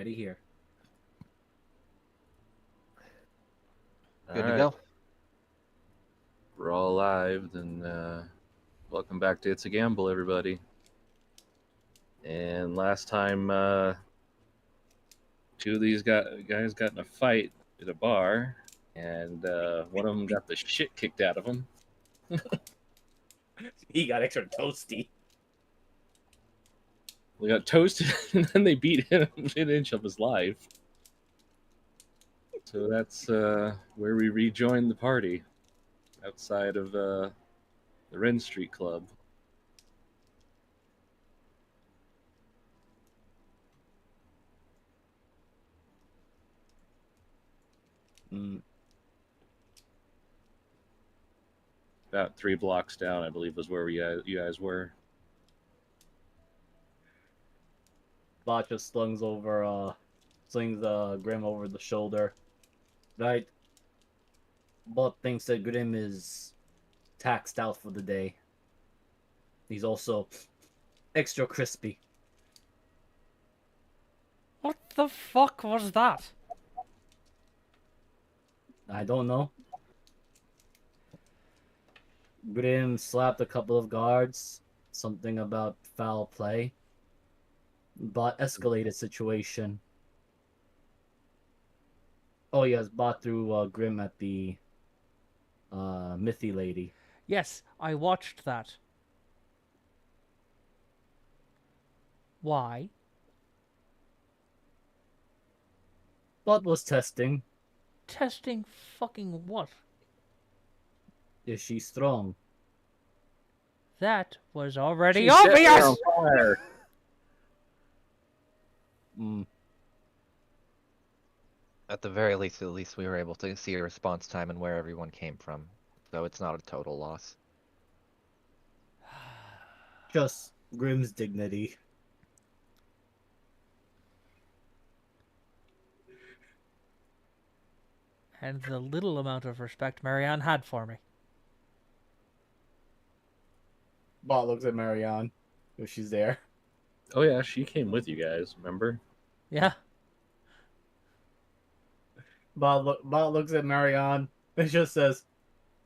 Ready here. Good to Alright, go. we're all live, then welcome back to It's a Gamble, everybody. And last time, two of these guys got in a fight at a bar, and one of them got the shit kicked out of him. He got extra toasty. They got toasted, and then they beat him an inch of his life. So that's where we rejoined the party, outside of the Wren Street Club. About 3 blocks down, I believe, was where you guys were. Bot just slings Grim over the shoulder. Right? Bot thinks that Grim is taxed out for the day. He's also extra crispy. What the fuck was that? I don't know. Grim slapped a couple of guards. Something about foul play. Bot escalated situation. Oh yes, Bot threw Grim at the Mithy lady. Yes, I watched that. Why? Bot was testing. Testing fucking what? Is she strong? That was already She's set me obvious! on fire. At the very least, we were able to see a response time and where everyone came from. So it's not a total loss. Just Grim's dignity. And the little amount of respect Marianne had for me. Bot looks at Marianne, if she's there. Oh yeah, she came with you guys, remember? Yeah. Bot looks at Marianne and just says,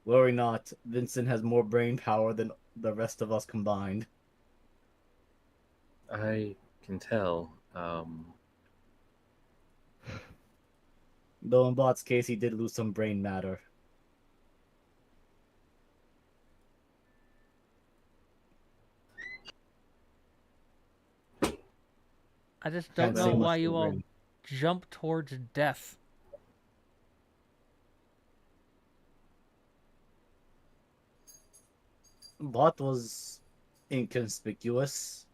"Worry not. Vincent has more brain power than the rest of us combined." I can tell. Though in Bot's case, he did lose some brain matter. I just don't Can't say know much why for you all Grim. jump towards death. Bot was inconspicuous.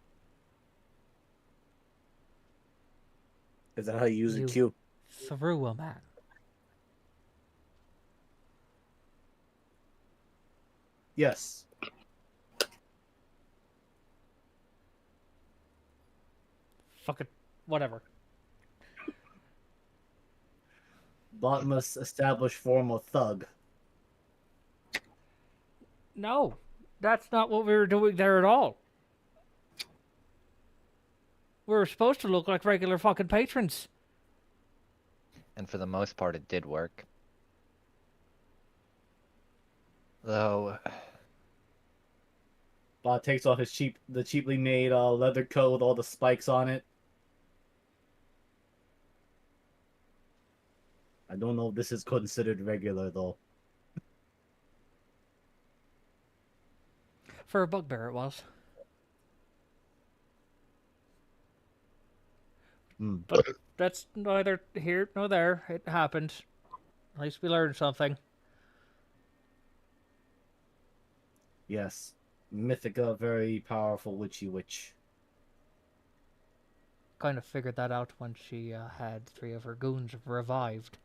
Is that how you use a You Q? threw a man. Yes. Fuck it. Whatever. Bot must establish form of thug. No. That's not what we were doing there at all. We were supposed to look like regular fucking patrons. And for the most part, it did work. Though, Bot takes off his cheaply made leather coat with all the spikes on it. I don't know if this is considered regular though. For a bugbear, it was. But that's neither here nor there. It happened. At least we learned something. Yes. Mythica, very powerful witchy witch. Kind of figured that out when she had 3 of her goons revived.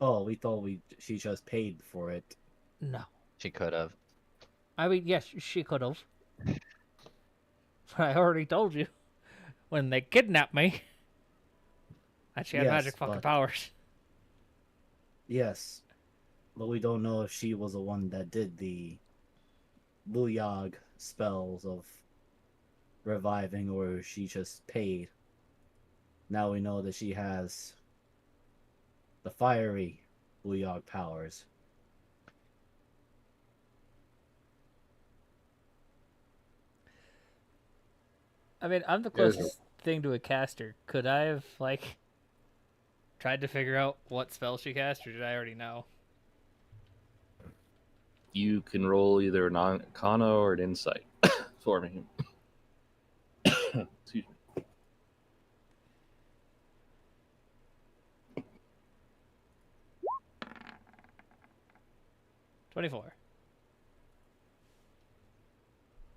Oh, we thought she just paid for it. No. she could have. I mean, yes, she could have. But I already told you. When they kidnapped me, that she had Yes, magic fucking but- powers. Yes. But we don't know if she was the one that did the Booyag spells of reviving or she just paid. Now we know that she has the fiery Booyog powers. I mean, I'm the Yes. closest thing to a caster. Could I have, like, tried to figure out what spell she cast, or did I already know? You can roll either an Arcana or an Insight for me. Excuse me. $24.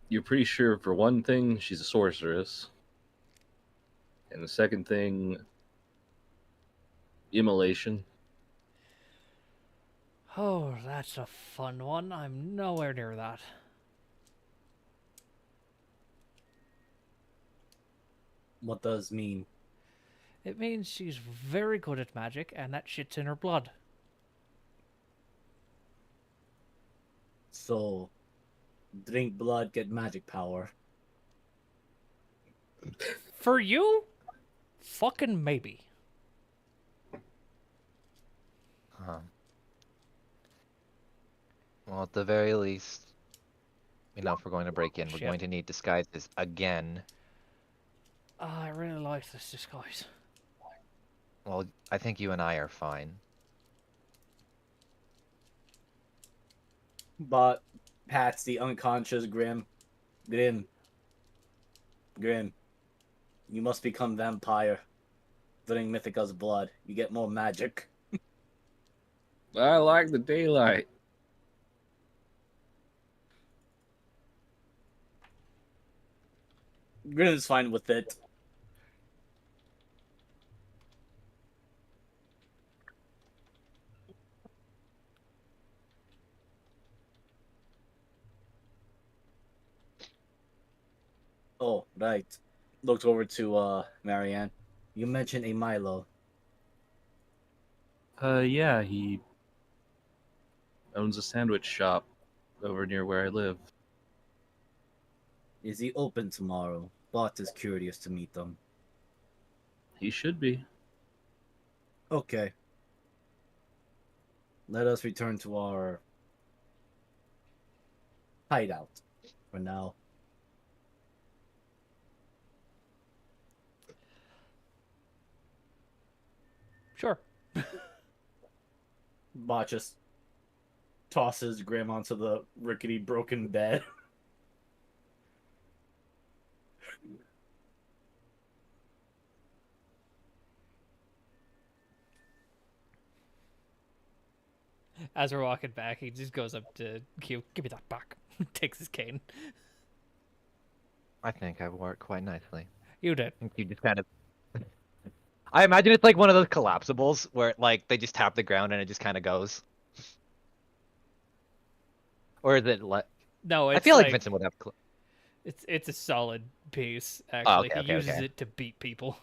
You're pretty sure, for one thing, she's a sorceress. And the second thing, immolation. Oh, that's a fun one. I'm nowhere near that. What does mean? It means she's very good at magic, and that shit's in her blood. So, drink blood, get magic power. For you? Fucking maybe. Well, at the very least, if we're going to break in, we're Shit. going to need disguises again. I really like this disguise. Well, I think you and I are fine. But pats the unconscious Grim. Grim. You must become vampire. Drink Mythica's blood. You get more magic. I like the daylight. Grim's fine with it. Oh, right. Looked over to Marianne. You mentioned a Milo. Yeah, he owns a sandwich shop over near where I live. Is he open tomorrow? Bot is curious to meet them. He should be. Okay. Let us return to our hideout for now. Sure. Bot just tosses Grim onto the rickety broken bed. As we're walking back, he just goes up to Q. Give me that back. Takes his cane. I think I've worked quite nicely. You did. I think you just kind of. I imagine it's like one of those collapsibles where like they just tap the ground and it just kind of goes. Or is it like? No, it's I feel like Vincent would have. it's a solid piece. Oh, Actually, okay, he uses okay. it to beat people.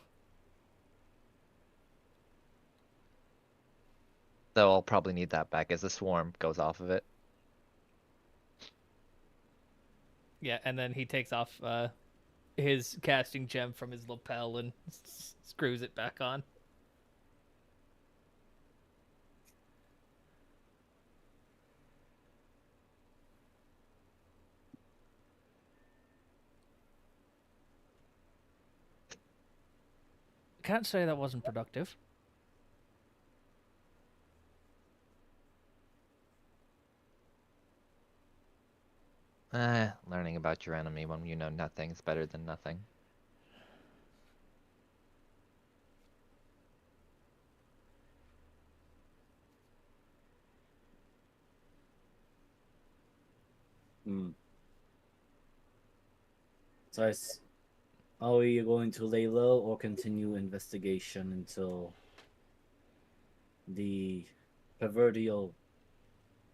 So I'll probably need that back as the swarm goes off of it. Yeah, and then he takes off his casting gem from his lapel and screws it back on. Can't say that wasn't productive. Learning about your enemy when you know nothing is better than nothing. Hmm. So are we going to lay low or continue investigation until the proverbial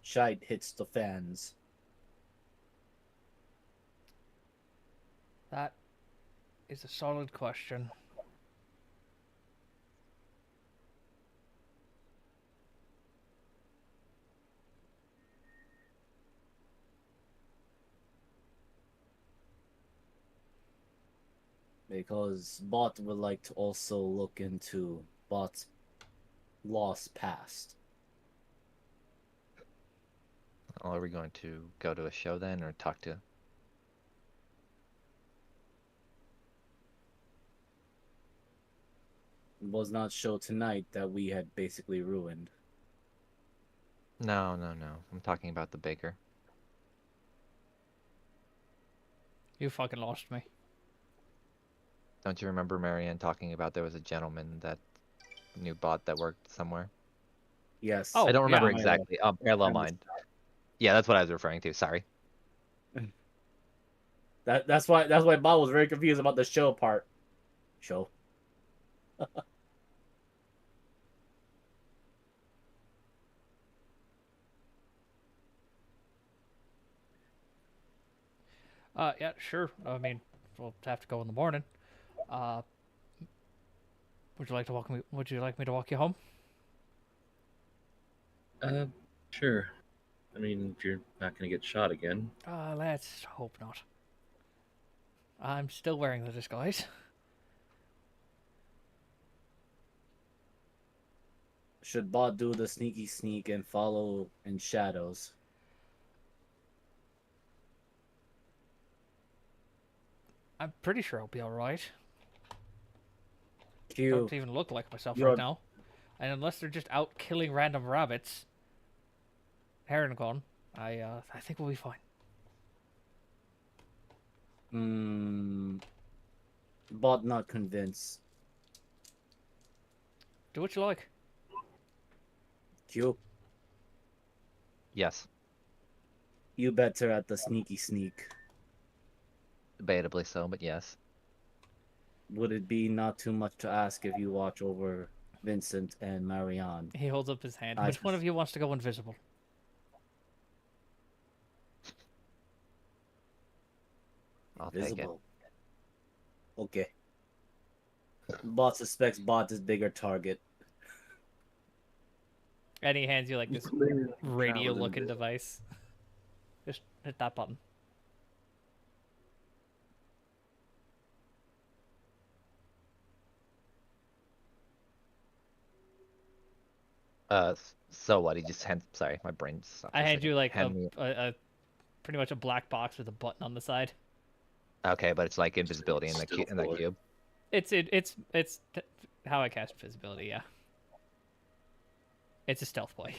shite hits the fans? That is a solid question. because Bot would like to also look into Bot's lost past. Are we going to go to a show then, or talk to? It was not show tonight that we had basically ruined. No, no, no. I'm talking about the baker. You fucking lost me. Don't you remember Marianne talking about there was a gentleman that knew Bot that worked somewhere? Yes. Oh, I don't remember yeah. exactly. Parallel mind. Yeah, that's what I was referring to. Sorry. That's why Bob was very confused about the show part. Show. Yeah, sure. I mean, we'll have to go in the morning. Uh, would you like to walk me? Would you like me to walk you home? Uh, sure. I mean, if you're not gonna get shot again. Let's hope not. I'm still wearing the disguise. Should Bot do the sneaky sneak and follow in shadows? I'm pretty sure I'll be alright. Q, Don't even look like myself you're- right now. And unless they're just out killing random rabbits, heron gone, I think we'll be fine. Bot not convinced. Do what you like. Q, Yes. you better at the sneaky sneak. Debatably so, but yes. Would it be not too much to ask if you watch over Vincent and Marianne? He holds up his hand. I Which one just- of you wants to go invisible? I'll take it. Visible. Okay. Bot suspects Bot is bigger target. And he hands you like this Clearly radio-looking traveling device. Just hit that button. So what? He just hands. Sorry, my brain stopped. I for a hand second. you like Hand me. a pretty much a black box with a button on the side. Okay, but it's like invisibility in the Still in that forward. cube. It's how I cast visibility. Yeah. It's a stealth boy.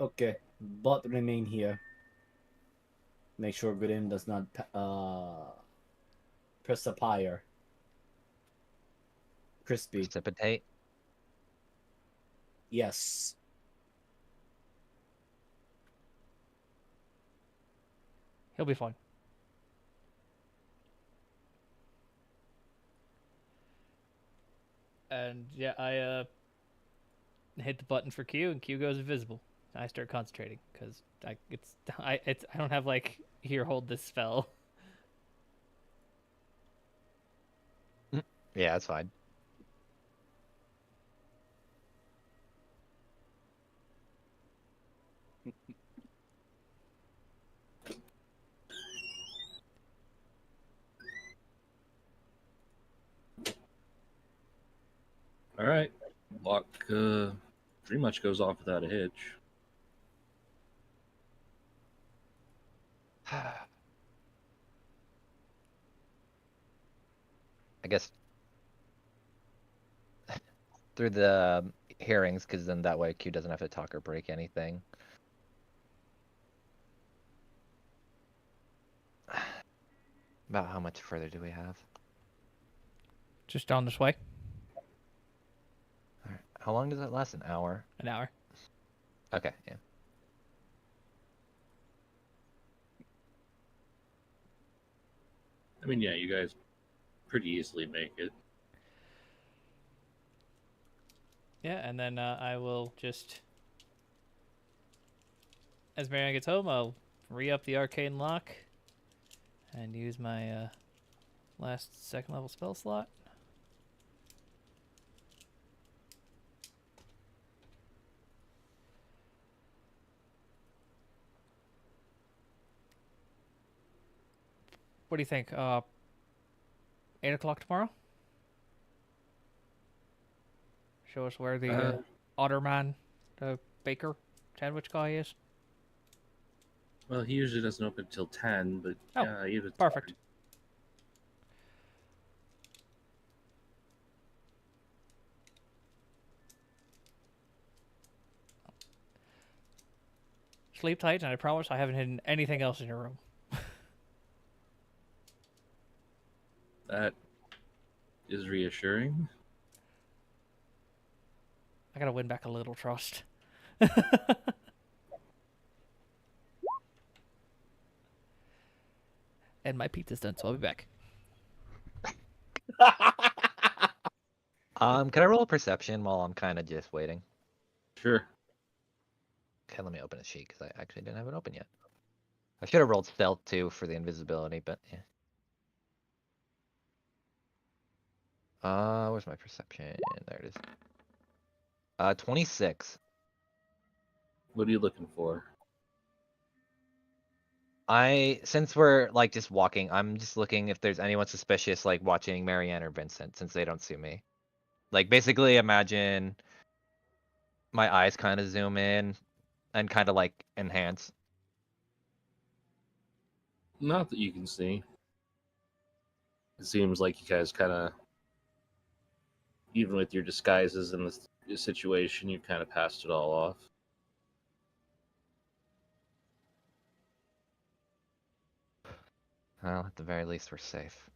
Okay. Bot remain here. Make sure Goodim does not perspire. Crispy. Precipitate. Yes. He'll be fine. And yeah, I hit the button for Q, and Q goes invisible. I start concentrating because I don't have like here, hold this spell. Yeah, that's fine. All right. Lock pretty much goes off without a hitch. I guess through the hearings, because then that way Q doesn't have to talk or break anything. About how much further do we have? Just down this way. All right. How long does that last? An hour? An hour. Okay, yeah. I mean, yeah, you guys pretty easily make it. Yeah, and then I will just, as Marianne gets home, I'll re-up the arcane lock and use my last second level spell slot. What do you think? 8 o'clock tomorrow? Show us where the Otterman, the baker, sandwich guy is. Well, he usually doesn't open till 10, but Oh, yeah, either perfect. Sleep tight, and I promise I haven't hidden anything else in your room. That is reassuring. I gotta win back a little trust. And my pizza's done, so I'll be back. Can I roll a perception while I'm kind of just waiting? Sure. Okay, let me open a sheet because I actually didn't have it open yet. I should have rolled stealth too for the invisibility, but yeah. Where's my perception? There it is. 26. What are you looking for? Since we're like just walking, I'm just looking if there's anyone suspicious like watching Marianne or Vincent since they don't see me. Like basically imagine my eyes kind of zoom in and kind of like enhance. Not that you can see. It seems like you guys kind of, even with your disguises in this situation, you kind of passed it all off. Well, at the very least we're safe.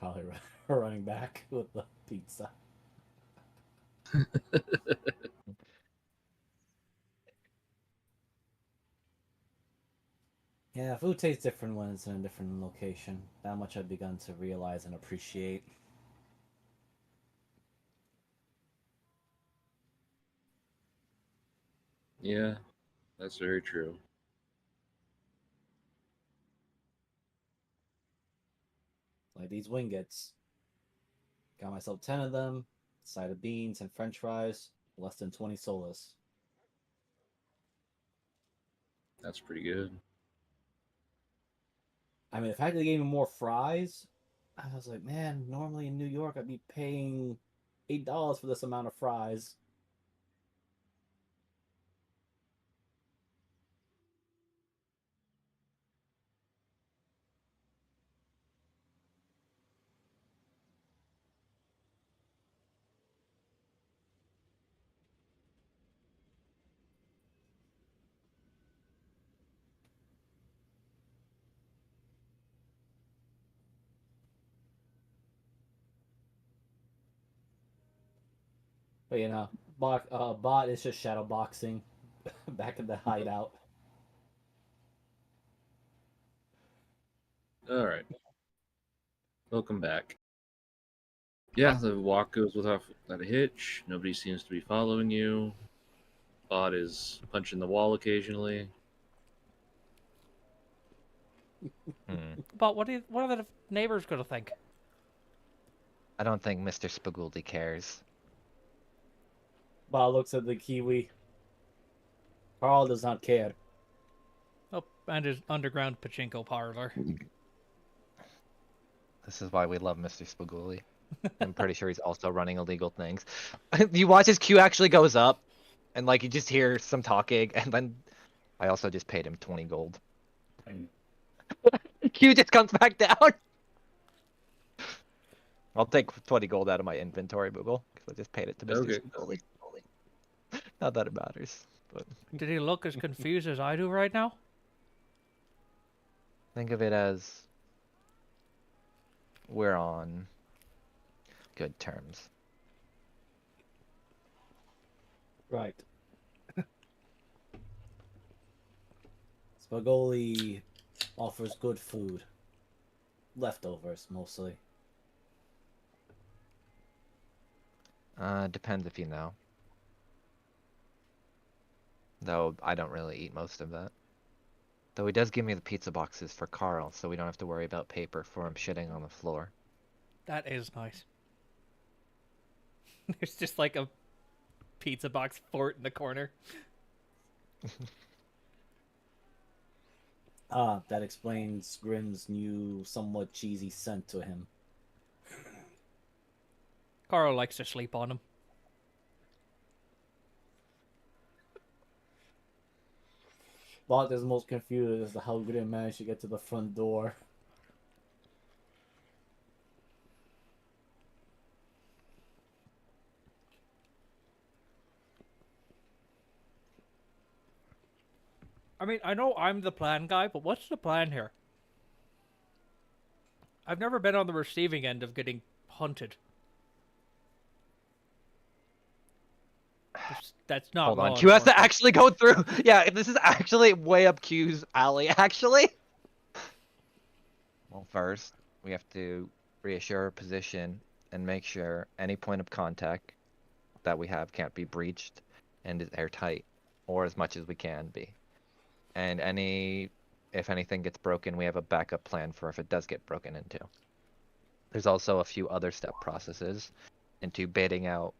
Probably running back with the pizza. Yeah, food tastes different when it's in a different location. That much I've begun to realize and appreciate. Yeah, that's very true. Like these wingets. Got myself 10 of them, side of beans and french fries, less than 20 solas. That's pretty good. I mean, the fact that they gave me more fries, I was like, man, normally in New York I'd be paying $8 for this amount of fries. But you know, bot is just shadow boxing back in the hideout. All right. Welcome back. Yeah, the walk goes without a hitch. Nobody seems to be following you. Bot is punching the wall occasionally. But what are the neighbors gonna think? I don't think Mr. Spaguldi cares. Bot looks at the kiwi. Carl does not care. Oh, and his underground pachinko parlor. This is why we love Mr. Spaguli. I'm pretty sure he's also running illegal things. You watch his queue actually goes up, and like you just hear some talking, and then I also just paid him 20 gold. Q just comes back down. I'll take 20 gold out of my inventory, Boogle, because I just paid it to Mr. Okay. Spaguli. Not that it matters, but Did he look as confused as I do right now? think of it as we're on good terms. Right. Spagoli offers good food. Leftovers, mostly. Depends if you know. Though I don't really eat most of that. Though he does give me the pizza boxes for Carl, so we don't have to worry about paper for him shitting on the floor. That is nice. There's just like a pizza box fort in the corner. Ah, that explains Grimm's new, somewhat cheesy scent to him. Carl likes to sleep on him. Bot is most confused as to how Grimm managed to get to the front door. I mean, I know I'm the plan guy, but what's the plan here? I've never been on the receiving end of getting hunted. That's not Hold on, law Q has to enforcement. actually go through. Yeah, this is actually way up Q's alley, actually. Well, first, we have to reassure our position and make sure any point of contact that we have can't be breached and is airtight, or as much as we can be. And if anything gets broken, we have a backup plan for if it does get broken into. There's also a few other step processes into baiting out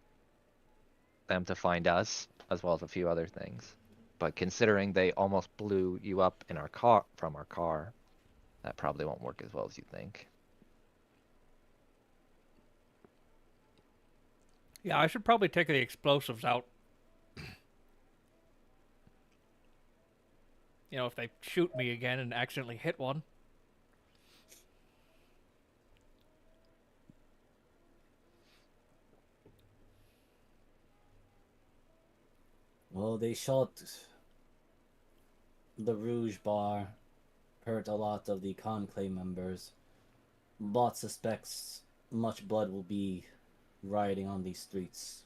them to find us, as well as a few other things. But considering they almost blew you up in our car from our car, that probably won't work as well as you think. Yeah, I should probably take the explosives out. You know, if they shoot me again and accidentally hit one. Well, they shot the Rouge Bar, hurt a lot of the Conclave members. Bot suspects much blood will be rioting on these streets.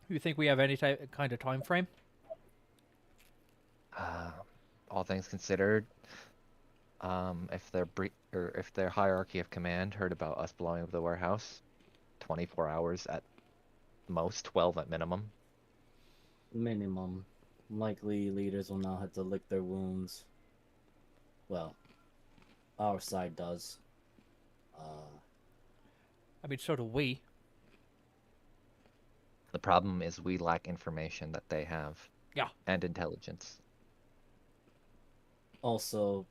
You think we have any kind of time frame? All things considered, if their hierarchy of command heard about us blowing up the warehouse, 24 hours at most, 12 at minimum. Minimum. Likely leaders will now have to lick their wounds. Well, our side does. I mean, so do we. The problem is we lack information that they have. Yeah. And intelligence. Also,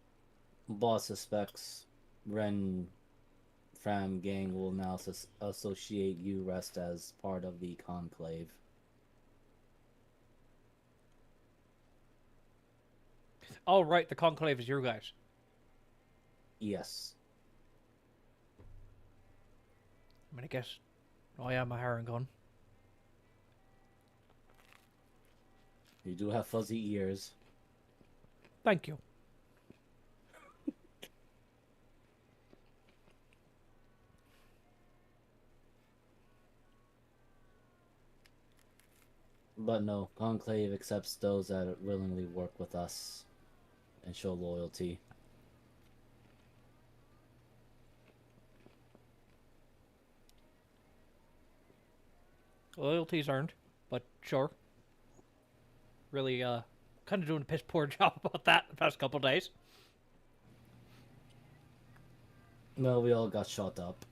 boss suspects Ren Fram gang will now associate you rest as part of the conclave. Oh, right, the Conclave is your guys. Yes. I mean, I guess I am a Harangon. You do have fuzzy ears. Thank you. But no, Conclave accepts those that willingly work with us and show loyalty. Loyalty's earned, but sure. Really, kind of doing a piss poor job about that the past couple days. Well, we all got shot up.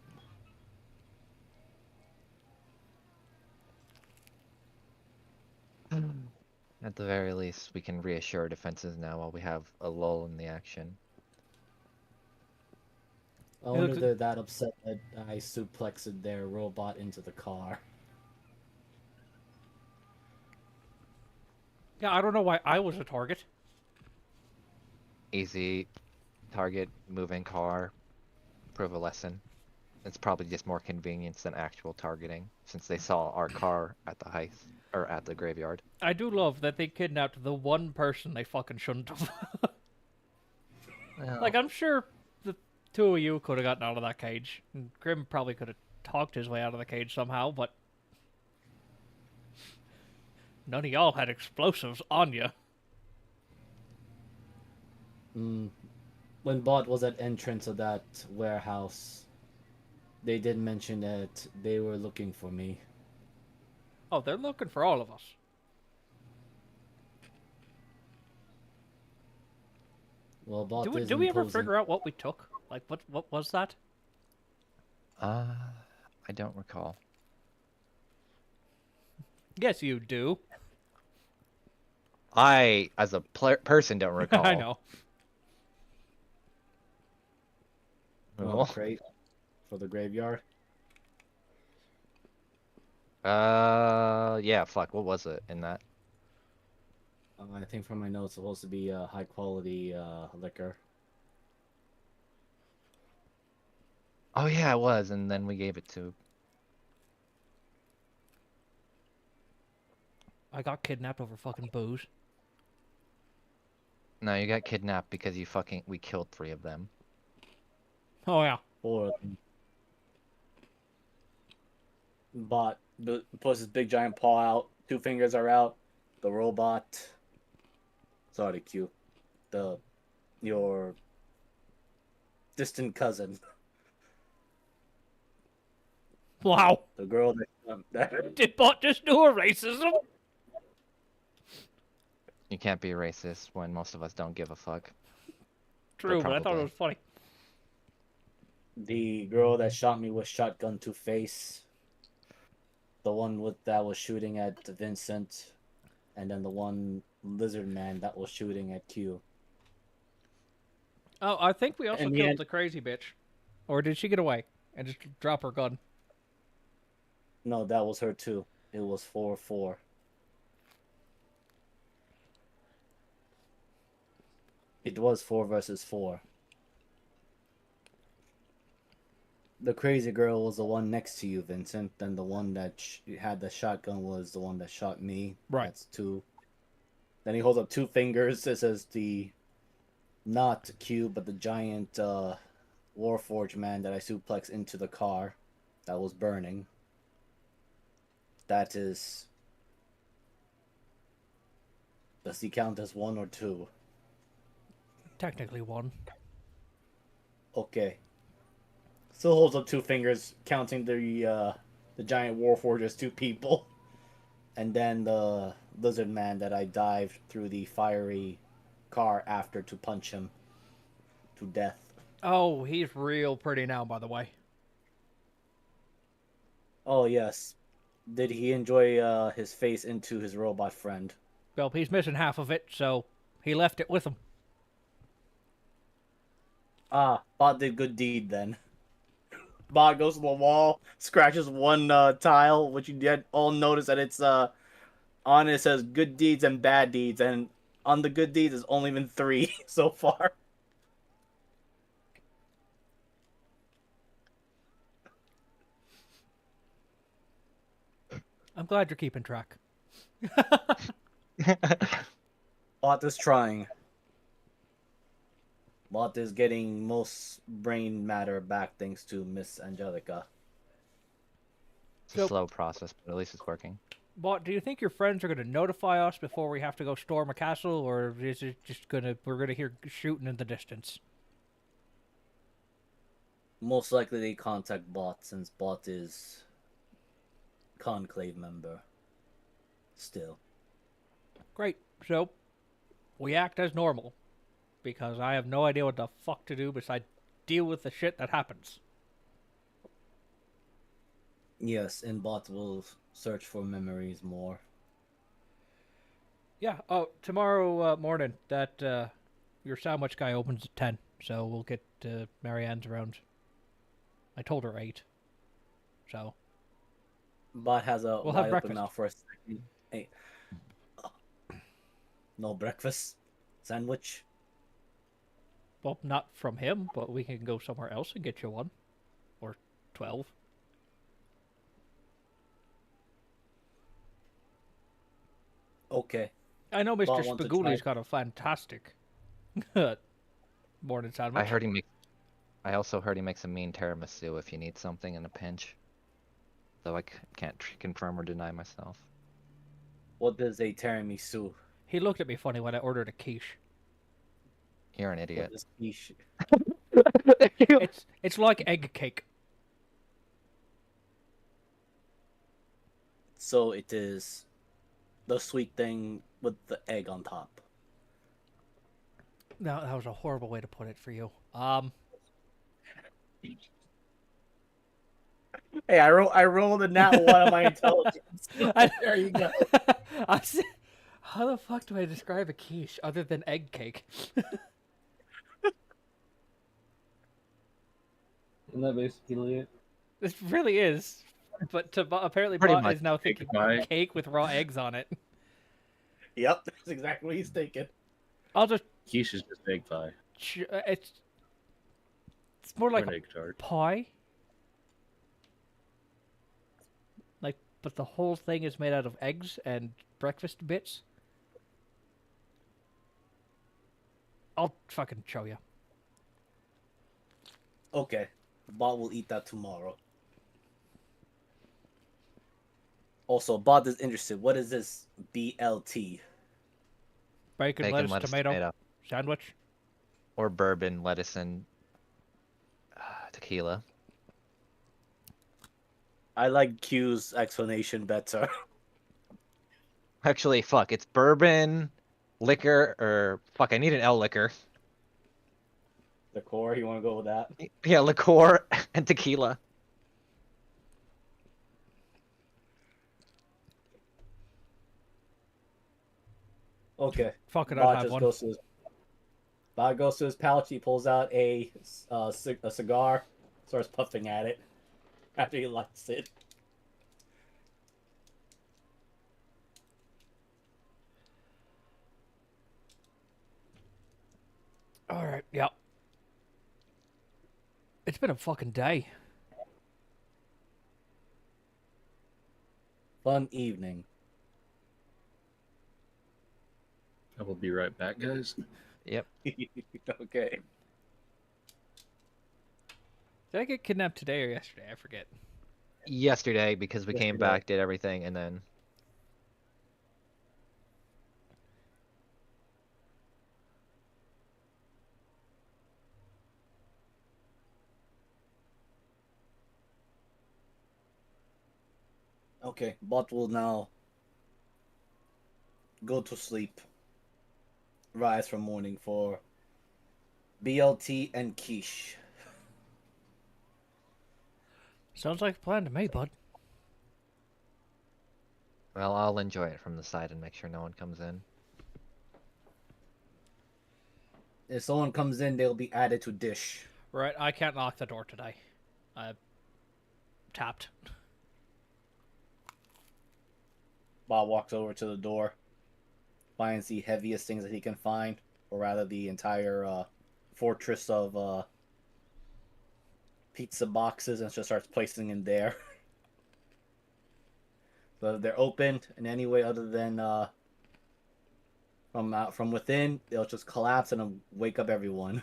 At the very least, we can reassure defenses now while we have a lull in the action. I wonder if they're that upset that I suplexed their robot into the car. Yeah, I don't know why I was a target. Easy target, moving car, prove a lesson. It's probably just more convenience than actual targeting, since they saw our car at the heist, or at the graveyard. I do love that they kidnapped the one person they fucking shouldn't have. Well, Like, I'm sure the two of you could have gotten out of that cage. And Grim probably could have talked his way out of the cage somehow, but none of y'all had explosives on you. When Bot was at entrance of that warehouse, they did mention that they were looking for me. Oh, they're looking for all of us. Well, bot is Do we ever imposing. figure out what we took? Like, what was that? I don't recall. Yes, you do. I, as a person, don't recall. I know. Well, crate for the graveyard. Yeah, fuck, what was it in that? I think from my notes, it's supposed to be high quality liquor. Oh yeah, it was, and then we gave it to... I got kidnapped over fucking booze. No, you got kidnapped because we killed 3 of them. Oh yeah. Or bot puts his big giant paw out. 2 fingers are out. The robot. Sorry, Q. Your distant cousin. Wow. The girl that Did Bot just do a racism? You can't be racist when most of us don't give a fuck. True, but I thought it probably. was funny. the girl that shot me with shotgun to face. The one that was shooting at Vincent, and then the one lizard man that was shooting at Q. Oh, I think we also In the killed end- the crazy bitch. Or did she get away and just drop her gun? No, that was her too. It was 4-4. It was 4 versus 4. The crazy girl was the one next to you, Vincent. Then the one that had the shotgun was the one that shot me. Right. That's 2. Then he holds up 2 fingers. It says the not Q, but the giant Warforged man that I suplexed into the car that was burning. That is. Does he count as 1 or 2? Technically one. Okay. Still holds up 2 fingers, counting the giant Warforged as 2 people. And then the lizard man that I dived through the fiery car after to punch him to death. Oh, he's real pretty now, by the way. Oh yes. Did he enjoy his face into his robot friend? Well, he's missing half of it, so he left it with him. Ah, Bot did good deed then. Bot goes to the wall, scratches one tile, which you did all notice that it's on it says good deeds and bad deeds, and on the good deeds, there's only been 3 so far. I'm glad you're keeping track. Bot is trying. Bot is getting most brain matter back thanks to Miss Angelica. It's a slow process, but at least it's working. Bot, do you think your friends are going to notify us before we have to go storm a castle, or is it just we're gonna hear shooting in the distance? Most likely they contact Bot since Bot is Conclave member. Still. Great. So, we act as normal. Because I have no idea what the fuck to do besides deal with the shit that happens. Yes, and Bot will search for memories more. Yeah, oh, tomorrow morning, that your sandwich guy opens at 10. So we'll get Marianne's around. I told her 8. So. Bot has a We'll wide have open breakfast. mouth for a second. Hey. No breakfast? Sandwich? Well, not from him, but we can go somewhere else and get you one. Or 12. Okay. I know Mr. Bot wants to try- Spaguli's got a fantastic morning sandwich. I also heard he makes a mean tiramisu if you need something in a pinch. Though I can't confirm or deny myself. What does a tiramisu? He looked at me funny when I ordered a quiche. You're an idiot. What is quiche? It's like egg cake. So it is the sweet thing with the egg on top. No, that was a horrible way to put it for you. Hey, I rolled a nat one on my intelligence. I, There you go. I said, how the fuck do I describe a quiche other than egg cake? Isn't that basically it? This really is. But apparently Pretty Bot much. is now thinking pie. cake with raw eggs on it. Yep, that's exactly what he's thinking. I'll just Quiche is just egg pie. it's more Or like an a egg tart. pie. Like, but the whole thing is made out of eggs and breakfast bits. I'll fucking show you. Okay, Bot will eat that tomorrow. Also, Bot is interested. What is this BLT? Bacon, Bacon, lettuce, tomato sandwich. or bourbon, lettuce, and tequila. I like Q's explanation better. Actually, fuck, it's bourbon, liquor, or fuck, I need an L liquor. The core, you want to go with that? Yeah, liqueur and tequila. Okay. Fuck it, I'd Bot have just one. goes to his. Bot goes to his pouch. He pulls out a cigar, starts puffing at it after he lights it. All right, yeah. It's been a fucking day. Fun evening. I will be right back, guys. Yep. Okay. Did I get kidnapped today or yesterday? I forget. Yesterday, because we came Yesterday. back, did everything, and then Okay. Bot will now go to sleep. Rise from morning for BLT and quiche. Sounds like a plan to me, bud. well, I'll enjoy it from the side and make sure no one comes in. If someone comes in, they'll be added to dish. Right, I can't lock the door today. I tapped. Bob walks over to the door, finds the heaviest things that he can find, or rather the entire fortress of pizza boxes, and just starts placing in there. So if they're opened in any way other than from within, they'll just collapse and wake up everyone.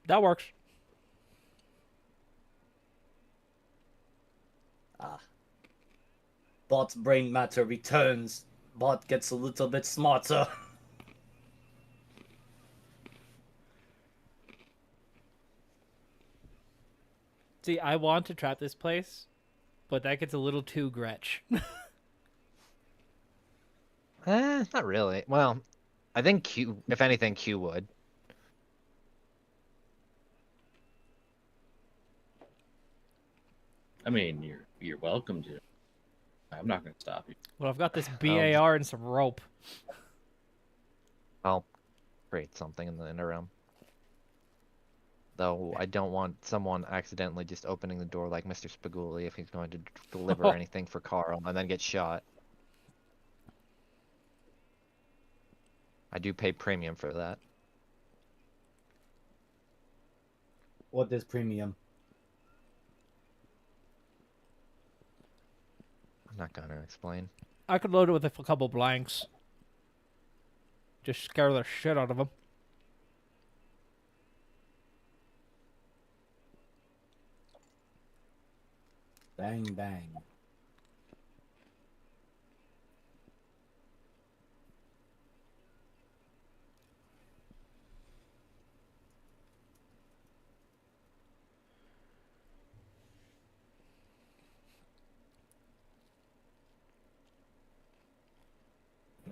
That works. Bot's brain matter returns. Bot gets a little bit smarter. See, I want to trap this place, but that gets a little too Gretch. Not really. Well, I think Q, if anything, Q would. I mean, you're welcome to. I'm not going to stop you. Well, I've got this BAR and some rope. I'll create something in the interim. Though I don't want someone accidentally just opening the door like Mr. Spaguli if he's going to deliver anything for Carl and then get shot. I do pay premium for that. What is premium? I'm not gonna explain. I could load it with a couple blanks. Just scare the shit out of them. Bang, bang.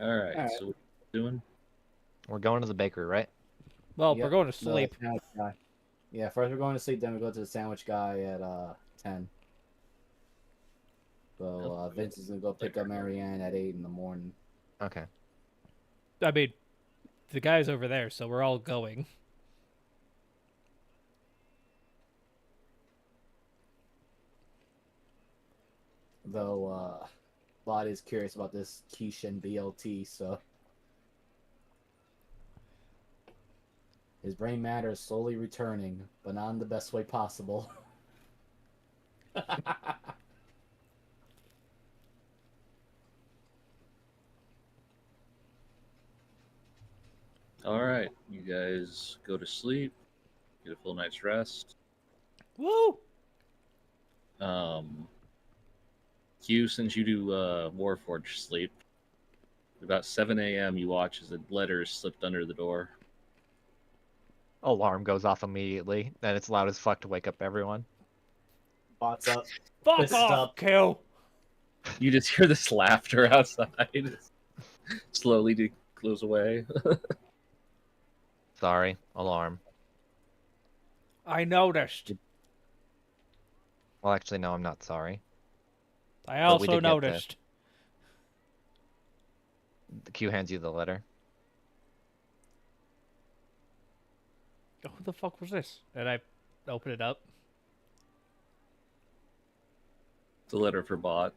All right. All right. So what are you doing? We're going to the bakery, right? Well, Yep, we're going to the sleep. sandwich guy. Yeah, first we're going to sleep, then we go to the sandwich guy at 10. So Vince is gonna go pick up Marianne at 8 in the morning. Okay. I mean, the guy's over there, so we're all going. Though Body's curious about this quiche and BLT, so his brain matter is slowly returning, but not in the best way possible. All right. You guys go to sleep. Get a full night's rest. Woo! Q, since you do Warforged sleep, about 7 a.m. you watch as a letter is slipped under the door. Alarm goes off immediately, and it's loud as fuck to wake up everyone. Bots up, Fuck fists off, up. Q! You just hear this laughter outside. Slowly goes away. Sorry, alarm. I noticed. Well, actually, no, I'm not sorry. I But we also did get noticed. The Q hands you the letter. Oh, who the fuck was this? And I open it up. It's a letter for Bot.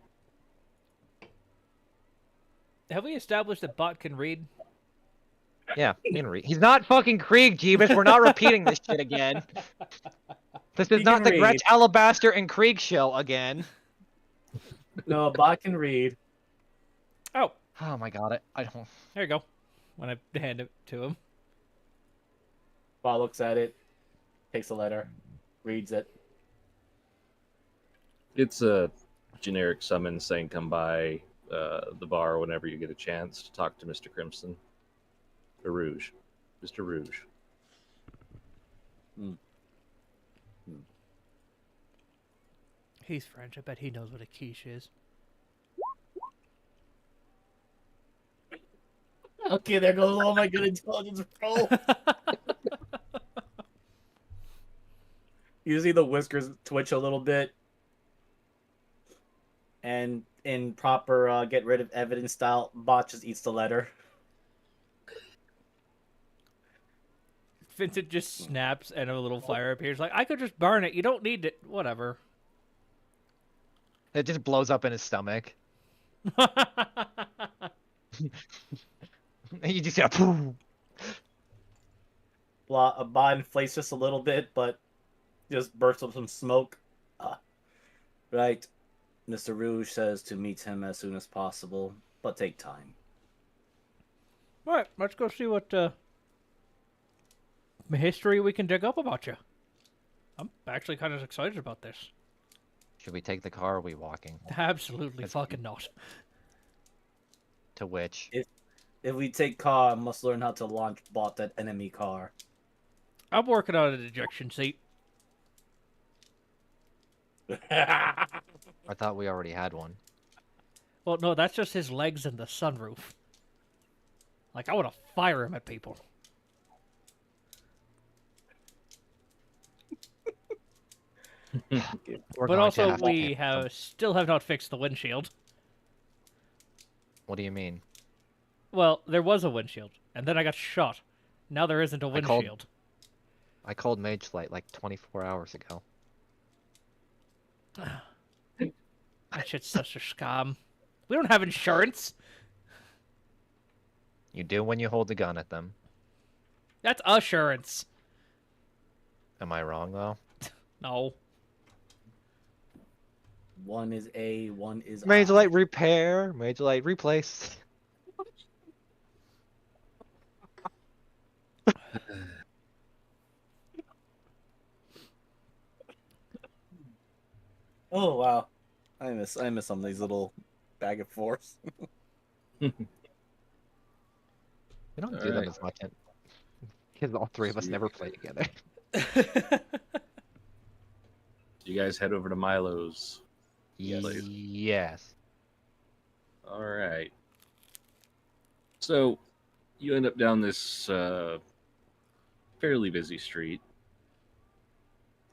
Have we established that Bot can read? Yeah, me and Reed. He's not fucking Krieg, Jeebus. We're not repeating this shit again. This is He not can the read. Gretsch Alabaster and Krieg show again. No, Bot can read. Oh, Oh my god, I don't. there you go. When I hand it to him. Bot looks at it, takes the letter, reads it. It's a generic summons saying come by the bar whenever you get a chance to talk to Mr. Crimson. Or Rouge. Mr. Rouge. He's French. I bet he knows what a quiche is. Okay, there goes all my good intelligence roll. You see the whiskers twitch a little bit. And in proper get rid of evidence style, Bot just eats the letter. Vincent just snaps and a little fire appears. Like, I could just burn it. You don't need it. Whatever. It just blows up in his stomach. And you just hear poof. Bot inflates just a little bit, but just bursts up some smoke. Right. Mr. Rouge says to meet him as soon as possible, but take time. All right, let's go see what history we can dig up about you. I'm actually kind of excited about this. Should we take the car or are we walking? Absolutely fucking not. To which? If we take car, I must learn how to launch Bot that enemy car. I'm working on an ejection seat. I thought we already had one. Well, no, that's just his legs and the sunroof. Like, I want to fire him at people. We're But going to also, have to we take still have not fixed the windshield. What do you mean? Well, there was a windshield, and then I got shot. Now there isn't a windshield. I called Mage Light like 24 hours ago. That shit's such a scam. We don't have insurance. You do when you hold the gun at them. That's assurance. Am I wrong though? No. One is A, one is Mage I. Light repair, Mage Light replace. Oh wow, I miss some of these little bag of force. We don't do them Alright. as much. Because all three of us See. never play together. You guys head over to Milo's. Yes. Yes. All right. So you end up down this fairly busy street.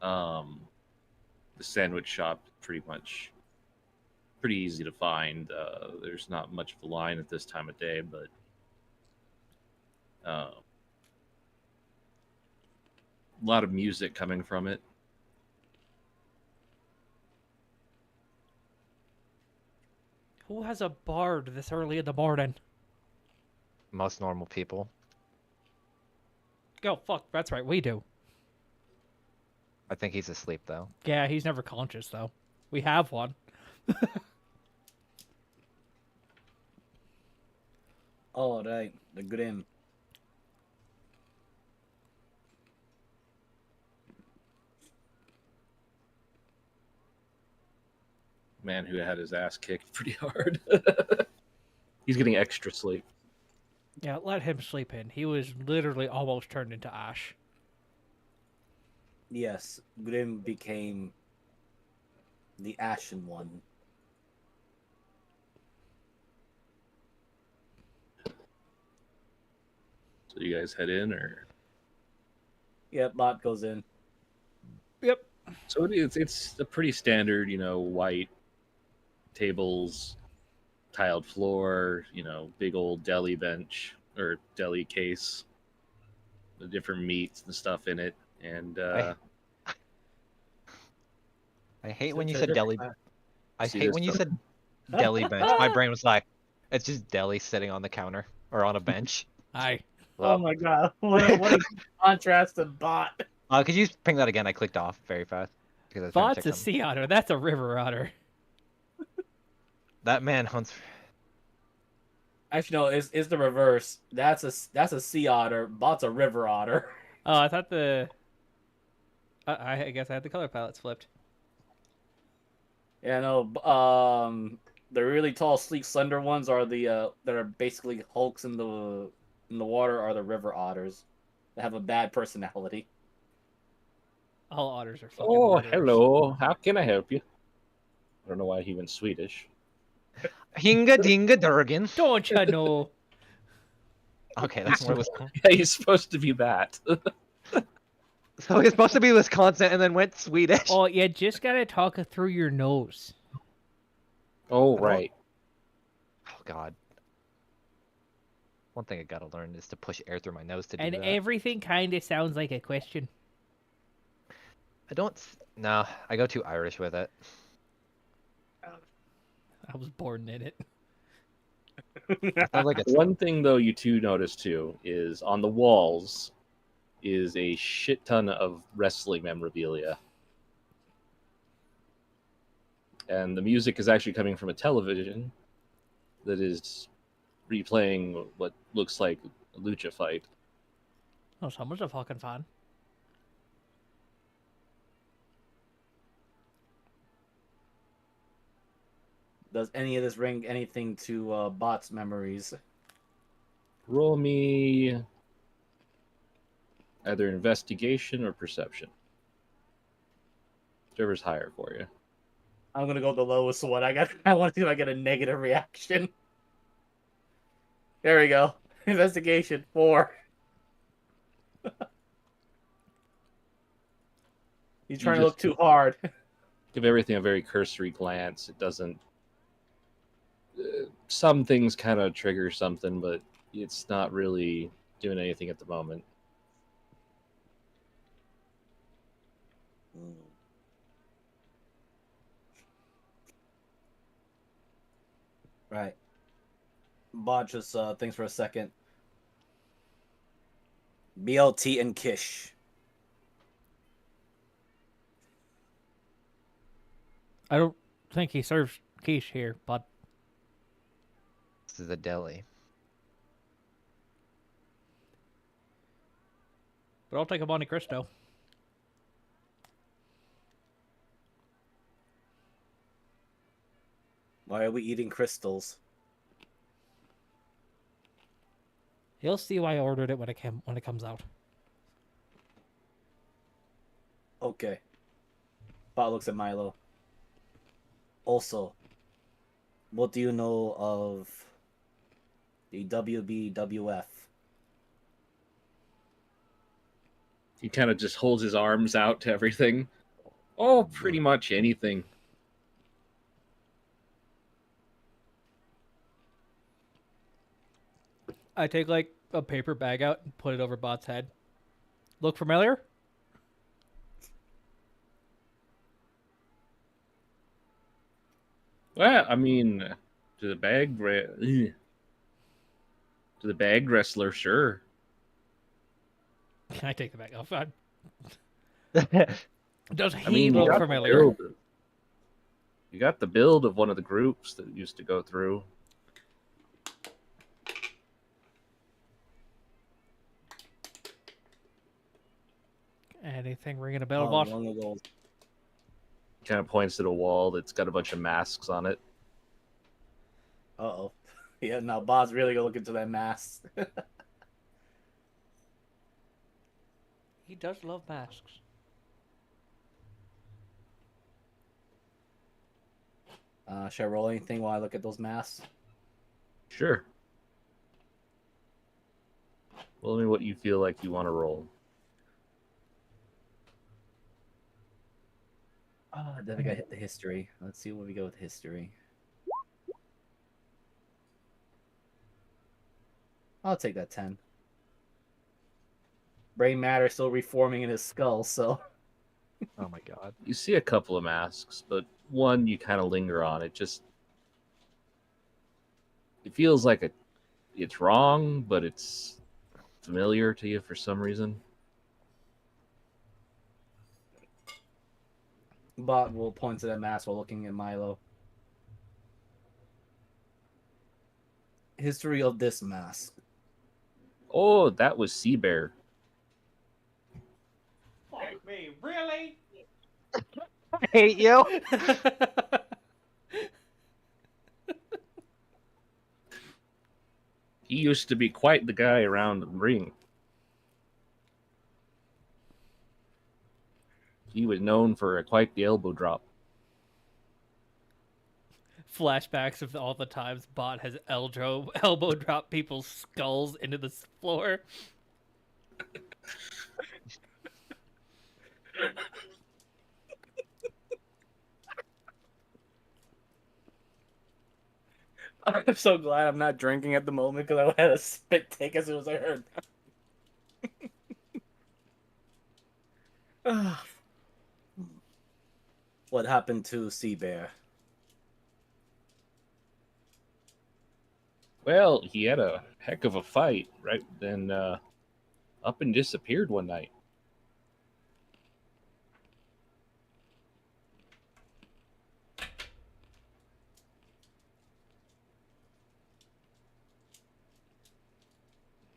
The sandwich shop pretty much pretty easy to find. There's not much of a line at this time of day, but a lot of music coming from it. Who has a bard this early in the morning? Most normal people. Oh, fuck, that's right, we do. I think he's asleep though. Yeah, he's never conscious, though. We have one. All right, the Grim. Man who had his ass kicked pretty hard. He's getting extra sleep. Yeah, let him sleep in. He was literally almost turned into ash. Yes, Grim became the Ashen One. So you guys head in, or Yep, Bot goes in. Yep. so it's a pretty standard, white tables, tiled floor, big old deli bench or deli case with different meats and stuff in it. And I hate when you said deli. I See hate this when you stuff? said deli bench. My brain was like, it's just deli sitting on the counter or on a bench. Aye. Oh my god, what a contrast to Bot. Could you ping that again? I clicked off very fast because I was trying to Bot's check a something. sea otter. That's a river otter. That man hunts. Actually, no, it's the reverse. That's a sea otter. Bot's a river otter. Oh, I thought the... I guess I had the color palettes flipped. Yeah, no. The really tall, sleek, slender ones are the that are basically hulks in the water are the river otters. That have a bad personality. All otters are fucking Oh, murderers. hello. How can I help you? I don't know why he went Swedish. Hinga dinga durgan. Don't you know? Okay, that's more Wisconsin. Yeah, he's supposed to be that. So he's supposed to be Wisconsin and then went Swedish. Oh, you just gotta talk it through your nose. Oh, don't- right. Oh God. One thing I gotta learn is to push air through my nose to do And that. everything kind of sounds like a question. I don't. No, I go too Irish with it. I was born in it. Sounds like it's One thing, though, you two notice, too, is on the walls is a shit ton of wrestling memorabilia. And the music is actually coming from a television that is replaying what looks like a lucha fight. Oh, someone's a fucking fan. Does any of this ring anything to Bot's memories? Roll me either investigation or perception. Whichever's higher for you. I'm gonna go the lowest one. I want to see if I get a negative reaction. There we go. Investigation 4. He's trying to look too hard. Give everything a very cursory glance. It doesn't. Some things kind of trigger something, but it's not really doing anything at the moment. Right. Bot just thinks for a second. BLT and Kish. I don't think he serves quiche here, but This is a deli. I'll take a Monte Cristo. Why are we eating crystals? He'll see why I ordered it when it comes out. Okay. Bot looks at Milo. Also, what do you know of the WBWF. He kind of just holds his arms out to everything. Oh, pretty much anything. I take like a paper bag out and put it over Bot's head. Look familiar? Well, I mean, to the bag wrestler, sure. I take the bag off. Does I he mean, you look got familiar? you got the build of one of the groups that used to go through. Anything ringing a bell, Oh, Bot? one of those. Kind of points to the wall that's got a bunch of masks on it. Uh-oh. Yeah, now Bob's really gonna look into that mask. He does love masks. Should I roll anything while I look at those masks? Sure. Tell me what you feel like you want to roll. I think I hit the history. Let's see where we go with history. I'll take that 10. Brain matter still reforming in his skull, so Oh my god. You see a couple of masks, but one you kind of linger on. It feels like it's wrong, but it's familiar to you for some reason. Bot will point to that mask while looking at Milo. History of this mask. Oh, that was Sea Bear. Fuck me, really? I hate you. He used to be quite the guy around the ring. He was known for quite the elbow drop. Flashbacks of all the times Bot has elbow drop people's skulls into the floor. I'm so glad I'm not drinking at the moment because I had a spit take as soon as I heard that. What happened to Sea Bear? Well, he had a heck of a fight, right? Then up and disappeared one night.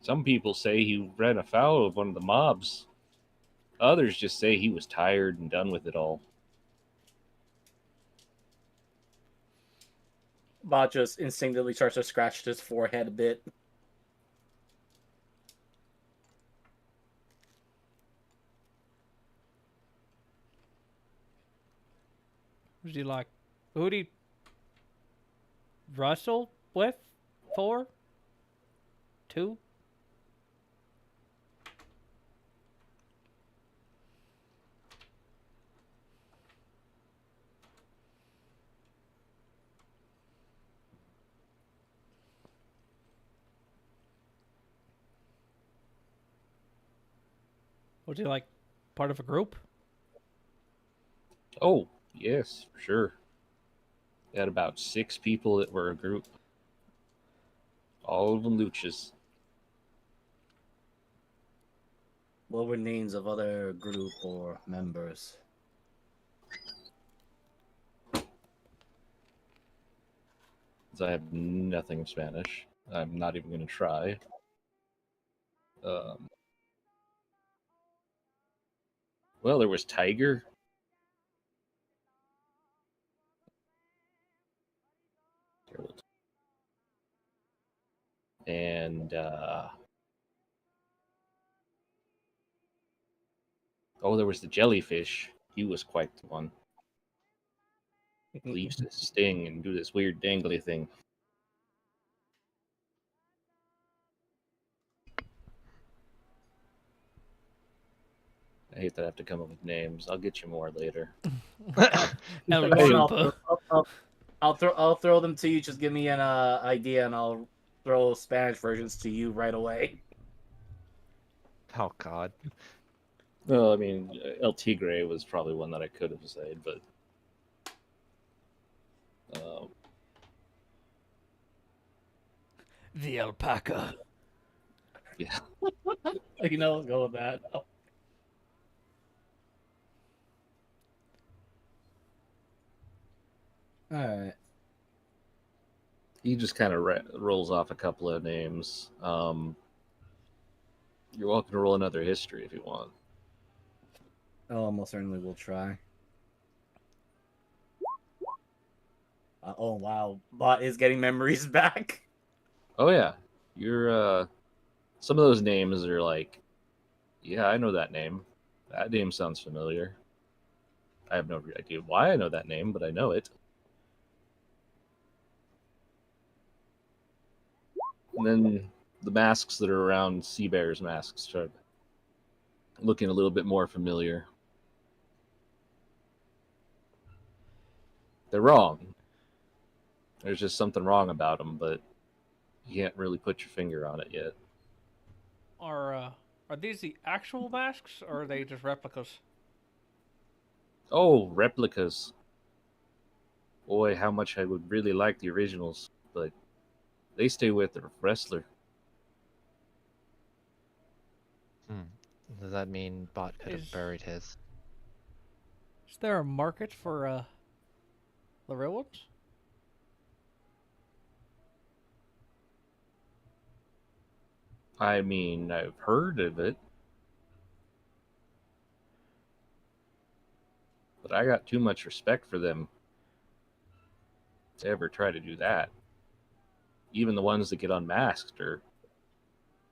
Some people say he ran afoul of one of the mobs. Others just say he was tired and done with it all. Bot just instinctively starts to scratch his forehead a bit. Who'd he like? Who'd he wrestle with? For? Two? Was he like part of a group? Oh, yes, for sure. They had about 6 people that were a group. All of them luchas. What were names of other group or members? I have nothing of Spanish. I'm not even going to try. Um, well, there was Tiger. And there was the jellyfish. He was quite the one. He used to sting and do this weird dangly thing. I hate that I have to come up with names. I'll get you more later. El Go on, Chupa. I'll throw them to you. Just give me an idea, and I'll throw Spanish versions to you right away. Oh God. Well, I mean, El Tigre was probably one that I could have said, but The alpaca. yeah. You know, go with that. Oh. All right. He just kind of rolls off a couple of names. You're welcome to roll another history if you want. Oh, most certainly will try. Oh wow, Bot is getting memories back. Oh yeah, you're. Some of those names are like, yeah, I know that name. That name sounds familiar. I have no idea why I know that name, but I know it. And then the masks that are around Sea Bear's masks start looking a little bit more familiar. They're wrong. There's just something wrong about them, but you can't really put your finger on it yet. Are these the actual masks, or are they just replicas? Oh, replicas. Boy, how much I would really like the originals, but they stay with the wrestler. Does that mean Bot could have Is buried his? is there a market for the real ones? I mean, I've heard of it, but I got too much respect for them to ever try to do that. Even the ones that get unmasked are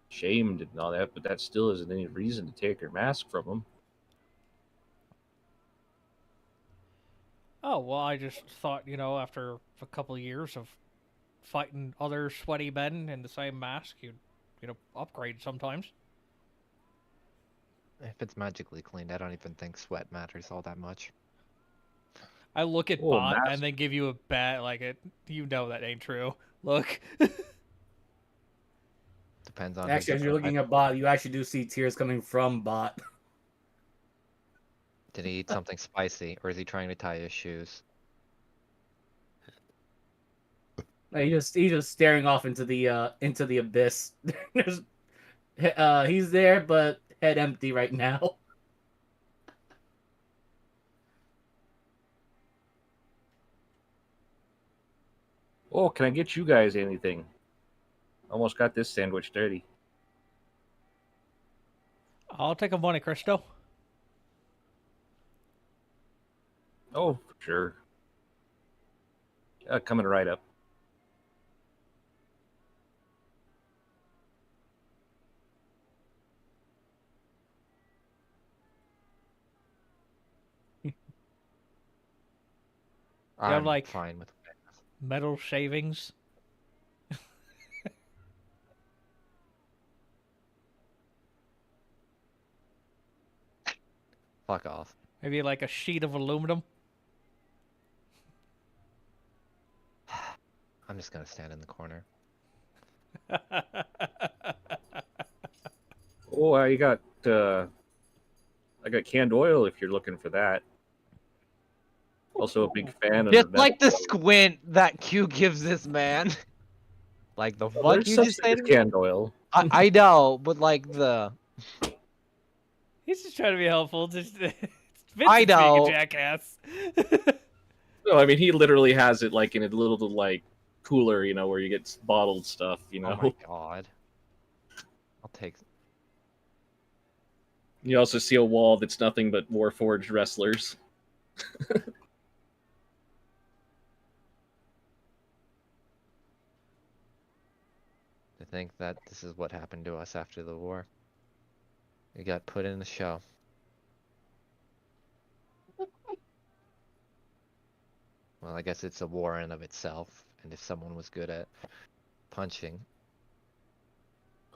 shamed and all that, but that still isn't any reason to take your mask from them. Oh well, I just thought after a couple of years of fighting other sweaty men in the same mask, you'd upgrade sometimes. If it's magically cleaned, I don't even think sweat matters all that much. I look at Oh, Bot mask. and then give you a bat like it. You know that ain't true. Look. Depends on Actually, as you're looking at Bot, you actually do see tears coming from Bot. Did he eat something spicy, or is he trying to tie his shoes? He's just staring off into the abyss. He's there, but head empty right now. Oh, can I get you guys anything? Almost got this sandwich dirty. I'll take a Monte Cristo. Oh, for sure. Coming right up. You have I'm like fine with. metal shavings. Fuck off. Maybe like a sheet of aluminum. I'm just gonna stand in the corner. Oh, I got canned oil if you're looking for that. Also a big fan of the Just like the metal. squint that Q gives this man. Like the Well, fuck there's you such just thing as said? canned oil. I know, but like the He's just trying to be helpful. Just I Vincent's being a know. jackass. No, I mean he literally has it like in a little like cooler, where you get bottled stuff. Oh my god. I'll take. You also see a wall that's nothing but Warforged wrestlers. To think that this is what happened to us after the war. We got put in the show. Well, I guess it's a war in of itself, and if someone was good at punching,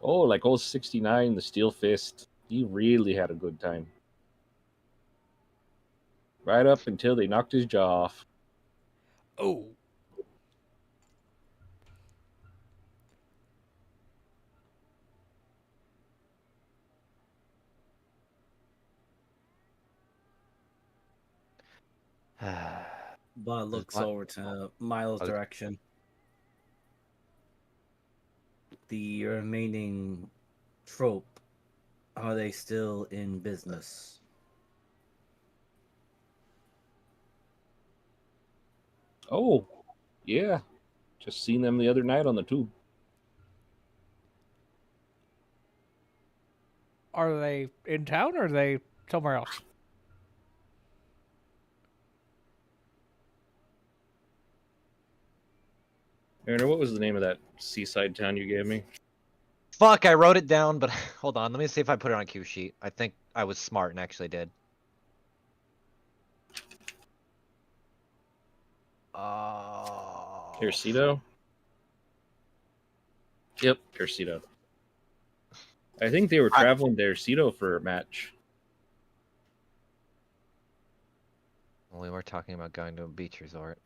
Oh, like old 69, the Steel Fist. He really had a good time. Right up until they knocked his jaw off. Oh. Bud looks what? over to Milo's Okay. direction. The remaining trope, are they still in business? Oh, yeah. Just seen them the other night on the tube. Are they in town or are they somewhere else? Aaron, what was the name of that seaside town you gave me? Fuck, I wrote it down, but hold on. Let me see if I put it on a cue sheet. I think I was smart and actually did. Oh. Tercito? Yep, Tercito. I think they were traveling to Tercito for a match. Well, we were talking about going to a beach resort.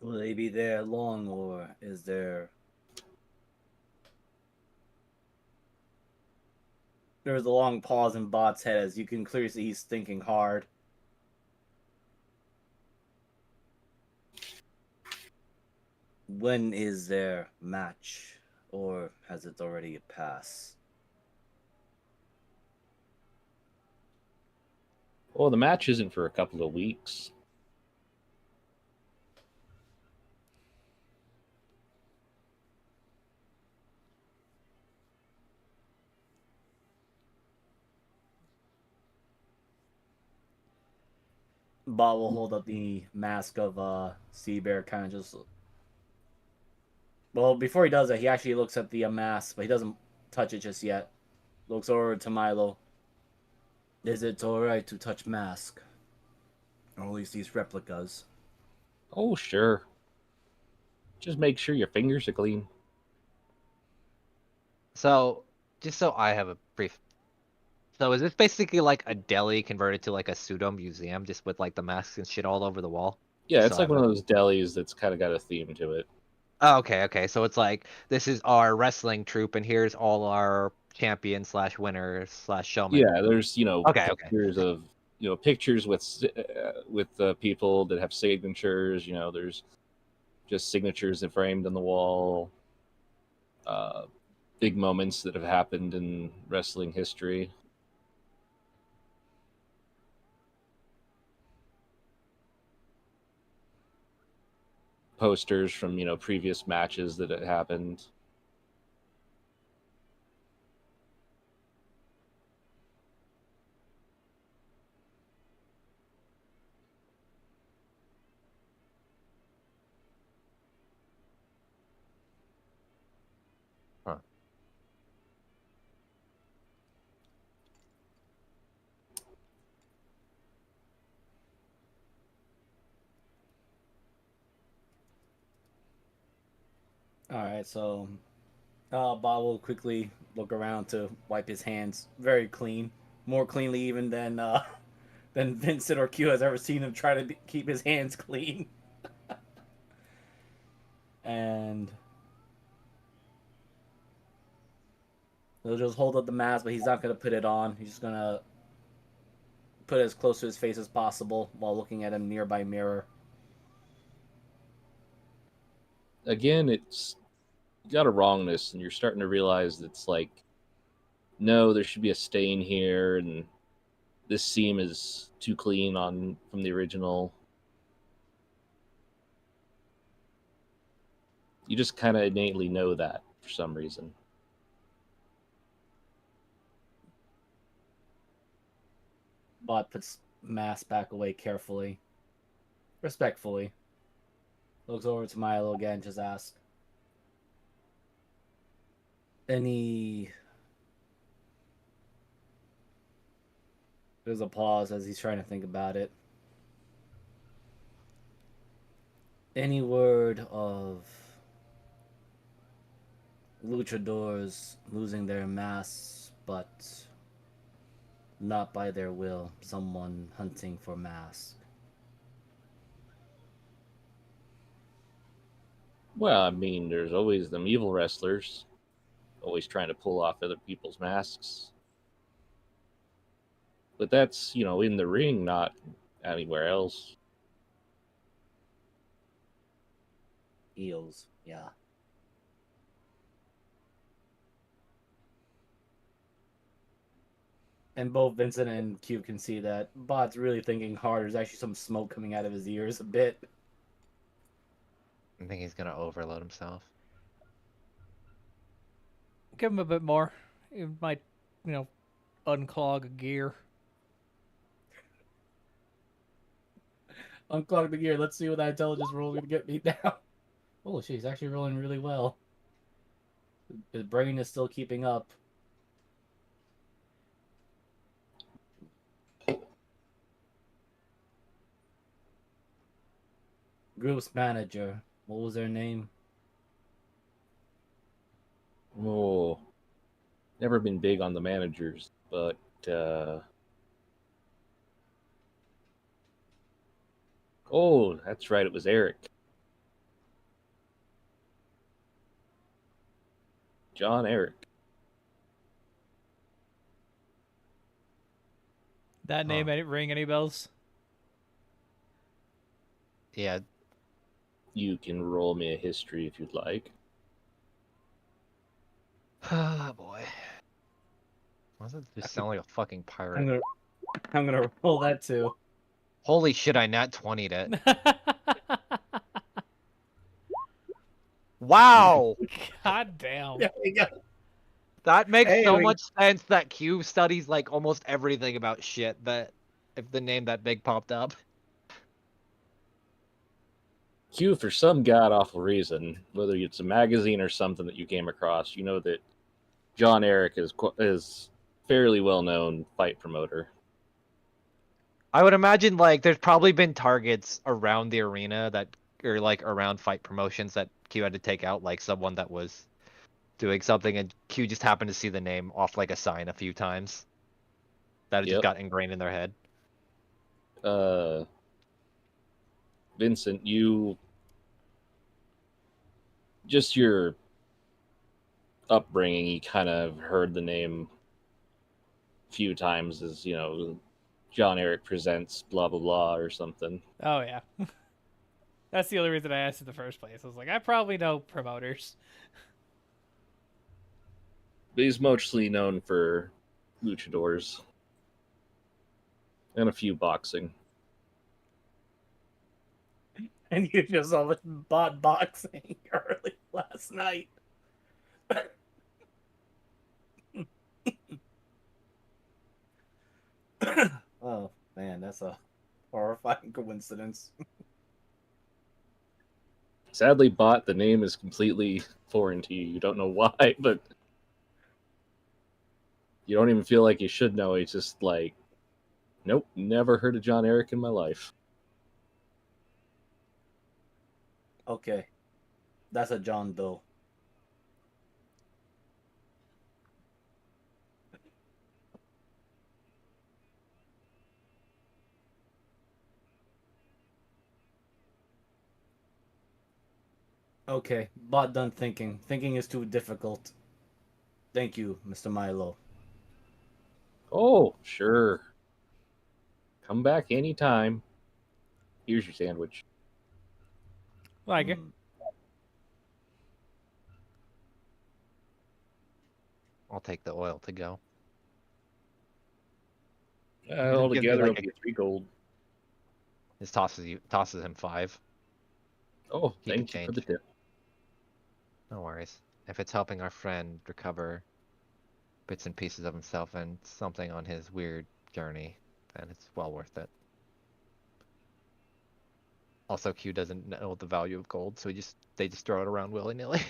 Will they be there long, or is there... There's a long pause in Bot's head as you can clearly see he's thinking hard. When is their match? Or has it already passed? Well, the match isn't for a couple of weeks. Bot will hold up the mask of Sea Bear, kind of just... Well, before he does that, he actually looks at the mask, but he doesn't touch it just yet. Looks over to Milo. Is it alright to touch mask? Or at least these replicas. Oh, sure. Just make sure your fingers are clean. So, just so I have a brief. So, is this basically like a deli converted to like a pseudo museum, just with like the masks and shit all over the wall? Yeah, Just it's so I like have one a... of those delis that's kind of got a theme to it. Oh, okay, okay. So it's like this is our wrestling troupe, and here's all our champions slash winners slash showmen. Yeah, there's Okay, okay. pictures of pictures with the people that have signatures. There's just signatures that framed on the wall. Uh, Big moments that have happened in wrestling history. Posters from previous matches that had happened. Huh. Alright, so Bob will quickly look around to wipe his hands very clean. More cleanly even than Vincent or Q has ever seen him try to keep his hands clean. And he'll just hold up the mask, but he's not going to put it on. He's just going to put it as close to his face as possible while looking at a nearby mirror. Again, it's got a wrongness, and you're starting to realize it's like, no, there should be a stain here, and this seam is too clean on from the original. You just kind of innately know that for some reason. Bot puts mask back away carefully, respectfully. Looks over to Milo again, just asks, any... There's a pause as he's trying to think about it. Any word of luchadors losing their masks, but Not by their will, someone hunting for mask. Well, I mean, there's always them evil wrestlers, always trying to pull off other people's masks. But that's, in the ring, not anywhere else. Eels, yeah. And both Vincent and Q can see that Bot's really thinking hard. There's actually some smoke coming out of his ears a bit. I think he's gonna overload himself. Give him a bit more. It might, unclog a gear. Unclog the gear. Let's see what that intelligence roll is gonna get me now. Oh shit, he's actually rolling really well. His brain is still keeping up. Group's manager. What was their name? Oh, never been big on the managers, but oh, that's right, it was Eric. John Eric. That name Huh. ring any bells? Yeah. You can roll me a history if you'd like. Oh boy. Why does it just sound like a fucking I'm pirate? gonna, I'm gonna roll that too. Holy shit! I nat 20'd it. Wow. God damn. There we go. That makes Hey, so much sense that Cube studies like almost everything about shit that if the name that big popped up. Q, for some god awful reason, whether it's a magazine or something that you came across, you know that John Eric is fairly well known fight promoter. I would imagine like there's probably been targets around the arena that or like around fight promotions that Q had to take out, like someone that was doing something and Q just happened to see the name off like a sign a few times. That it just Yep. got ingrained in their head. Uh, Vincent, you just your upbringing, you kind of heard the name a few times as John Eric presents blah blah blah or something. Oh yeah. That's the only reason I asked in the first place. I was like, I probably know promoters. But he's mostly known for luchadors and a few boxing. and you just all bought boxing early last night. Oh man, that's a horrifying coincidence. Sadly, Bot, the name is completely foreign to you. You don't know why, but you don't even feel like you should know. It's just like, nope, never heard of John Eric in my life. Okay, that's a John Doe. Okay, Bot done thinking. Thinking is too difficult. Thank you, Mr. Milo. Oh, sure. Come back anytime. Here's your sandwich. Like it. Hmm. I'll take the oil to go. Gives me Altogether, like it'll be 3 gold. This tosses him 5. Oh, Keep it thank you for the change. tip. No worries. If it's helping our friend recover bits and pieces of himself and something on his weird journey, then it's well worth it. Also, Q doesn't know the value of gold, so they just throw it around willy-nilly.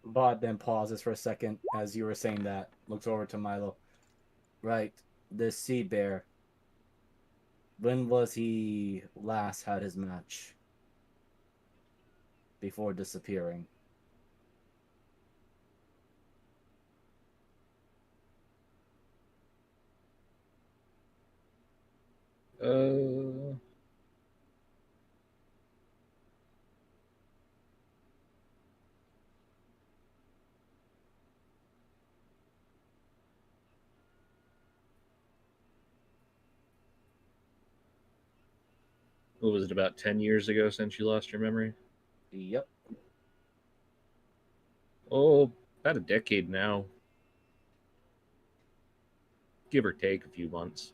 Bot then pauses for a second as you were saying that. Looks over to Milo. Right, this sea bear. When was he last had his match? Before disappearing. Uh, what was it, about 10 years ago since you lost your memory? Yep. Oh, about a decade now. Give or take a few months.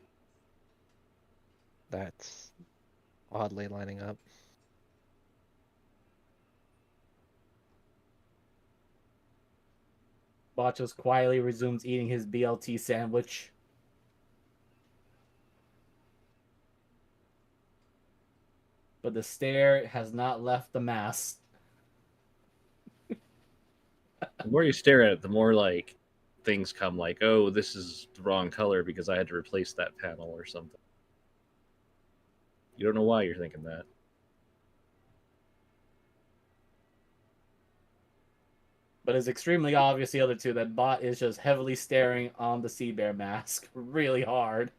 That's oddly lining up. Bot just quietly resumes eating his BLT sandwich. But the stare has not left the mask. The more you stare at it, the more like things come like, oh, this is the wrong color because I had to replace that panel or something. You don't know why you're thinking that. But it's extremely obvious the other two that Bot is just heavily staring on the sea bear mask really hard.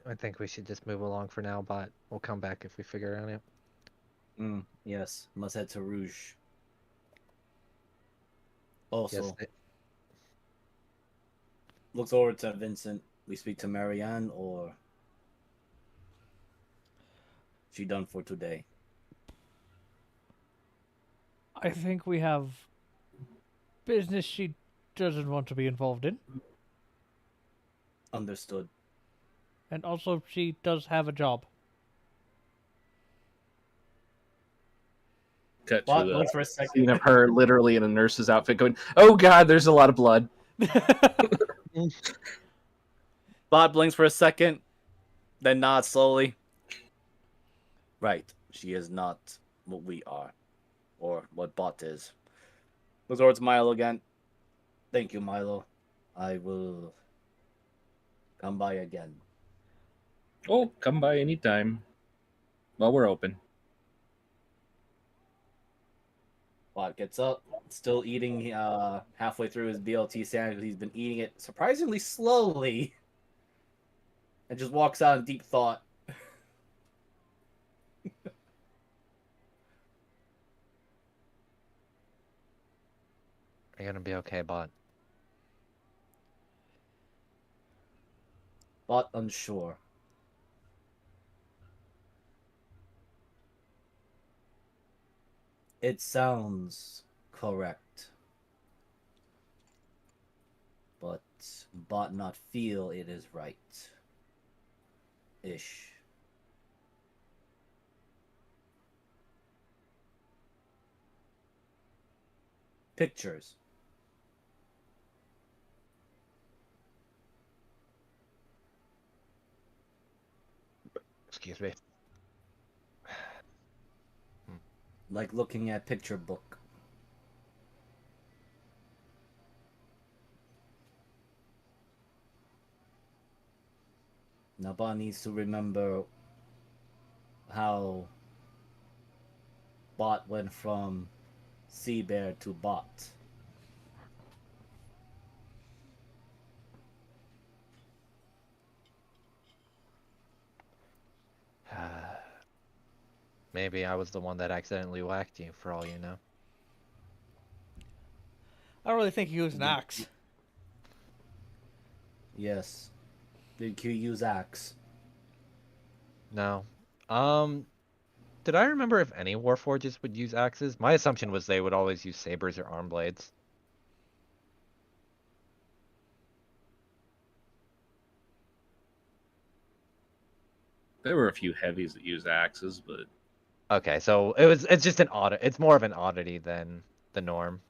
I think we should just move along for now, but we'll come back if we figure it out. Yes, must head to Rouge. Yes, Also, looks over to Vincent. We speak to Marianne, or she done for today? I think we have business she doesn't want to be involved in. Understood. And also, she does have a job. Cut Bot to blinks for a scene second. of her literally in a nurse's outfit going, oh god, there's a lot of blood. Bot blinks for a second, then nods slowly. Right, she is not what we are, or what Bot is. Looks over to Milo again. Thank you, Milo. I will come by again. Oh, come by anytime. While we're open. Bot gets up, still eating halfway through his BLT sandwich. He's been eating it surprisingly slowly. And just walks out in deep thought. Are you gonna be okay, bot? Bot unsure. It sounds correct. But Bot not feel it is right. Ish. Pictures. Excuse me. Like looking at picture book. Now Bot needs to remember how Bot went from Sea Bear to Bot. Maybe I was the one that accidentally whacked you, for all you know. I don't really think he used an axe. Yes. Did you use axe? No. Did I remember if any Warforges would use axes? My assumption was they would always use sabers or arm blades. There were a few heavies that used axes, but Okay, so it's just an odd. It's more of an oddity than the norm.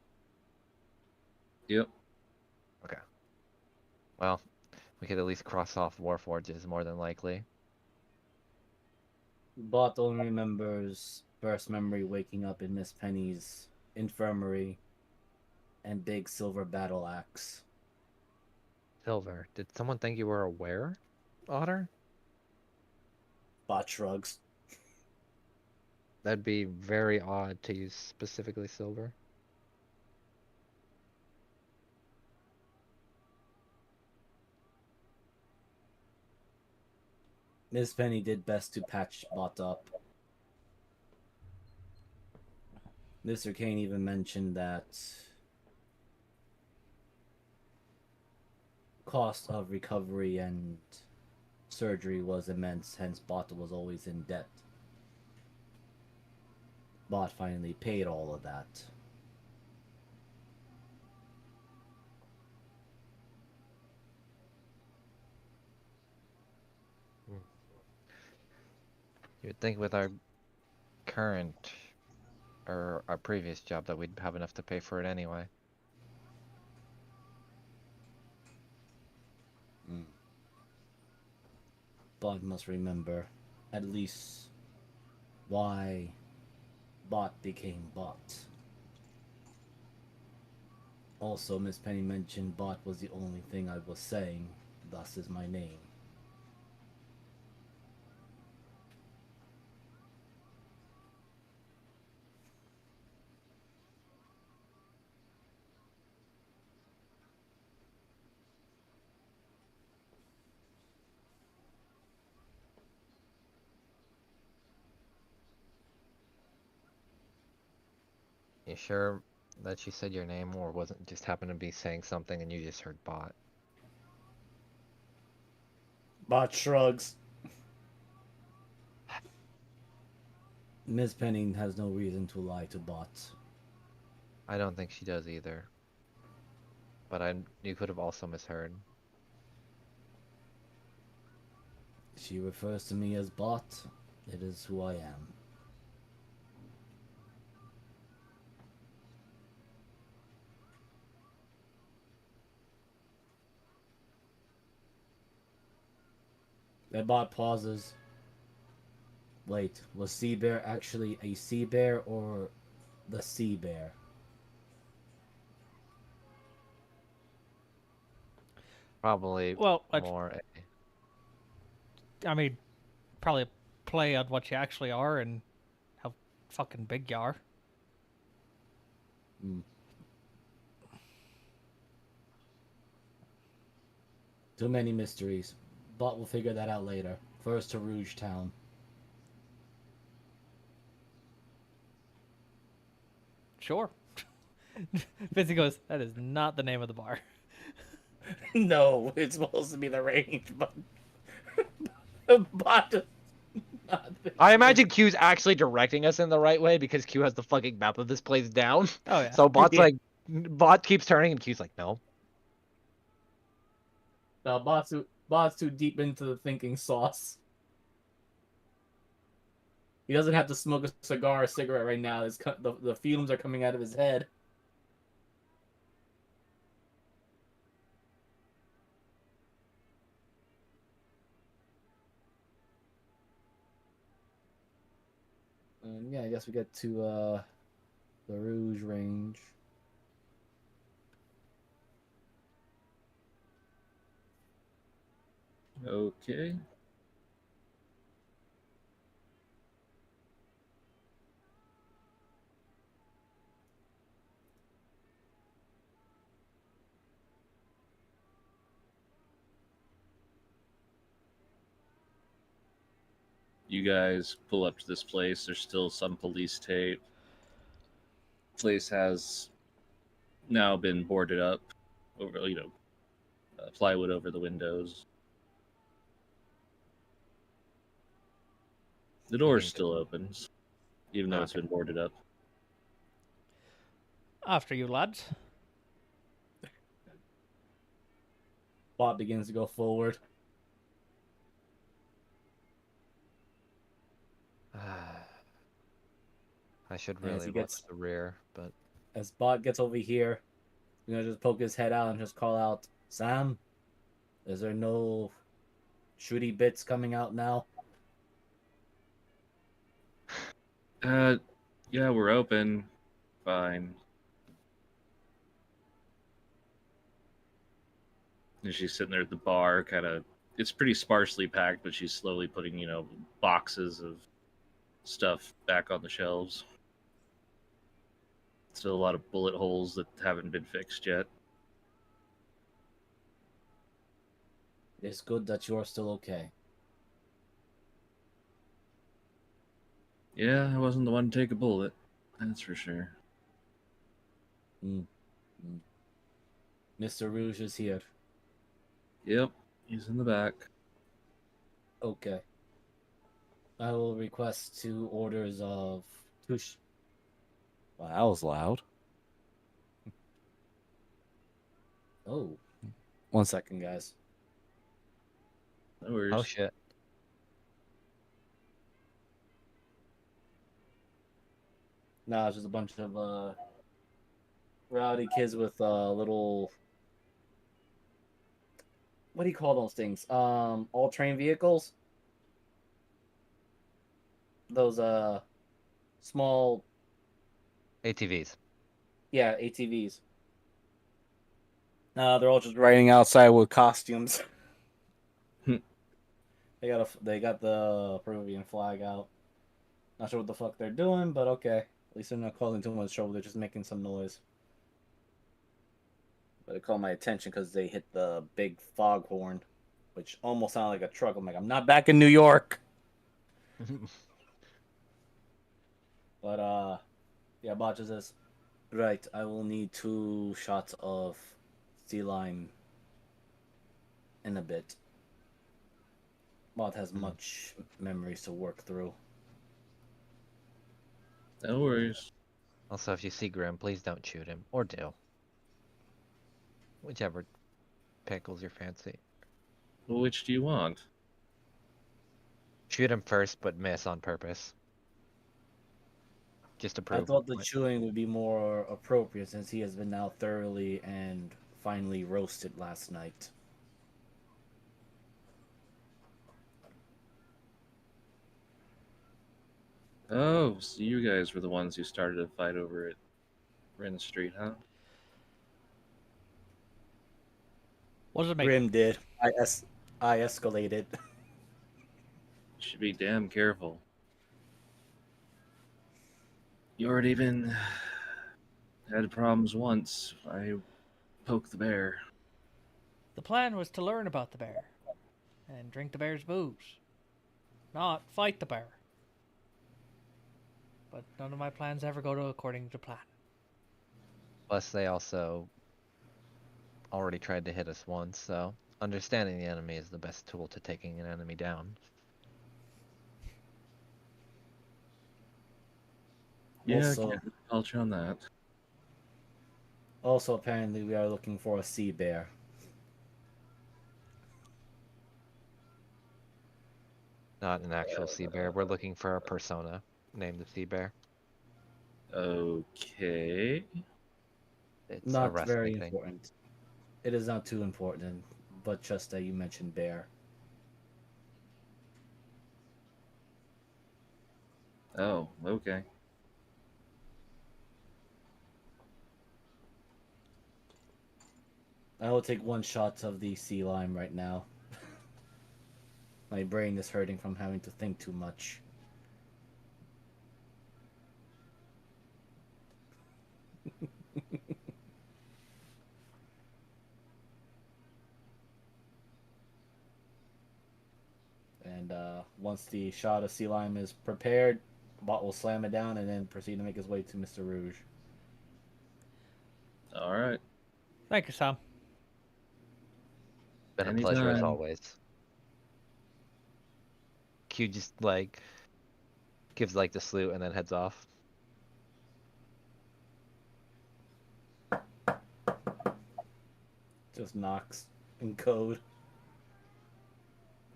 yep. Okay. Well, we could at least cross off Warforges more than likely. Bot only remembers first memory waking up in Miss Penny's infirmary and big silver battle axe. Silver, did someone think you were aware, Otter? Bot shrugs. That'd be very odd to use specifically silver. Miss Penny did best to patch Bot up. Mr. Kane even mentioned that cost of recovery and surgery was immense, hence Bot was always in debt. Bot finally paid all of that. You'd think with our current or our previous job that we'd have enough to pay for it anyway. Bot must remember at least why Bot became Bot. Also, Miss Penny mentioned Bot was the only thing I was saying, thus is my name. You sure that she said your name, or wasn't just happened to be saying something and you just heard bot? Bot shrugs. Miss Penny has no reason to lie to Bot. I don't think she does either. But you could have also misheard. She refers to me as Bot. It is who I am. The Bot pauses. Wait, was Sea Bear actually a sea bear or the sea bear? Probably Well, more. I mean, probably play on what you actually are and how fucking big you are. Hmm. Too many mysteries. Bot will figure that out later. First to Rouge Town. Sure. Fizzy goes, that is not the name of the bar. No, it's supposed to be the range, but Bot does not. I imagine Q's actually directing us in the right way because Q has the fucking map of this place down. Oh, yeah. So bot's Yeah. like, bot keeps turning and Q's like, no. No, Bot's too deep into the thinking sauce. He doesn't have to smoke a cigar or cigarette right now. The fumes are coming out of his head. And yeah, I guess we get to the Rouge Range. Okay. You guys pull up to this place. There's still some police tape. Place has now been boarded up over, plywood over the windows. The door Meaning still opens, even though it's okay. been boarded up. After you, lads. Bot begins to go forward. I should And really watch the rear, but as Bot gets over here, you know, just poke his head out and just call out, Sam, is there no shooty bits coming out now? Yeah, we're open. Fine. And she's sitting there at the bar, kind of. It's pretty sparsely packed, but she's slowly putting, boxes of stuff back on the shelves. Still a lot of bullet holes that haven't been fixed yet. It's good that you are still okay. Yeah, I wasn't the one to take a bullet. That's for sure. Mm. Mr. Rouge is here. Yep, he's in the back. Okay. I will request 2 orders of tush. Wow, that was loud. Oh. 1 second, guys. No worries. Oh shit. Nah, it's just a bunch of rowdy kids with little, what do you call those things? All terrain vehicles. Those small, ATVs. yeah, ATVs. They're all just riding outside with costumes. They got the Peruvian flag out. Not sure what the fuck they're doing, but okay. At least they're not causing too much trouble. They're just making some noise. But it caught my attention because they hit the big foghorn, which almost sounded like a truck. I'm like, I'm not back in New York. But yeah, Botches says, right. I will need 2 shots of sea lime in a bit. Bot has much memories to work through. No worries. Also, if you see Grim, please don't shoot him. Or do. Whichever pickles your fancy. Well, which do you want? Shoot him first, but miss on purpose. Just to I prove thought the it. chewing would be more appropriate since he has been now thoroughly and finally roasted last night. Oh, so you guys were the ones who started a fight over at Ren Street, huh? What does it make? Grim did. I escalated. Should be damn careful. You already been had problems once. I poked the bear. The plan was to learn about the bear and drink the bear's booze, not fight the bear. But none of my plans ever go to according to plan. Plus, they also already tried to hit us once, so understanding the enemy is the best tool to taking an enemy down. Yeah, Also- can't culture on that. Also, apparently, we are looking for a sea bear. Not an actual sea bear. We're looking for a persona named the sea bear. Okay. It's a Not very wrestling thing. important. It is not too important, but just that you mentioned bear. Oh, okay. I will take 1 shot of the sea lime right now. My brain is hurting from having to think too much. And once the shot of sea lime is prepared, Bot will slam it down and then proceed to make his way to Mr. Rouge. All right. Thank you, Sam. Been a pleasure as Anytime. always. Q just like gives like the salute and then heads off. Just knocks in code.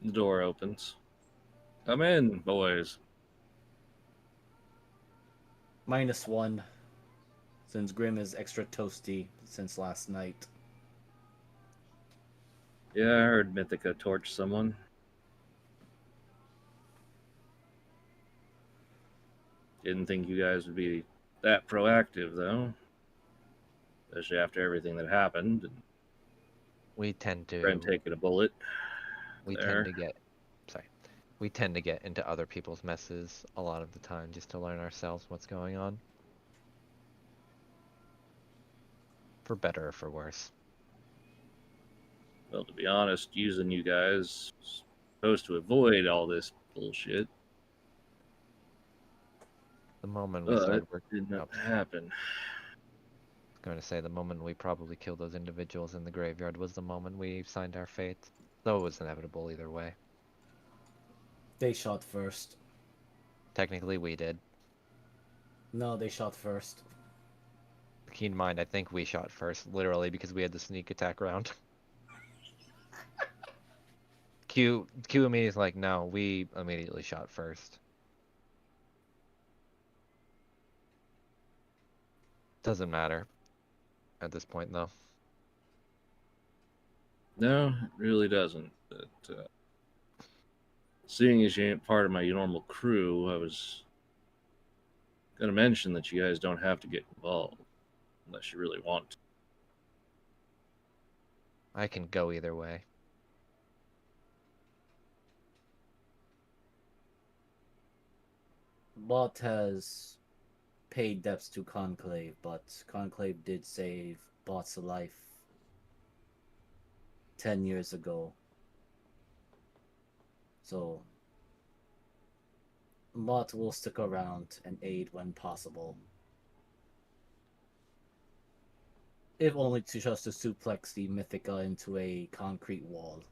The door opens. Come in, boys. -1. Since Grim is extra toasty since last night. Yeah, I heard Mythica torch someone. Didn't think you guys would be that proactive, though. Especially after everything that happened. And We tend Brent to taking a bullet. we there. tend to get sorry. We tend to get into other people's messes a lot of the time just to learn ourselves what's going on. For better or for worse. Well, to be honest, using you guys is supposed to avoid all this bullshit, The moment we but started working, did not oh, happen. going to say the moment we probably killed those individuals in the graveyard was the moment we signed our fate. Though it was inevitable either way. They shot first. Technically we did. No, they shot first. Keep in mind, I think we shot first, literally, because we had the sneak attack round. Q immediately is like, no, we immediately shot first. Doesn't matter at this point, though. No, it really doesn't. But seeing as you ain't part of my normal crew, I was going to mention that you guys don't have to get involved unless you really want to. I can go either way. Bot has paid debts to Conclave, but Conclave did save Bot's life 10 years ago. So, Bot will stick around and aid when possible. If only to just to suplex the Mythica into a concrete wall.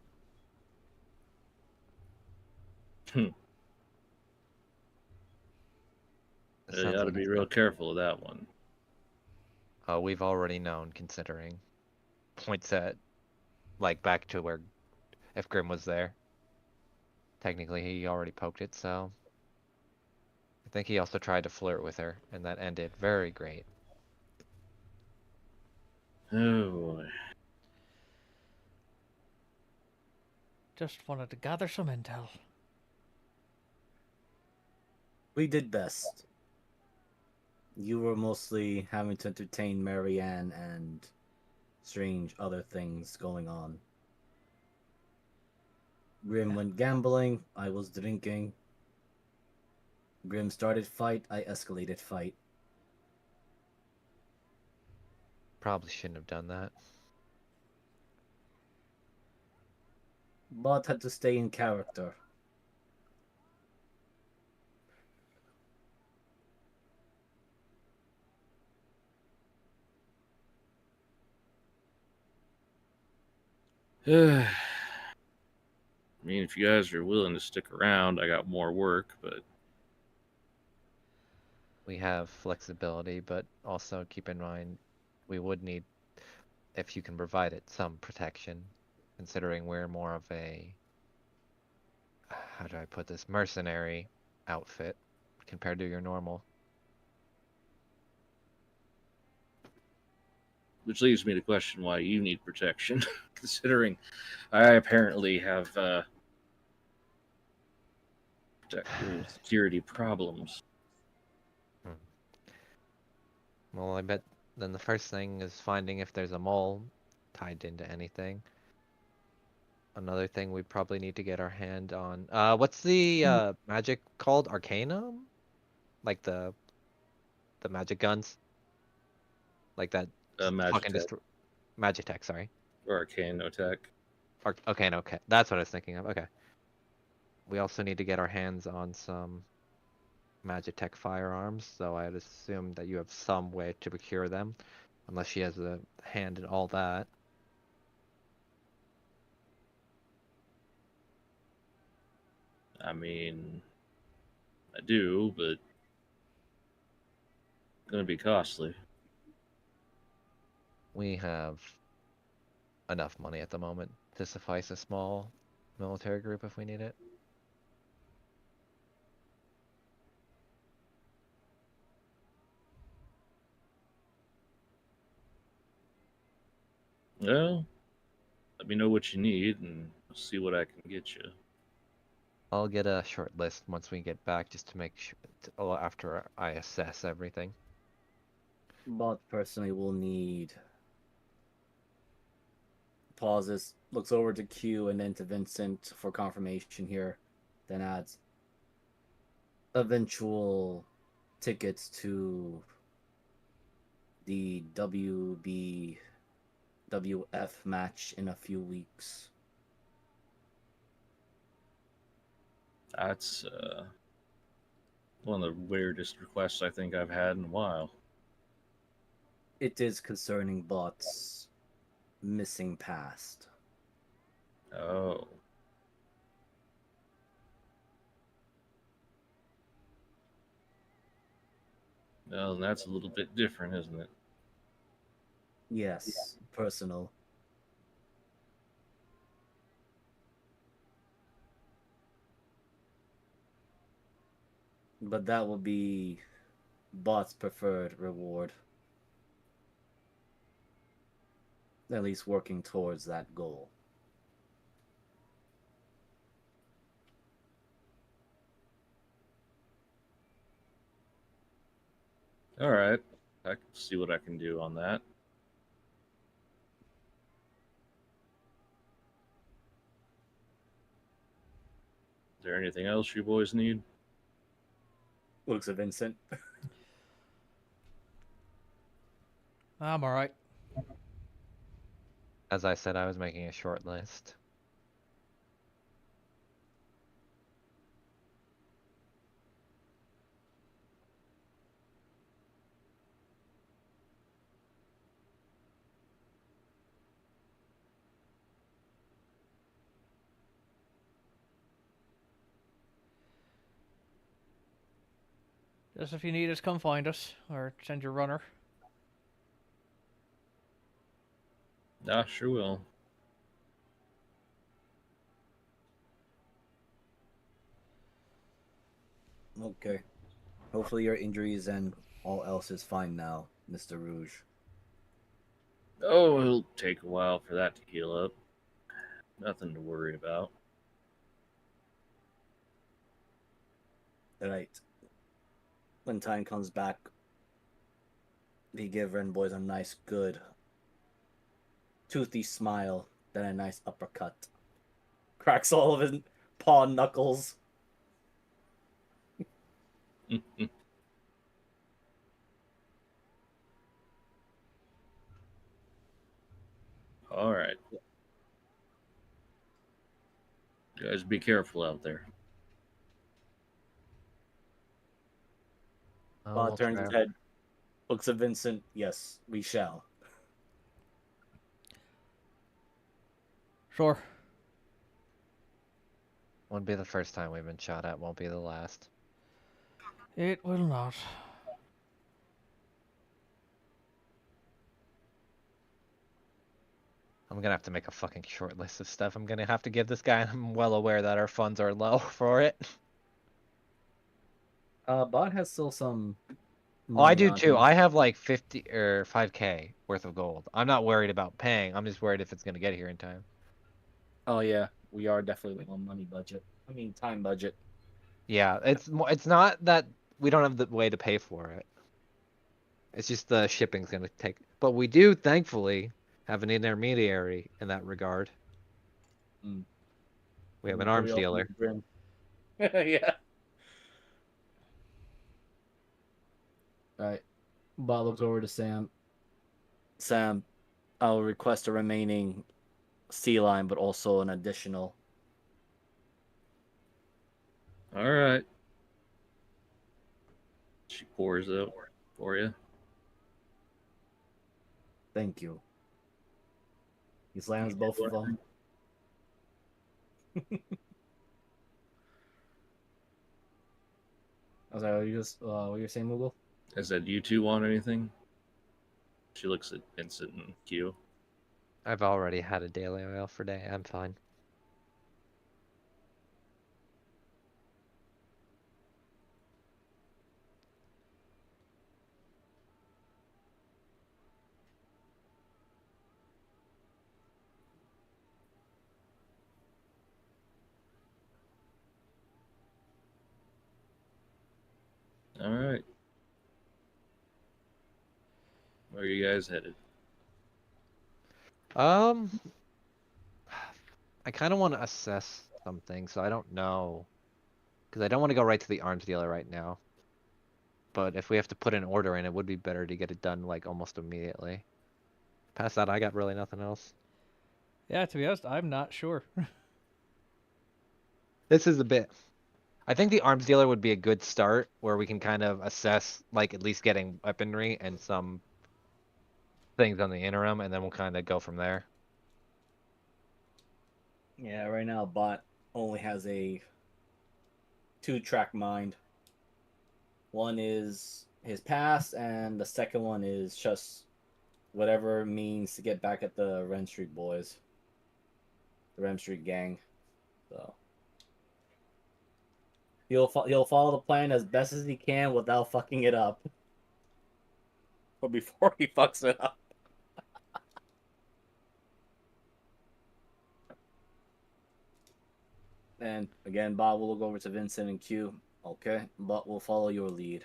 It You sounds got to like be it's real not. careful of that one. We've already known, considering. Points at, like, back to where, if Grim was there. Technically, he already poked it, so. I think he also tried to flirt with her, and that ended very great. Oh boy. Just wanted to gather some intel. We did best. You were mostly having to entertain Marianne and strange other things going on. Grim went gambling, I was drinking. Grim started fight, I escalated fight. Probably shouldn't have done that. Bot had to stay in character. I mean, if you guys are willing to stick around, I got more work, but We have flexibility, but also keep in mind we would need, if you can provide it, some protection, considering we're more of a, how do I put this, mercenary outfit compared to your normal. which leaves me to question why you need protection, considering I apparently have security problems. Hmm. Well, I bet then the first thing is finding if there's a mole tied into anything. Another thing we probably need to get our hand on. What's the magic called? Arcanum? Like the magic guns? Like that fucking Magitech destroy Magitech, sorry. or Arcanotech. Okay, no, okay. That's what I was thinking of. Okay. We also need to get our hands on some Magitech firearms, so I'd assume that you have some way to procure them, unless she has a hand in all that. I mean, I do, but gonna be costly. We have enough money at the moment to suffice a small military group if we need it. Well, let me know what you need, and I'll see what I can get you. I'll get a short list once we get back just to make sure, after I assess everything. Bot personally will need pauses, looks over to Q and then to Vincent for confirmation here. then adds eventual tickets to the WBWF match in a few weeks. That's one of the weirdest requests I think I've had in a while. It is concerning Bot's missing past. Oh. Well, that's a little bit different, isn't it? Yes, personal. But that will be Bot's preferred reward. At least working towards that goal. All right. I can see what I can do on that. Is there anything else you boys need? Looks at Vincent. I'm all right. As I said, I was making a short list. Just if you need us, come find us or send your runner. Ah, sure will. Okay. Hopefully your injuries and all else is fine now, Mr. Rouge. Oh, it'll take a while for that to heal up. Nothing to worry about. Alright. When time comes back, we give Ren Boys a nice, good, toothy smile, then a nice uppercut. Cracks all of his paw knuckles. All right. You guys be careful out there. Oh, Bob we'll turns try. his head, looks at Vincent. Yes, we shall. Sure. Won't be the first time we've been shot at. Won't be the last. It will not. I'm gonna have to make a fucking short list of stuff I'm gonna have to give this guy, and I'm well aware that our funds are low for it. Bot has still some Oh, I money do on too. him. I have like 50 or 5K worth of gold. I'm not worried about paying. I'm just worried if it's gonna get here in time. Oh yeah, we are definitely on money budget. I mean time budget. Yeah, it's not that we don't have the way to pay for it. It's just the shipping's gonna take. But we do, thankfully, have an intermediary in that regard. Mm. We have an Until we arms open dealer. the grim. Yeah. All right. Bot looks over to Sam. Sam, I'll request a remaining sea line, but also an additional. All right. She pours up for you. Thank you. He slams both of them. I was like, you just what you're saying, Moogle? I said, you two want anything? She looks at Vincent and Q. I've already had a daily oil for day. I'm fine. All right. Where are you guys headed? I kind of want to assess something, so I don't know. Because I don't want to go right to the arms dealer right now. But if we have to put an order in, it would be better to get it done like almost immediately. Past that, I got really nothing else. Yeah, to be honest, I'm not sure. This is a bit. I think the arms dealer would be a good start where we can kind of assess, like, at least getting weaponry and some things on the interim, and then we'll kind of go from there. Yeah, right now bot only has a 2-track mind. One is his past, and the second one is just whatever it means to get back at the Ren Street boys, the Ren Street gang. So he'll follow the plan as best as he can without fucking it up, or before he fucks it up. And again, Bob will look over to Vincent and Q. Okay, but we'll follow your lead.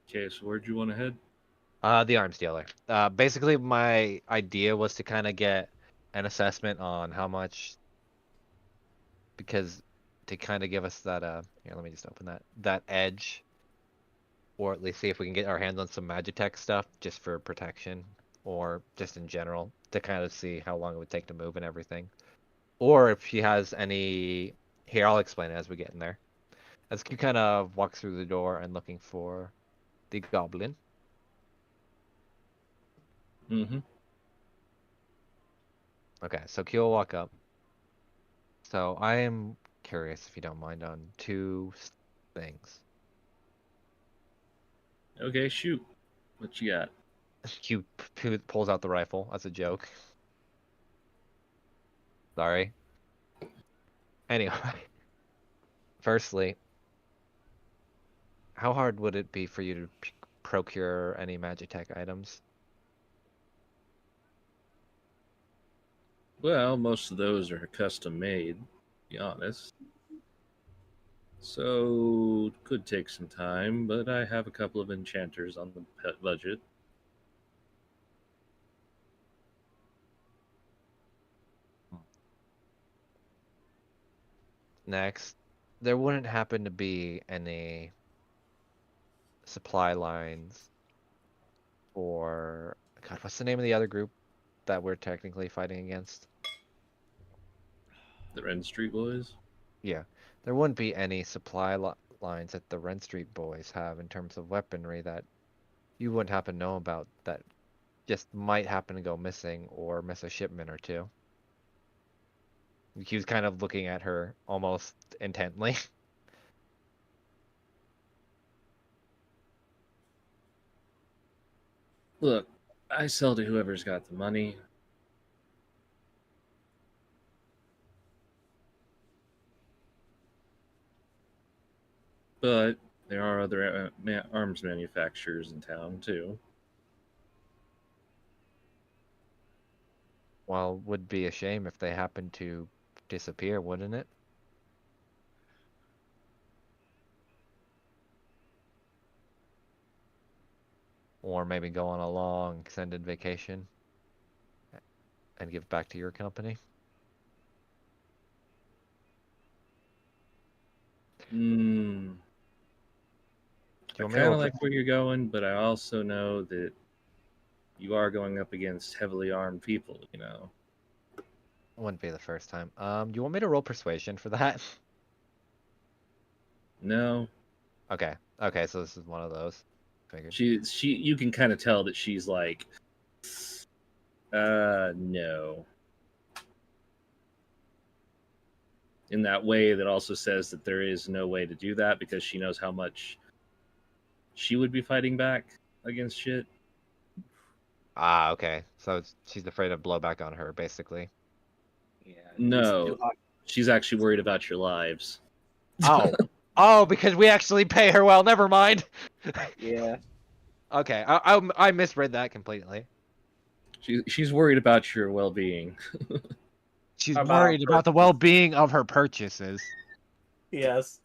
Okay, so where'd you want to head? The arms dealer. Basically, my idea was to kind of get an assessment on how much, because to kind of give us that, here, let me just open that edge, or at least see if we can get our hands on some Magitech stuff just for protection, or just in general, to kind of see how long it would take to move and everything. Or if she has any, here, I'll explain it as we get in there. As Q kind of walks through the door and looking for the goblin. Mm-hmm. Okay, so Q will walk up. So I am curious, if you don't mind, on two things. Okay, shoot. What you got? Q pulls out the rifle as a joke. Sorry. Anyway, firstly, how hard would it be for you to procure any Magitech items? Well, most of those are custom made, to be honest. So could take some time, but I have a couple of enchanters on the pet budget. Next, there wouldn't happen to be any supply lines for, God, what's the name of the other group that we're technically fighting against? The Ren Street Boys. Yeah, there wouldn't be any supply lines that the Ren Street boys have in terms of weaponry that you wouldn't happen to know about that just might happen to go missing or miss a shipment or two. He was kind of looking at her almost intently. Look, I sell to whoever's got the money. But there are other arms manufacturers in town, too. Well, would be a shame if they happened to disappear, wouldn't it? Or maybe go on a long extended vacation and give back to your company. Hmm. Do you I want me to kind of roll like where you're going, but I also know that you are going up against heavily armed people, you know. Wouldn't be the first time. Do you want me to roll persuasion for that? No, Okay. Okay, so this is one of those. Figured. you can kind of tell that she's like, no. In that way that also says that there is no way to do that because she knows how much she would be fighting back against shit. Ah, okay. So she's afraid of blowback on her, basically. Yeah, she's too No, hot. she's actually worried about your lives. Oh. Oh, because we actually pay her well. Never mind. Yeah, Okay, I misread that completely. She's worried about your well-being. She's about worried about the well-being of her purchases. yes.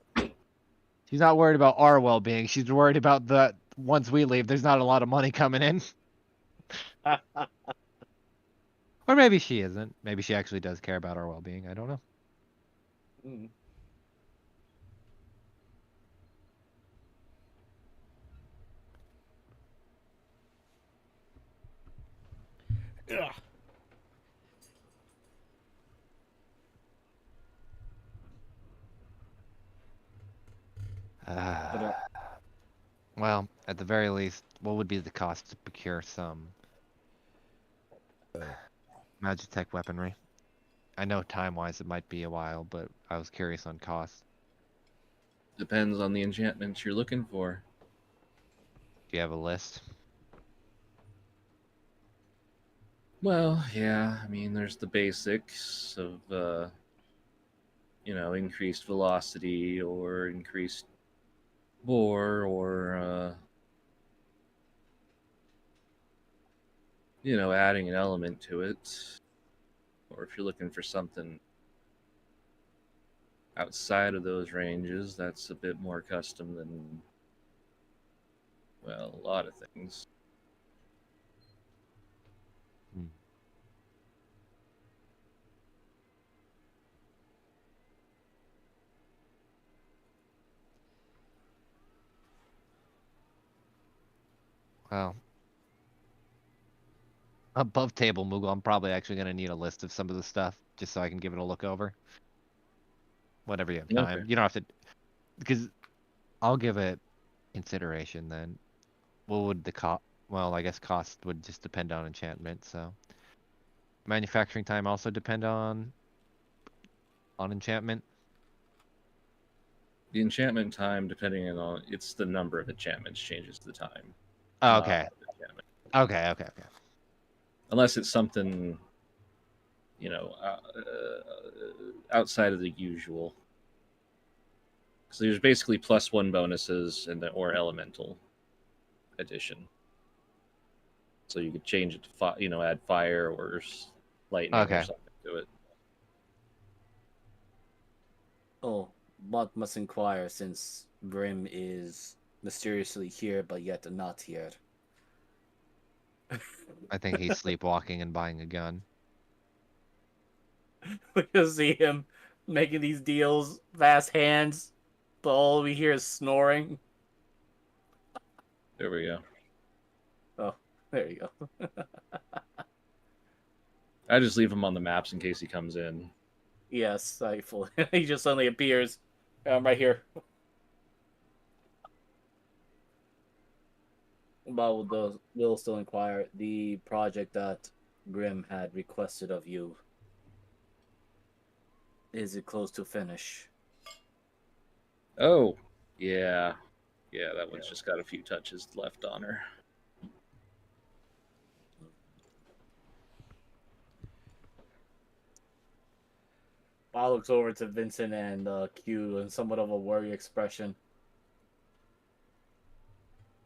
She's not worried about our well-being. She's worried about the once we leave, there's not a lot of money coming in. Or maybe she isn't. Maybe she actually does care about our well-being. I don't know. Mm. Ugh. But Well, at the very least, what would be the cost to procure some Magitech weaponry? I know time-wise it might be a while, but I was curious on cost. Depends on the enchantments you're looking for. Do you have a list? Well, yeah, I mean, there's the basics of, increased velocity or increased bore or, adding an element to it. Or if you're looking for something outside of those ranges, that's a bit more custom than, well, a lot of things. Hmm. Well, above table Moogle, I'm probably actually going to need a list of some of the stuff just so I can give it a look over. Whenever you have time. Okay. You don't have to, because I'll give it consideration then. What would the cost? Well, I guess cost would just depend on enchantment, so. Manufacturing time also depend on enchantment. The enchantment time, depending on it's the number of enchantments changes the time, Oh, not okay. the enchantment. Okay. Unless it's something outside of the usual. So there's basically +1 bonuses or elemental addition. So you could change it to add fire or lightning or Okay. something to it. oh, Bot must inquire since Grim is mysteriously here but yet not here. I think he's sleepwalking and buying a gun. We can see him making these deals, fast hands, but all we hear is snoring. There we go. Oh, there you go. I just leave him on the maps in case he comes in. Yes, I fully. He just suddenly appears. Right here. But will still inquire. The project that Grim had requested of you, is it close to finish? Oh, yeah. Yeah, that one's just got a few touches left on her. Bob looks over to Vincent and Q in somewhat of a worried expression.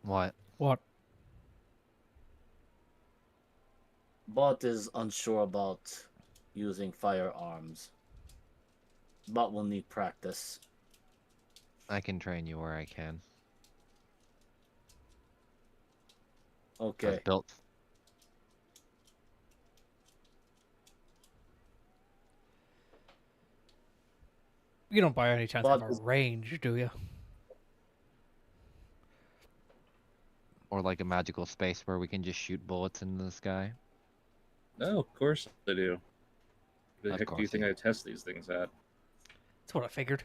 What? What? Bot is unsure about using firearms. Bot will need practice. I can train you where I can. I was Okay. built. You don't by any chance have Bot a is range, do you? Or like a magical space where we can just shoot bullets into the sky. Oh, of course I do. The Of heck do you course think you I test these things at? That's what I figured.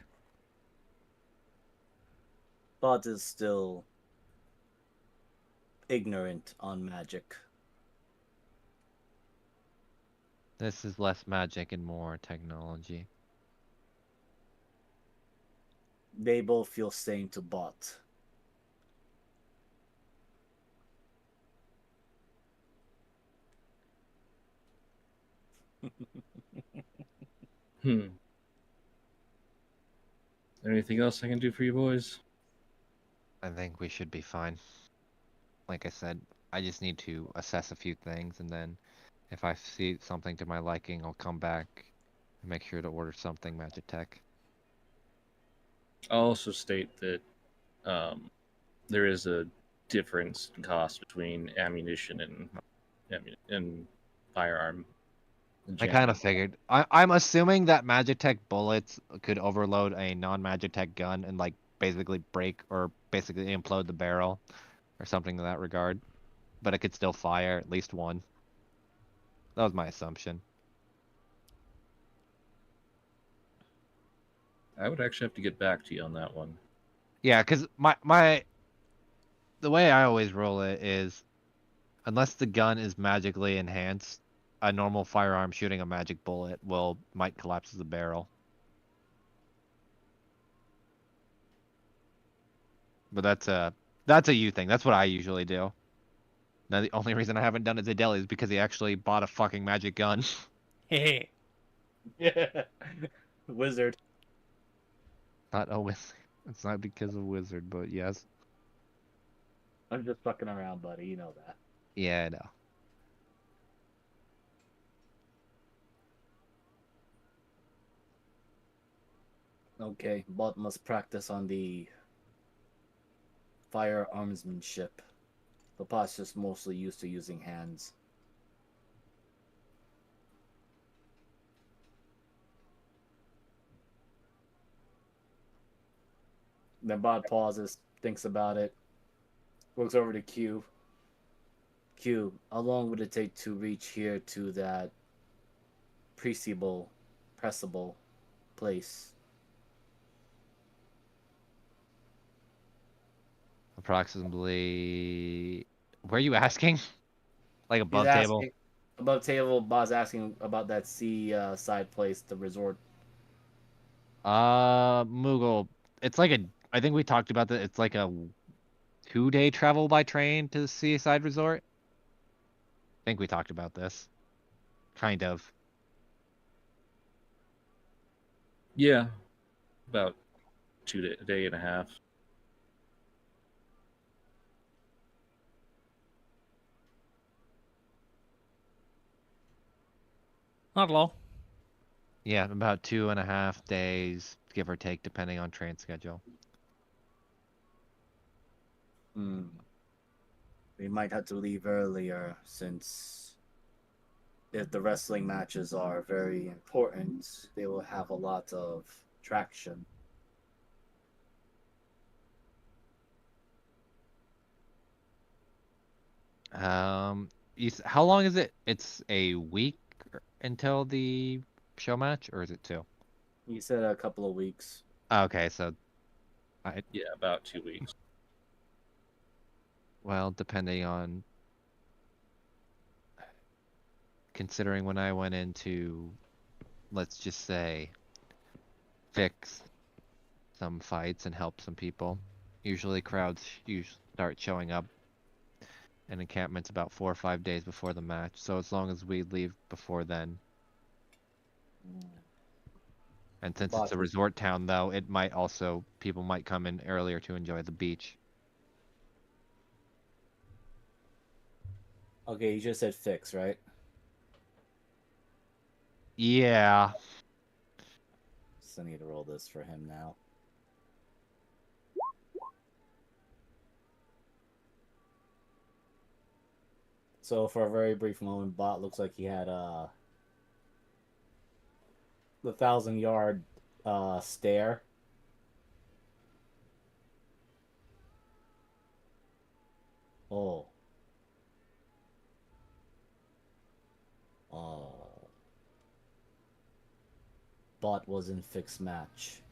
Bot is still ignorant on magic. This is less magic and more technology. They both feel same to Bot. Hmm. Anything else I can do for you boys? I think we should be fine. Like I said, I just need to assess a few things, and then if I see something to my liking, I'll come back and make sure to order something Magitech. I'll also state that there is a difference in cost between ammunition and firearm. I kind of figured. I'm assuming that Magitech bullets could overload a non-Magitech gun and like basically break or basically implode the barrel or something in that regard. But it could still fire at least one. That was my assumption. I would actually have to get back to you on that one. Yeah, because the way I always roll it is unless the gun is magically enhanced, a normal firearm shooting a magic bullet might collapse the barrel. But that's a you thing. That's what I usually do. Now the only reason I haven't done it to Deli is because he actually bought a fucking magic gun. Hey. Yeah. Wizard. Not a wizard. It's not because of wizard, but yes. I'm just fucking around, buddy. You know that. Yeah, I know. Okay, Bot must practice on the firearmsmanship. The Bot's just mostly used to using hands. Then Bot pauses, thinks about it, looks over to Q. Q, how long would it take to reach here to that pressable place? Approximately. Where are you asking? Like He's above table? asking above table. Bot's asking about that side place, the resort. Moogle. It's like a. I think we talked about that. It's like a 2-day travel by train to the seaside resort. I think we talked about this. Kind of. Yeah, about a day and a half. Not low. Yeah, about 2.5 days, give or take, depending on train schedule. Hmm. We might have to leave earlier since if the wrestling matches are very important, they will have a lot of traction. How long is it? It's a week until the show match, or is it 2? You said a couple of weeks. Okay, so Yeah, about 2 weeks. well, depending on considering when I went into, let's just say, fix some fights and help some people. Usually crowds start showing up in encampments about 4 or 5 days before the match. So as long as we leave before then. And since it's a Botches. resort town, though, it might also people might come in earlier to enjoy the beach. Okay, you just said fix, right? Yeah. So I need to roll this for him now. So for a very brief moment, Bot looks like he had the 1,000 yard stare. Oh. Bot was in fixed match.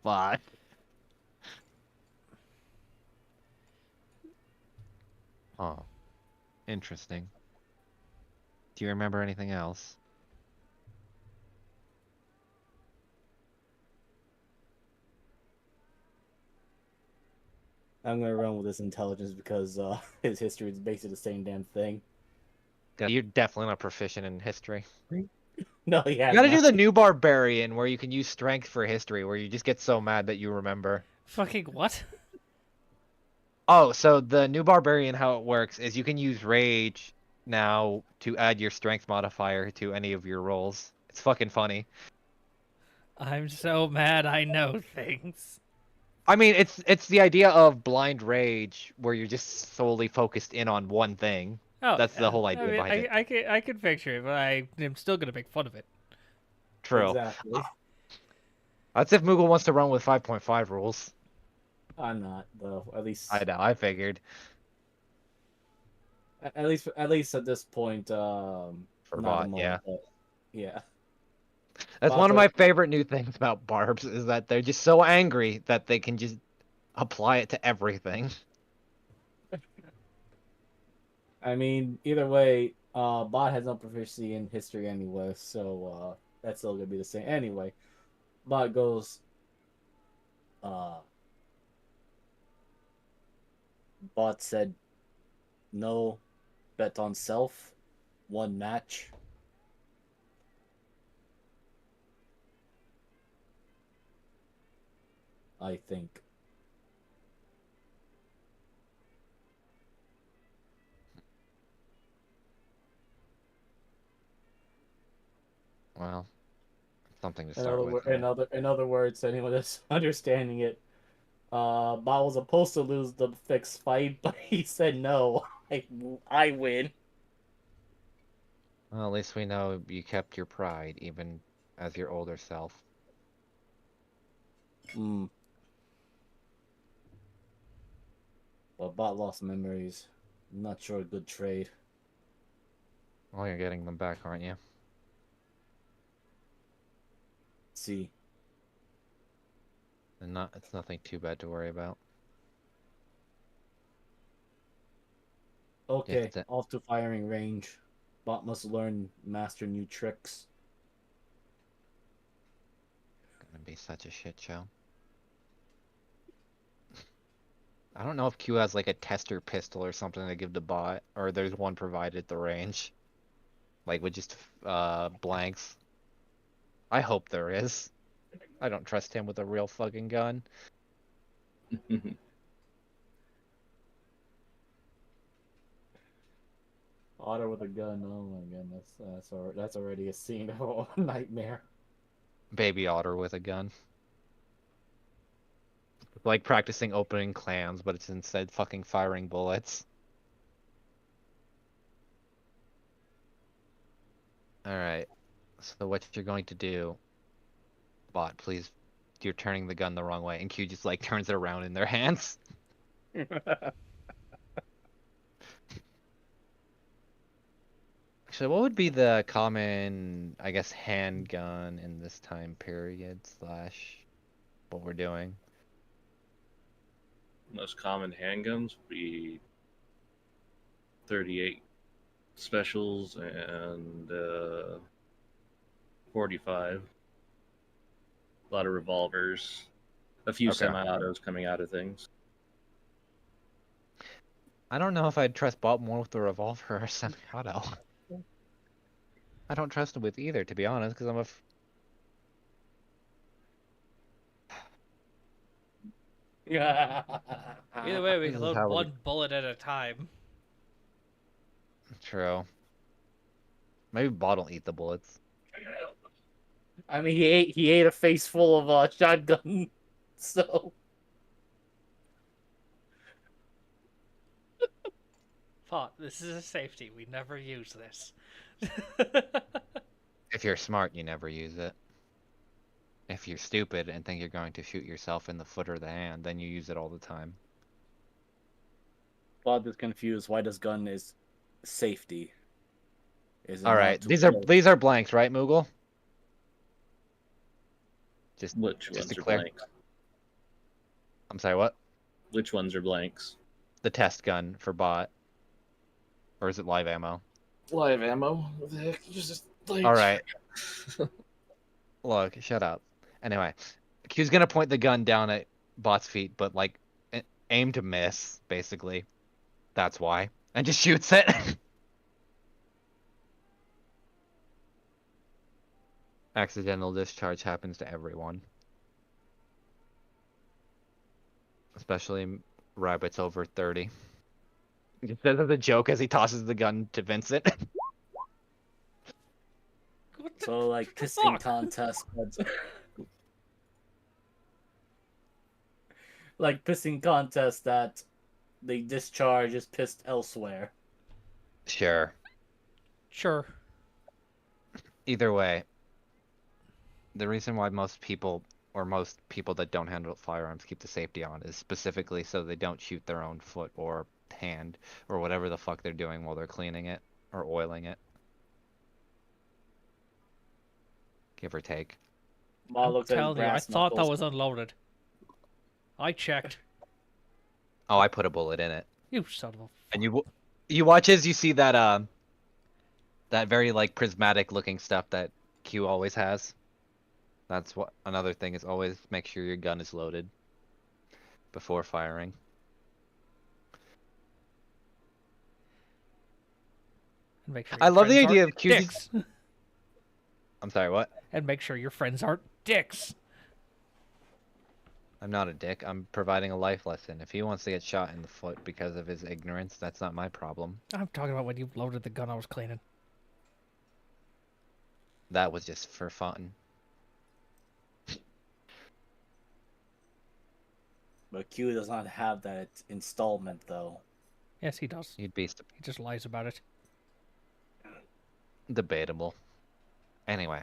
But oh, interesting. Do you remember anything else? I'm gonna run with this intelligence because his history is basically the same damn thing. You're definitely not proficient in history. No, he You has gotta do not. the new barbarian where you can use strength for history, where you just get so mad that you remember. Fucking what? Oh, so the new barbarian, how it works is you can use rage now to add your strength modifier to any of your rolls. It's fucking funny. I'm so mad I know things. I mean, it's the idea of blind rage where you're just solely focused in on one thing. Oh, That's the yeah. whole I idea mean, behind it. I can picture it, but I am still gonna make fun of it. True. Exactly. That's if Moogle wants to run with 5.5 rules. I'm not though. At I least, know, I figured. at least at this point, For not at the bot, yeah. moment. But yeah, That's one bots of are. my favorite new things about Barbs is that they're just so angry that they can just apply it to everything. I mean, either way, bot has no proficiency in history anyway, so that's still gonna be the same. Anyway, bot goes. Uh, bot said no. Bet on self. One match. I think. Well, something to start with. In other words, anyone that's understanding it, Bot was supposed to lose the fixed fight, but he said no. I win. Well, at least we know you kept your pride, even as your older self. Mm. But Bot lost memories. Not sure a good trade. Well, you're getting them back, aren't you? See. And it's nothing too bad to worry about. Okay, Just off to firing range. Bot must learn, master new tricks. gonna be such a shit show. I don't know if Q has like a tester pistol or something to give the bot, or there's one provided at the range. Like with just blanks. I hope there is. I don't trust him with a real fucking gun. Otter with a gun. Oh my goodness, that's already a scene of a nightmare. Baby otter with a gun. Like practicing opening clams, but it's instead fucking firing bullets. Alright. So what you're going to do, bot, please. You're turning the gun the wrong way. And Q just like turns it around in their hands. Actually, what would be the common, I guess, handgun in this time period slash what we're doing? Most common handguns would be 38 specials and 45. A lot of revolvers. A few Okay. semi-autos coming out of things. I don't know if I'd trust bot more with the revolver or semi-auto. I don't trust him with either, to be honest, because I'm a. Either way, we This can is load how one bullet at a time. True. Maybe bot will eat the bullets. I mean, he ate a face full of shotgun, so Thought this is a safety. We never use this. If you're smart, you never use it. If you're stupid and think you're going to shoot yourself in the foot or the hand, then you use it all the time. Bob is confused. Why this gun is safety? Is it All right, not to these are blanks, right, Moogle? Which just to ones are clear. blanks? I'm sorry, what? Which ones are blanks? The test gun for bot, or is it live ammo? Live ammo. What the heck? Just All right. Look, shut up. Anyway, Q's gonna point the gun down at bot's feet, but like aim to miss, basically. That's why, and just shoots it. Accidental discharge happens to everyone. Especially rabbits over 30. He says as a joke as he tosses the gun to Vincent. So like kissing Fuck. contest, but like pissing contest that the discharge is pissed elsewhere. Sure. Sure. Either way, the reason why most people that don't handle firearms keep the safety on is specifically so they don't shoot their own foot or hand or whatever the fuck they're doing while they're cleaning it or oiling it. Give or take. Ma I'm looks at his telling you, I brass thought that knuckles. was unloaded. I checked. Oh, I put a bullet in it. You son of a. And you watch as you see that that very like prismatic looking stuff that Q always has. That's what another thing is, always make sure your gun is loaded before firing. And make sure I your love the friends idea aren't of Q just... dicks. I'm sorry, what? And make sure your friends aren't dicks. I'm not a dick. I'm providing a life lesson. If he wants to get shot in the foot because of his ignorance, that's not my problem. I'm talking about when you loaded the gun I was cleaning. That was just for fun. But Q does not have that installment, though. Yes, he does. You'd be He just lies about it. debatable. Anyway.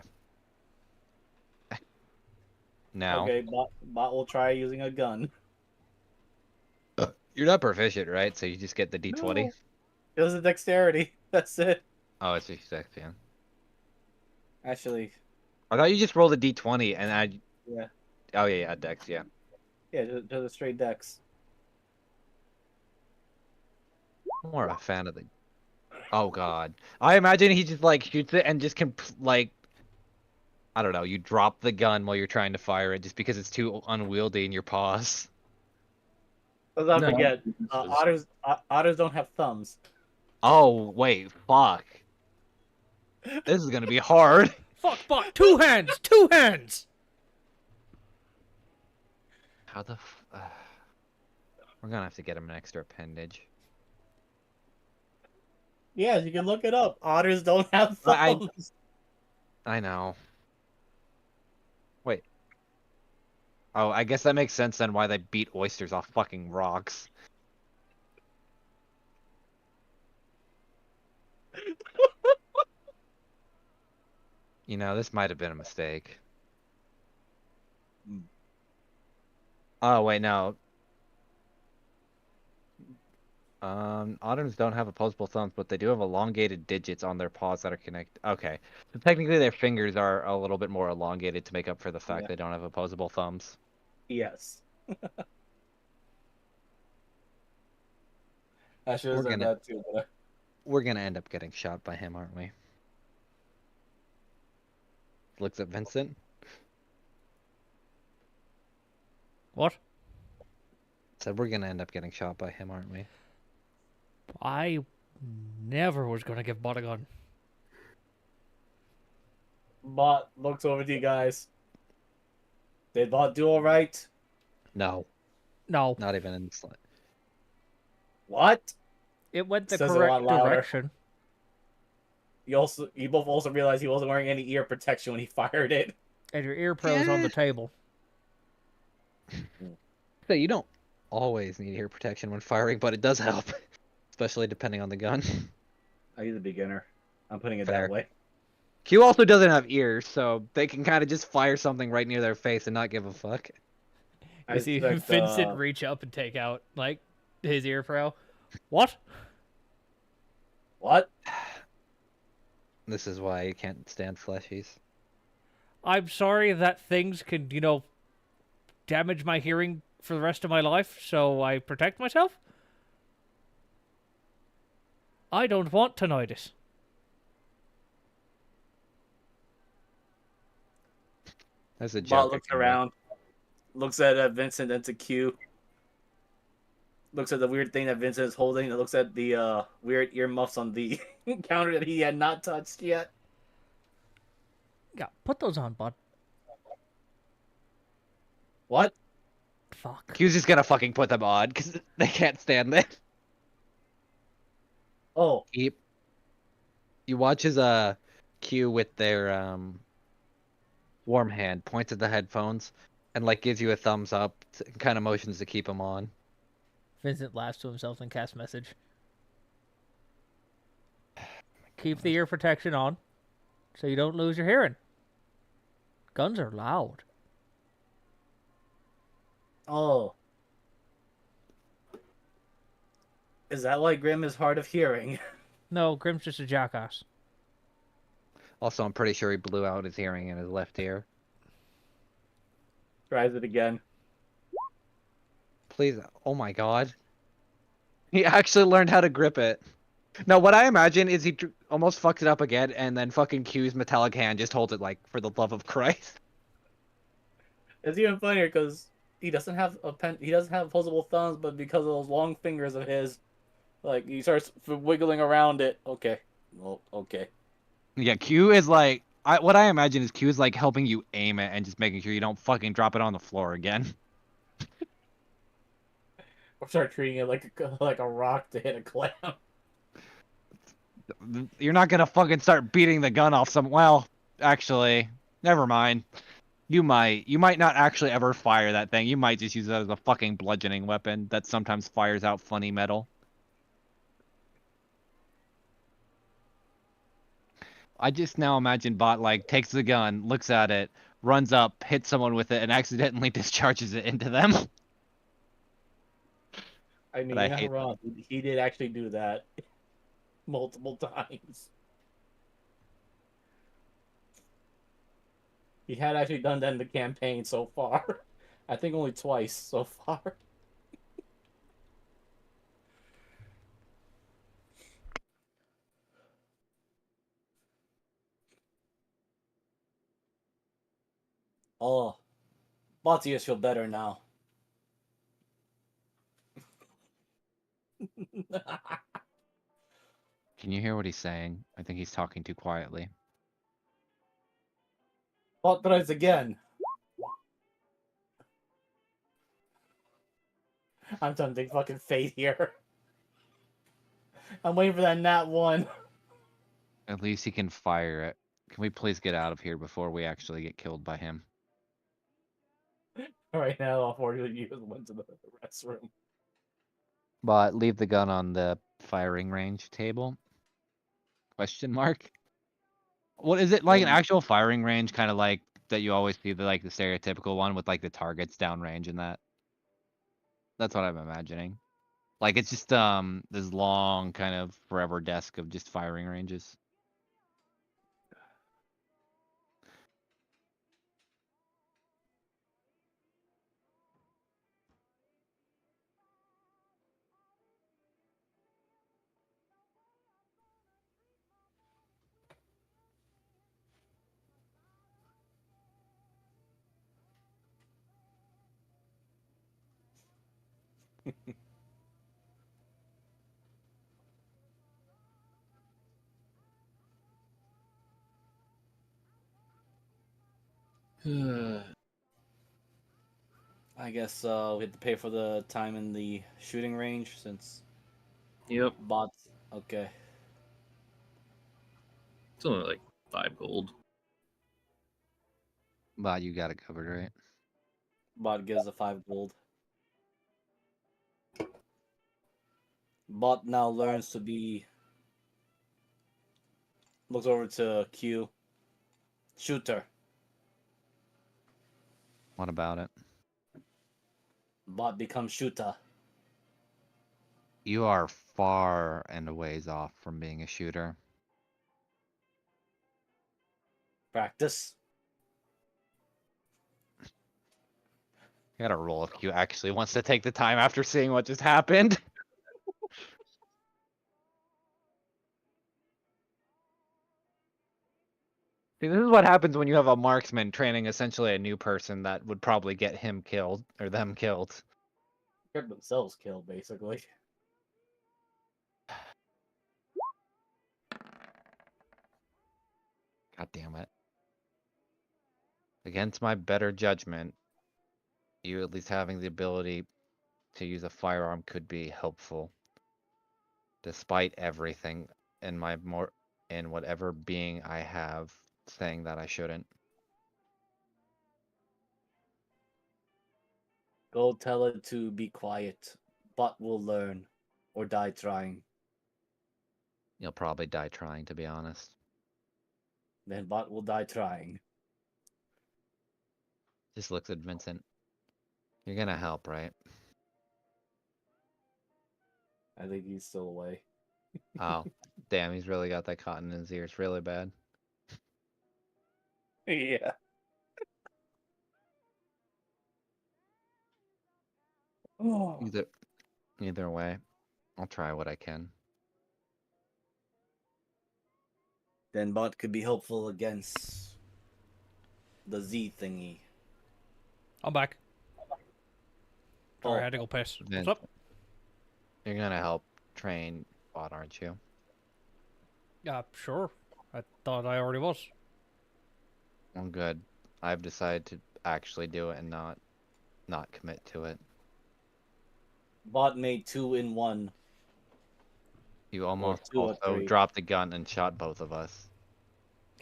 Now. Okay, bot will try using a gun. You're not proficient, right? So you just get the D20? No. It was a dexterity. That's it. Oh, it's just Dex, yeah. Actually, I thought you just rolled a D20 and I... yeah. Oh, yeah, Dex, yeah. Yeah, just a straight dex. I'm more a fan of the... Oh, God. I imagine he just, like, shoots it and just like... I don't know, you drop the gun while you're trying to fire it just because it's too unwieldy in your paws. Let's not No. forget, otters don't have thumbs. Oh, wait, fuck. This is gonna be hard. Fuck, fuck! 2 hands! 2 hands! How the We're gonna have to get him an extra appendage. Yes, you can look it up. Otters don't have I- thumbs. I know. Wait. Oh, I guess that makes sense then why they beat oysters off fucking rocks. You know, this might have been a mistake. Oh, wait, no. Otters don't have opposable thumbs, but they do have elongated digits on their paws that are connected. Okay. So technically their fingers are a little bit more elongated to make up for the fact Yeah. they don't have opposable thumbs. Yes. I should have We're said gonna- that too, but We're gonna end up getting shot by him, aren't we? Looks at Vincent. What? Said we're gonna end up getting shot by him, aren't we? I never was gonna give Bot a gun. Bot looks over to you guys. Did Bot do alright? No, No, not even in the slide. What? it went the Says it a lot correct louder. direction. You both also realized he wasn't wearing any ear protection when he fired it. And your ear pro's on the table. So you don't always need ear protection when firing, but it does help, especially depending on the gun. He's a beginner. I'm putting it Fair. that way. Q also doesn't have ears, so they can kind of just fire something right near their face and not give a fuck. I You see expect, Vincent reach up and take out, like, his ear pro. What? What? This is why you can't stand fleshies. I'm sorry that things can, damage my hearing for the rest of my life, so I protect myself? I don't want tinnitus. That's a Bot joke. looks around, looks at Vincent and to Q. Looks at the weird thing that Vincent is holding. It looks at the weird earmuffs on the counter that he had not touched yet. Yeah, put those on, bud. What? Fuck. Q's just gonna fucking put them on because they can't stand it. Oh, You watch as Q with their warm hand points at the headphones, and like gives you a thumbs up, kind of motions to keep him on. Vincent laughs to himself and casts message. Keep the ear protection on, so you don't lose your hearing. Guns are loud. Oh. Is that why Grim is hard of hearing? No, Grim's just a jackass. Also, I'm pretty sure he blew out his hearing in his left ear. Tries it again. Please, oh my god. He actually learned how to grip it. No, what I imagine is he almost fucks it up again, and then fucking Q's metallic hand just holds it like, for the love of Christ. It's even funnier because he doesn't have a pen. He doesn't have opposable thumbs, but because of those long fingers of his, like he starts wiggling around it. Okay, well, okay. Yeah, Q is like, what I imagine is Q is like helping you aim it and just making sure you don't fucking drop it on the floor again. Or start treating it like a rock to hit a clam. You're not gonna fucking start beating the gun off some. Well, actually, never mind. You might not actually ever fire that thing. You might just use it as a fucking bludgeoning weapon that sometimes fires out funny metal. I just now imagine Bot like takes the gun, looks at it, runs up, hits someone with it, and accidentally discharges it into them. I mean, But I you're not hate wrong. He did actually do that multiple times. He had actually done that in the campaign so far. I think only twice so far. Oh, Batius feel better now. Can you hear what he's saying? I think he's talking too quietly. Bot tries again. I'm tempting fucking fate here. I'm waiting for that nat one. At least he can fire it. Can we please get out of here before we actually get killed by him? Right now, unfortunately, you just went to the restroom. But leave the gun on the firing range table? Question mark. What is it like an actual firing range, kind of like that you always see the like the stereotypical one with like the targets downrange and that? That's what I'm imagining. Like it's just this long kind of forever desk of just firing ranges. I guess we have to pay for the time in the shooting range since Yep. bots. Okay. It's only like 5 gold. But you got it covered, right? Bot gives a 5 gold. Bot now learns to be. Looks over to Q. Shooter. What about it? Bot becomes shooter. You are far and a ways off from being a shooter. Practice. You gotta roll if Q actually wants to take the time after seeing what just happened. See, this is what happens when you have a marksman training essentially a new person that would probably get him killed or them killed. Get themselves killed, basically. God damn it. Against my better judgment, you at least having the ability to use a firearm could be helpful. Despite everything in whatever being I have saying that I shouldn't. Go tell it to be quiet. Bot will learn, or die trying. You'll probably die trying, to be honest. Then bot will die trying. Just looks at Vincent. You're gonna help, right? I think he's still away. Oh, damn, he's really got that cotton in his ears really bad. Yeah. Oh. Either way, I'll try what I can. Then bot could be helpful against the Z thingy. I'm back. Sorry, I Oh, had to go piss. What's Vince, up? you're gonna help train Bot, aren't you? Sure. I thought I already was. Well, good. I've decided to actually do it and not commit to it. bot made 2 in 1. You Or almost 2 or also 3. dropped the gun and shot both of us.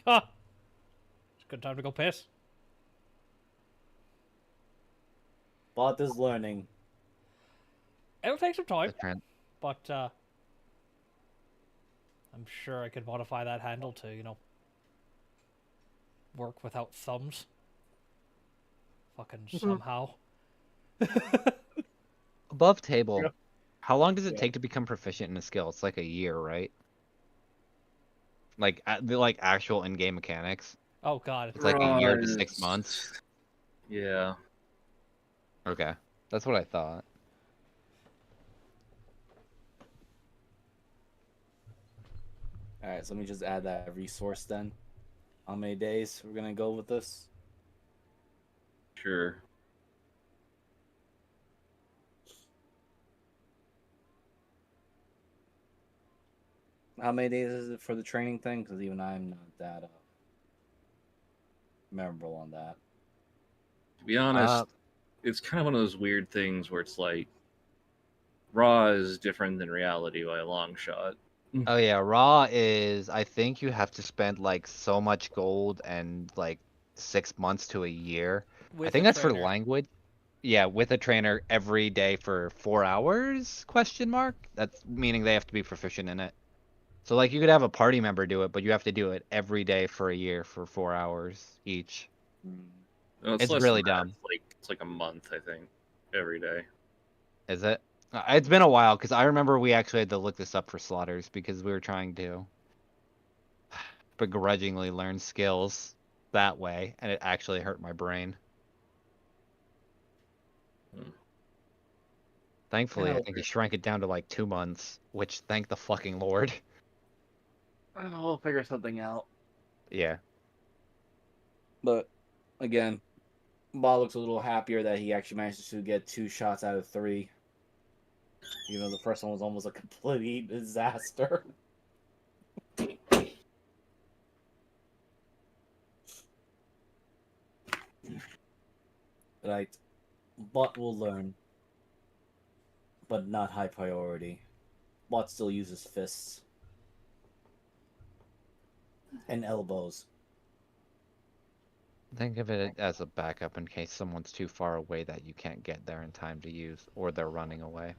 Ha! It's a good time to go piss. Bot is learning. It'll take some time, The tran- but I'm sure I could modify that handle to, work without thumbs. Fucking somehow. Above table. Yeah. How long does it Yeah. take to become proficient in a skill? It's like a year, right? Like the like actual in-game mechanics. Oh god. It's like a year to Right. 6 months. Yeah. Okay, that's what I thought. Alright, so let me just add that resource then. How many days we're gonna go with this? Sure. How many days is it for the training thing? Because even I'm not that memorable on that. To be honest, Uh, it's kind of one of those weird things where it's like raw is different than reality by a long shot. oh yeah, raw is I think you have to spend like so much gold and like 6 months to a year. I With think a that's for trainer. language. Yeah, with a trainer every day for 4 hours? Question mark. That's meaning they have to be proficient in it. So like you could have a party member do it, but you have to do it every day for a year for 4 hours each. No, it's It's less than really that. dumb. It's like a month, I think, every day. Is it? It's been a while because I remember we actually had to look this up for slaughters because we were trying to begrudgingly learn skills that way, and it actually hurt my brain. Hmm. Thankfully, I Yeah, think he shrank it down to like 2 months, which thank the fucking Lord. we'll figure something out. Yeah. But again, Ball looks a little happier that he actually managed to get 2 shots out of 3. Even though the first one was almost a complete disaster. Right. Bot will learn, but not high priority. Bot still uses fists and elbows. Think of it as a backup in case someone's too far away that you can't get there in time to use, or they're running away.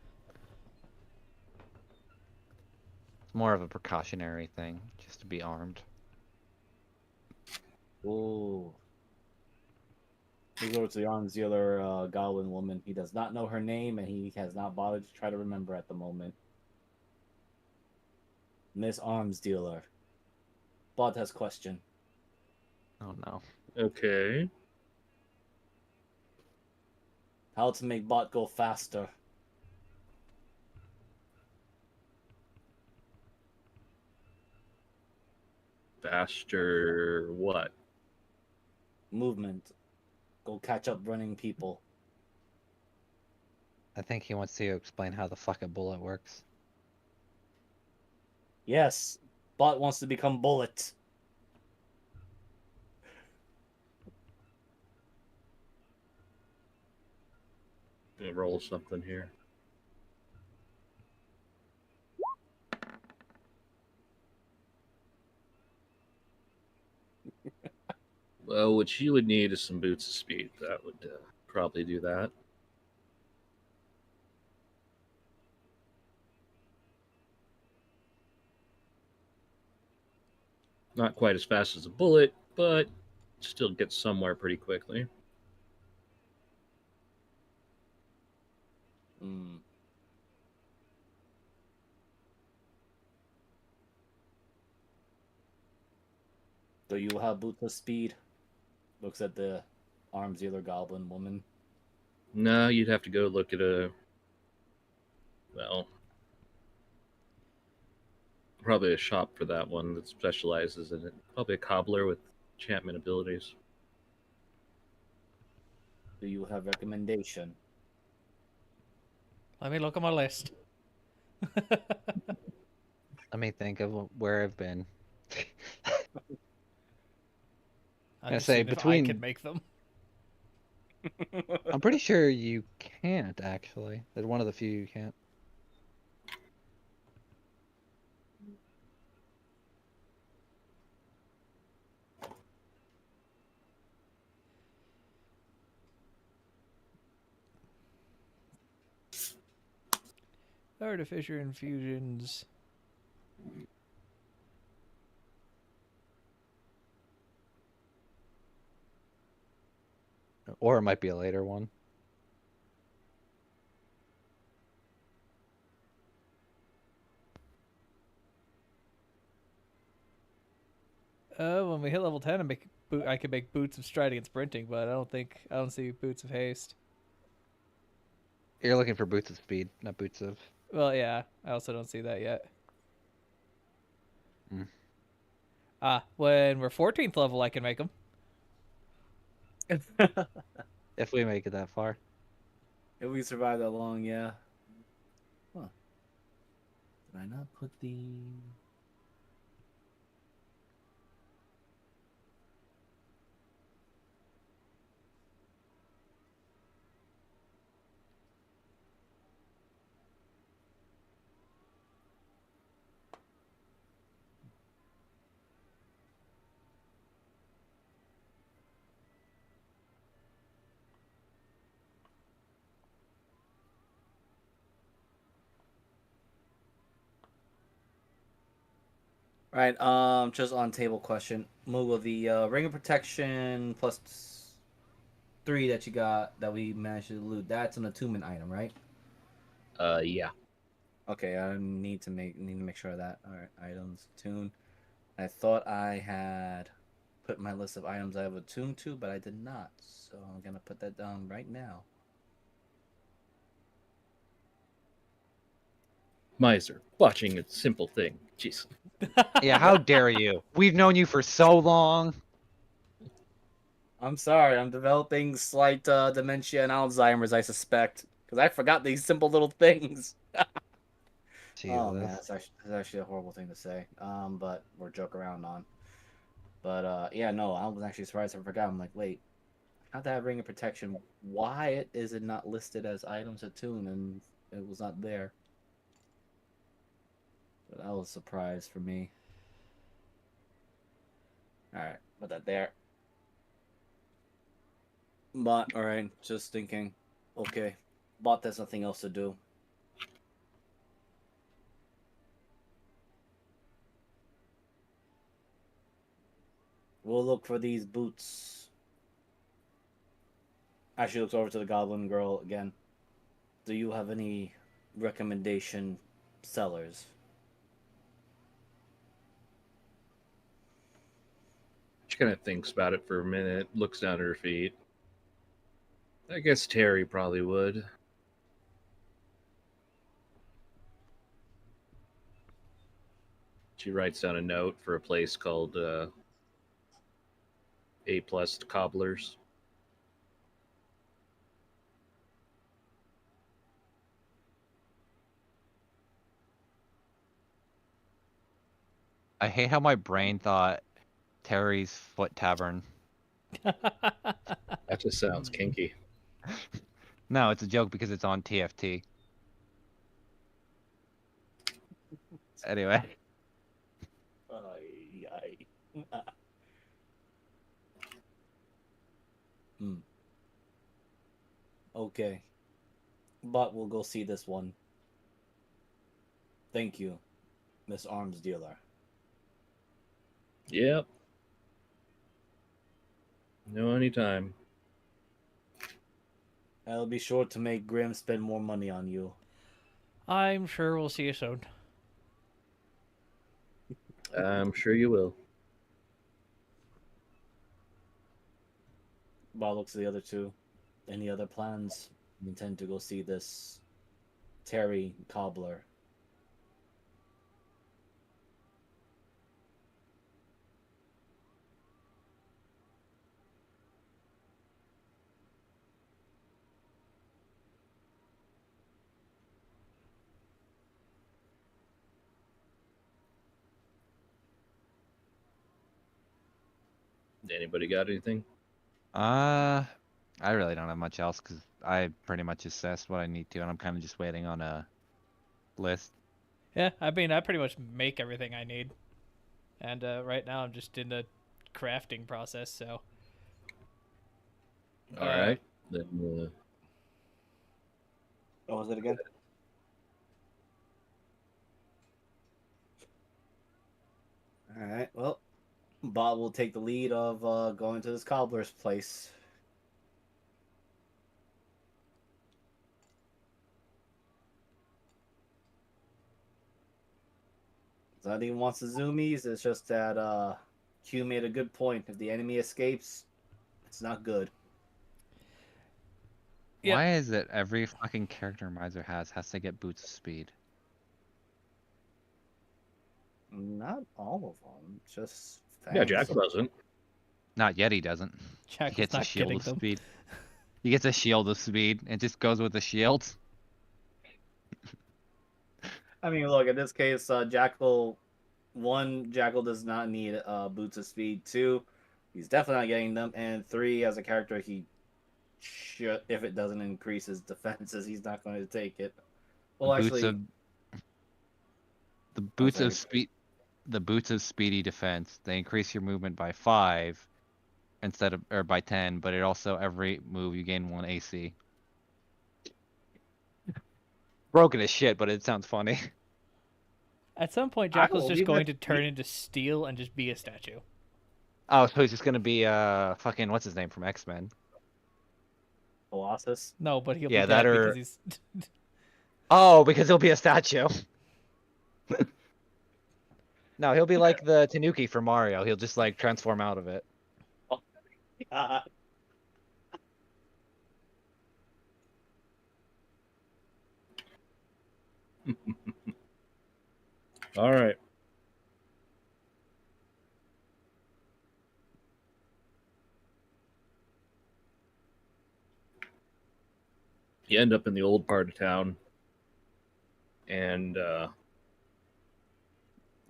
It's more of a precautionary thing, just to be armed. Ooh. He goes to the arms the other goblin woman. He does not know her name, and he has not bothered to try to remember at the moment. Miss Arms Dealer. Bot has question. Oh no. Okay. How to make bot go faster? Faster what? Movement. Go catch up running people. I think he wants to explain how the fucking bullet works. Yes, bot wants to become Bullet. Gonna roll something here. Well, what you would need is some boots of speed. That would probably do that. Not quite as fast as a bullet, but still gets somewhere pretty quickly. Hmm. Do you have boots of speed? Looks at the arms dealer goblin woman. No, you'd have to go look at well, probably a shop for that one that specializes in it. Probably a cobbler with enchantment abilities. Do you have recommendation? Let me look at my list. Let me think of where I've been. I'm I just say seeing if I can between. make them. I'm pretty sure you can't actually. They're one of the few you can't. Artificer infusions. Or it might be a later one. When we hit level 10, I can make boots of striding and sprinting, but I don't see boots of haste. You're looking for boots of speed, not boots of. Well, yeah, I also don't see that yet. Mm. When we're 14th level, I can make them. If we make it that far. If we survive that long, yeah. Huh. Did I not put the... Right, just on table question. Moogle, the ring of protection plus 3 that you got that we managed to loot, that's an attunement item, right? Yeah. Okay, I need to make sure of that. Alright, items, attune. I thought I had put my list of items I have attuned to, but I did not. So I'm gonna put that down right now. Miser, watching a simple thing. Jeez. Yeah, how dare you? We've known you for so long. I'm sorry, I'm developing slight dementia and Alzheimer's, I suspect. Because I forgot these simple little things. Oh man, Jesus. that's actually a horrible thing to say. But we're joke around on. But yeah, no, I was actually surprised I forgot. I'm like, wait, how that ring of protection? Why is it not listed as items attuned and it was not there? So that was a surprise for me. All right, put that there. But all right, just thinking. Okay, bot there's nothing else to do. We'll look for these boots. Actually, looks over to the goblin girl again. Do you have any recommendation sellers? She kind of thinks about it for a minute, looks down at her feet. I guess Terry probably would. She writes down a note for a place called A+ Cobblers. I hate how my brain thought Terry's Foot Tavern. That just sounds kinky. No, it's a joke because it's on TFT. Anyway. Ay, ay. Hmm. Okay. But we'll go see this one. Thank you, Miss Arms Dealer. Yep. No, anytime. I'll be sure to make Grim spend more money on you. I'm sure we'll see you soon. I'm sure you will. Bob looks at the other two. Any other plans? You intend to go see this Terry cobbler? Anybody got anything? I really don't have much else because I pretty much assessed what I need to, and I'm kind of just waiting on a list. Yeah, I mean, I pretty much make everything I need, and right now I'm just in the crafting process. So. All right. Then What was it again? All right. Well, Bob will take the lead of going to this cobbler's place. It's not even wants the zoomies. It's just that Q made a good point. If the enemy escapes, it's not good. Yep. Why is it every fucking character Miser has to get boots of speed? Not all of them. Just yeah, Fangs. Jackal doesn't. Not yet, he doesn't. He Jackal's gets a not shield getting of them. speed. He gets a shield of speed. It just goes with the shield. I mean, look, in this case, Jackal, one, Jackal does not need boots of speed. Two, he's definitely not getting them. And three, as a character, he should, if it doesn't increase his defenses, he's not going to take it. Well, Boots actually, of the I'm boots of sorry. speed. The boots of speedy defense. They increase your movement by 5 instead of or by 10, but it also every move you gain 1 AC. Broken as shit, but it sounds funny. At some point, I Jackal's will just leave going that to turn into steel and just be a statue. Oh, so he's just gonna be fucking what's his name from X-Men? Colossus. No, but he'll be Yeah, that dead because or he's. oh, because he'll be a statue. No, he'll be like the Tanuki from Mario. He'll just like transform out of it. Uh, All right. You end up in the old part of town, and I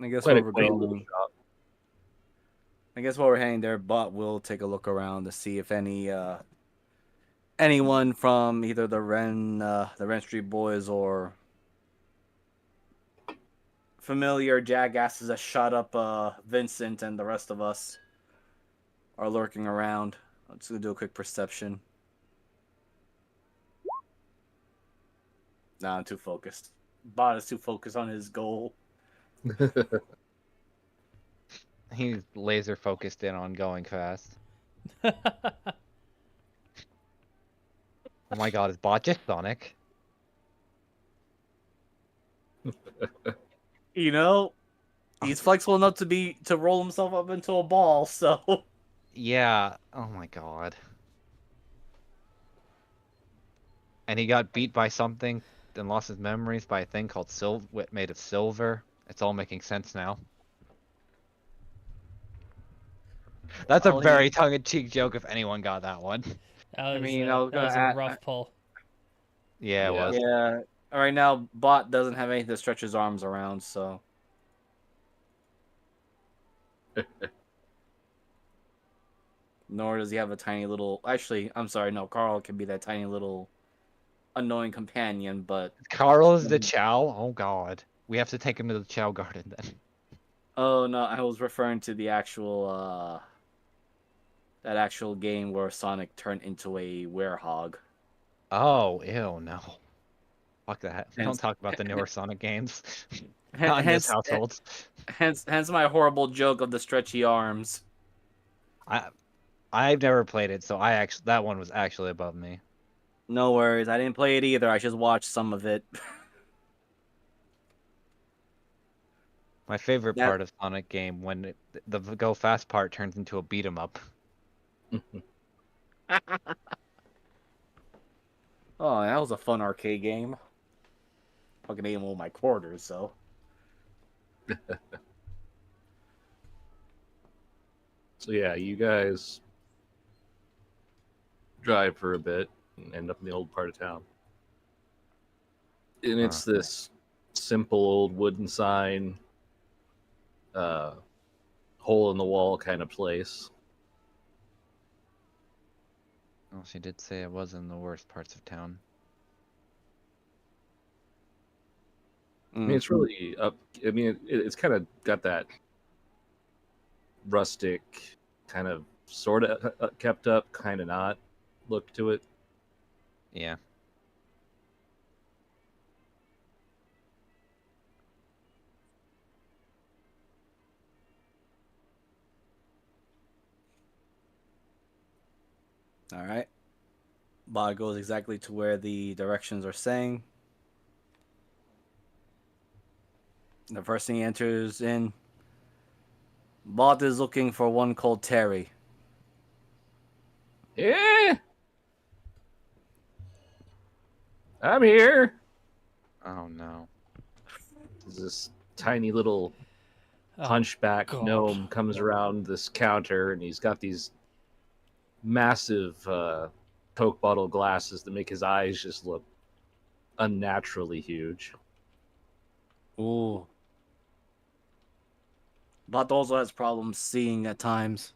guess quite where a we're quaint little going. shop. I guess while we're heading there, Bot will take a look around to see if anyone from either the Ren Street Boys or familiar jackasses that shot up Vincent and the rest of us are lurking around. I'm just gonna do a quick perception. Nah, I'm too focused. Bot is too focused on his goal. He's laser focused in on going fast. Oh my god, is Bot just Sonic? You know, he's flexible enough to roll himself up into a ball. So Yeah. Oh my god. And he got beat by something and lost his memories by a thing called made of silver. It's all making sense now. That's a all he. very tongue-in-cheek joke if anyone got that one. I mean, I was That gonna was a add. rough pull. Yeah, it Yeah. was. Yeah. Right now, Bot doesn't have anything to stretch his arms around, so. Nor does he have a tiny little. Actually, I'm sorry. No, Carl can be that tiny little annoying companion, but. Carl is the Chow? Oh god. We have to take him to the Chow Garden then. Oh no, I was referring to the actual that actual game where Sonic turned into a werehog. Oh, ew, no. Fuck that. We don't Hence, talk about the newer Sonic games. Not in this hence, household. Hence my horrible joke of the stretchy arms. I've never played it, so that one was actually above me. No worries, I didn't play it either. I just watched some of it. My favorite That part of Sonic game when the go fast part turns into a beat 'em up. Oh, that was a fun arcade game. Fucking ate all my quarters, so. So yeah, you guys drive for a bit and end up in the old part of town. And it's this simple old wooden sign, uh, hole in the wall kind of place. Well, she did say it was in the worst parts of town. I mean, it's really up. I mean, it's kind of got that rustic, kind of sort of kept up, kind of not look to it. Yeah. All right. Bot goes exactly to where the directions are saying. The first thing he enters in. Bot is looking for one called Terry. Yeah, I'm here. Oh no. This tiny little Oh, hunchback God. gnome comes around this counter, and he's got these massive Coke bottle glasses that make his eyes just look unnaturally huge. Ooh. Bot also has problems seeing at times.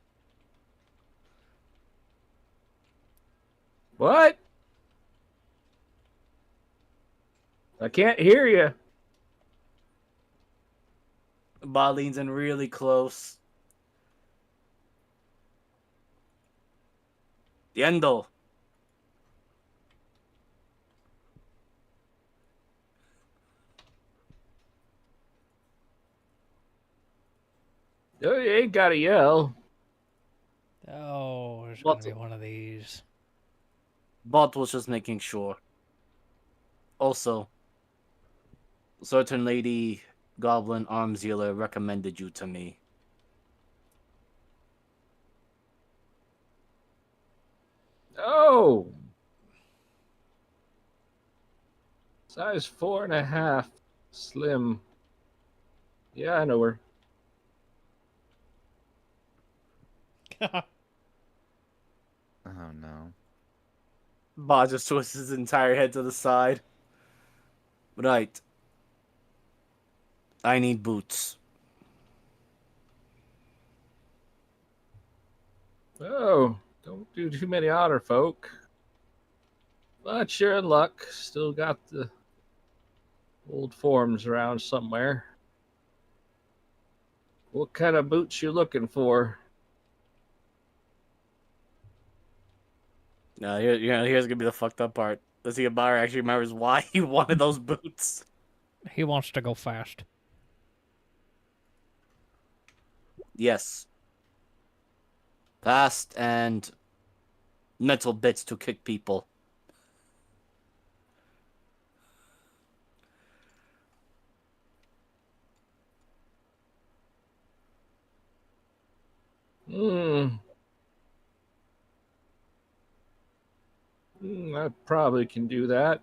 What? I can't hear you. Bot leans in really close. Yendo. Oh, you ain't gotta yell. Oh, there's What? gonna be one of these. Bot was just making sure. Also, certain lady goblin arms dealer recommended you to me. Oh, size 4.5, slim. Yeah, I know her. Oh no. Bot just twists his entire head to the side. Right. I need boots. Oh, don't do too many otter folk. But you're in luck. Still got the old forms around somewhere. What kind of boots you looking for? Now, here's gonna be the fucked up part. The see buyer actually remembers why he wanted those boots. He wants to go fast. Yes. Fast and metal bits to kick people. Hmm. I probably can do that.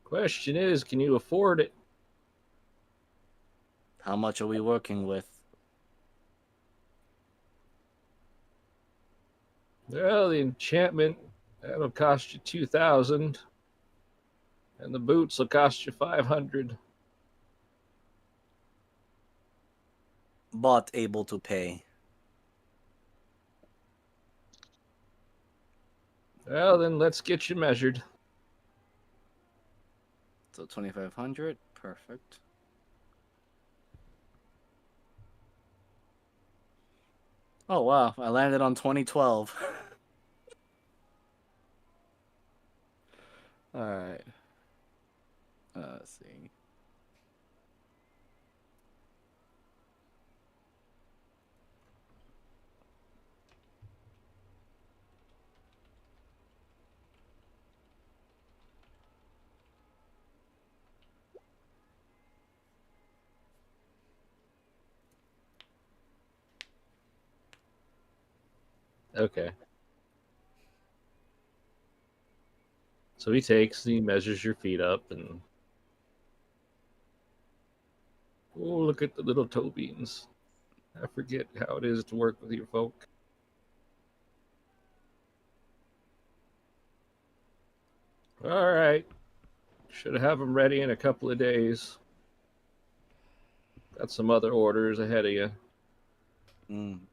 Question is, can you afford it? How much are we working with? Well, the enchantment, that'll cost you 2,000. And the boots will cost you 500. Bot able to pay. Well, then let's get you measured. So 2,500. Perfect. Oh wow, I landed on 2012. All right. Let's see. Okay. So he measures your feet up, and oh, look at the little toe beans. I forget how it is to work with your folk. All right. Should have them ready in a couple of days. Got some other orders ahead of you.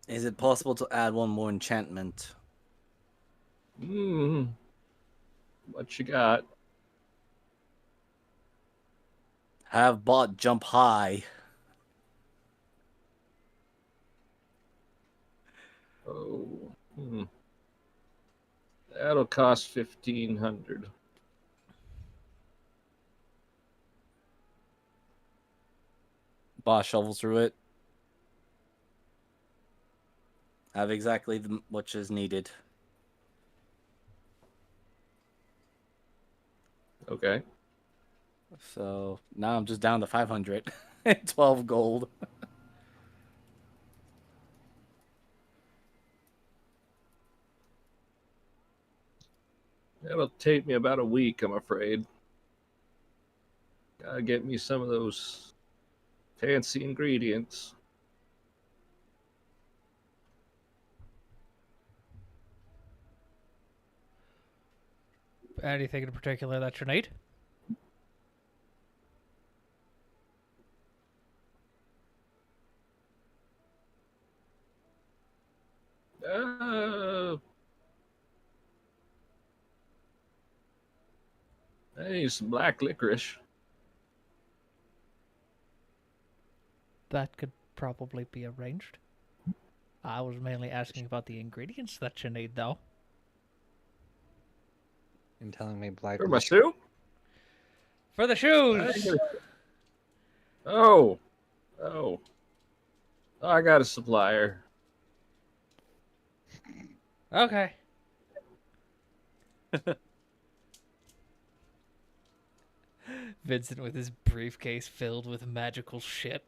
Is it possible to add one more enchantment? Hmm. What you got? Have bot jump high. Oh. That'll cost 1,500. Bot shovels through it. Have exactly what is needed. Okay. So now I'm just down to 500. 12 gold. That'll take me about a week, I'm afraid. Gotta get me some of those fancy ingredients. Anything in particular that you need? Uh, I need some black licorice. That could probably be arranged. I was mainly asking about the ingredients that you need, though. You're telling me black For my liquor. soup? For the I shoes! ain't Oh. Oh. I got a supplier. Okay. Vincent with his briefcase filled with magical shit.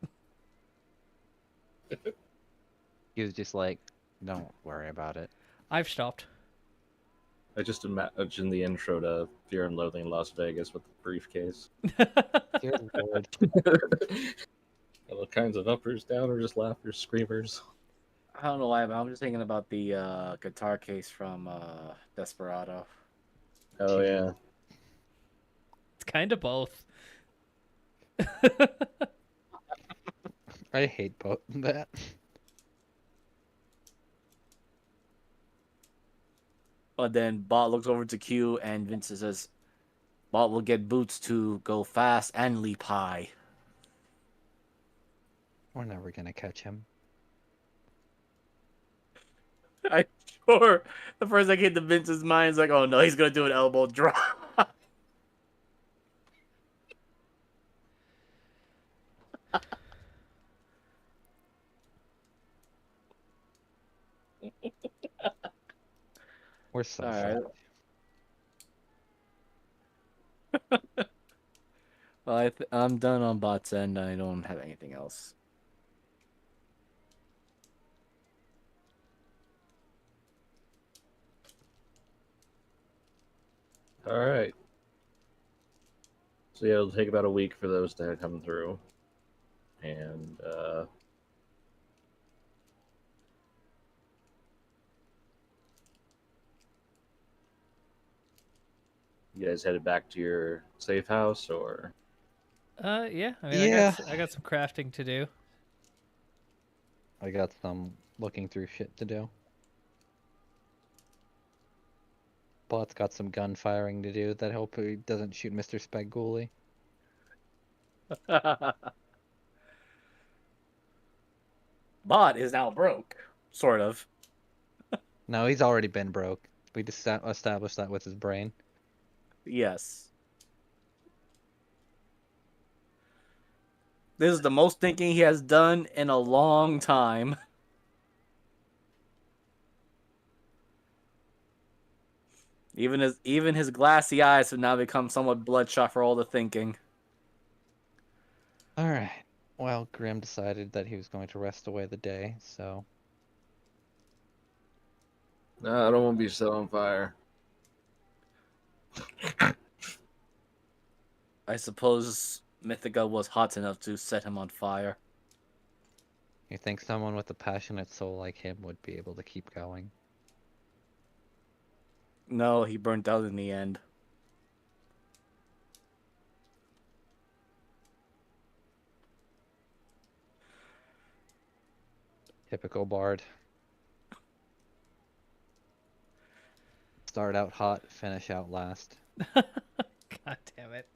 He was just like, don't worry about it. I've stopped. I just imagine the intro to Fear and Loathing in Las Vegas with the briefcase. Dear Lord. All kinds of uppers, downers, just laughers, screamers. I don't know why, but I'm just thinking about the guitar case from Desperado. Oh, yeah. It's kind of both. I hate both that. But then Bot looks over to Q and Vincent says, Bot will get boots to go fast and leap high. We're never gonna catch him. I'm sure the first thing hit the Vince's mind is like, oh no, he's gonna do an elbow drop. We're so All fat. right. Well, I'm done on Bot's end. I don't have anything else. All right. So, yeah, it'll take about a week for those to come through. And, you guys headed back to your safe house, or? Yeah. I mean, Yeah. I got some crafting to do. I got some looking through shit to do. Bot's got some gun firing to do that hope he doesn't shoot Mr. Spaguli. Bot is now broke, sort of. No, he's already been broke. We just established that with his brain. Yes. This is the most thinking he has done in a long time. Even his glassy eyes have now become somewhat bloodshot for all the thinking. All right. Well, Grim decided that he was going to rest away the day, so No, I don't want to be set on fire. I suppose Mythica was hot enough to set him on fire. you think someone with a passionate soul like him would be able to keep going? No, he burnt out in the end. Typical bard. Start out hot, finish out last. God damn it.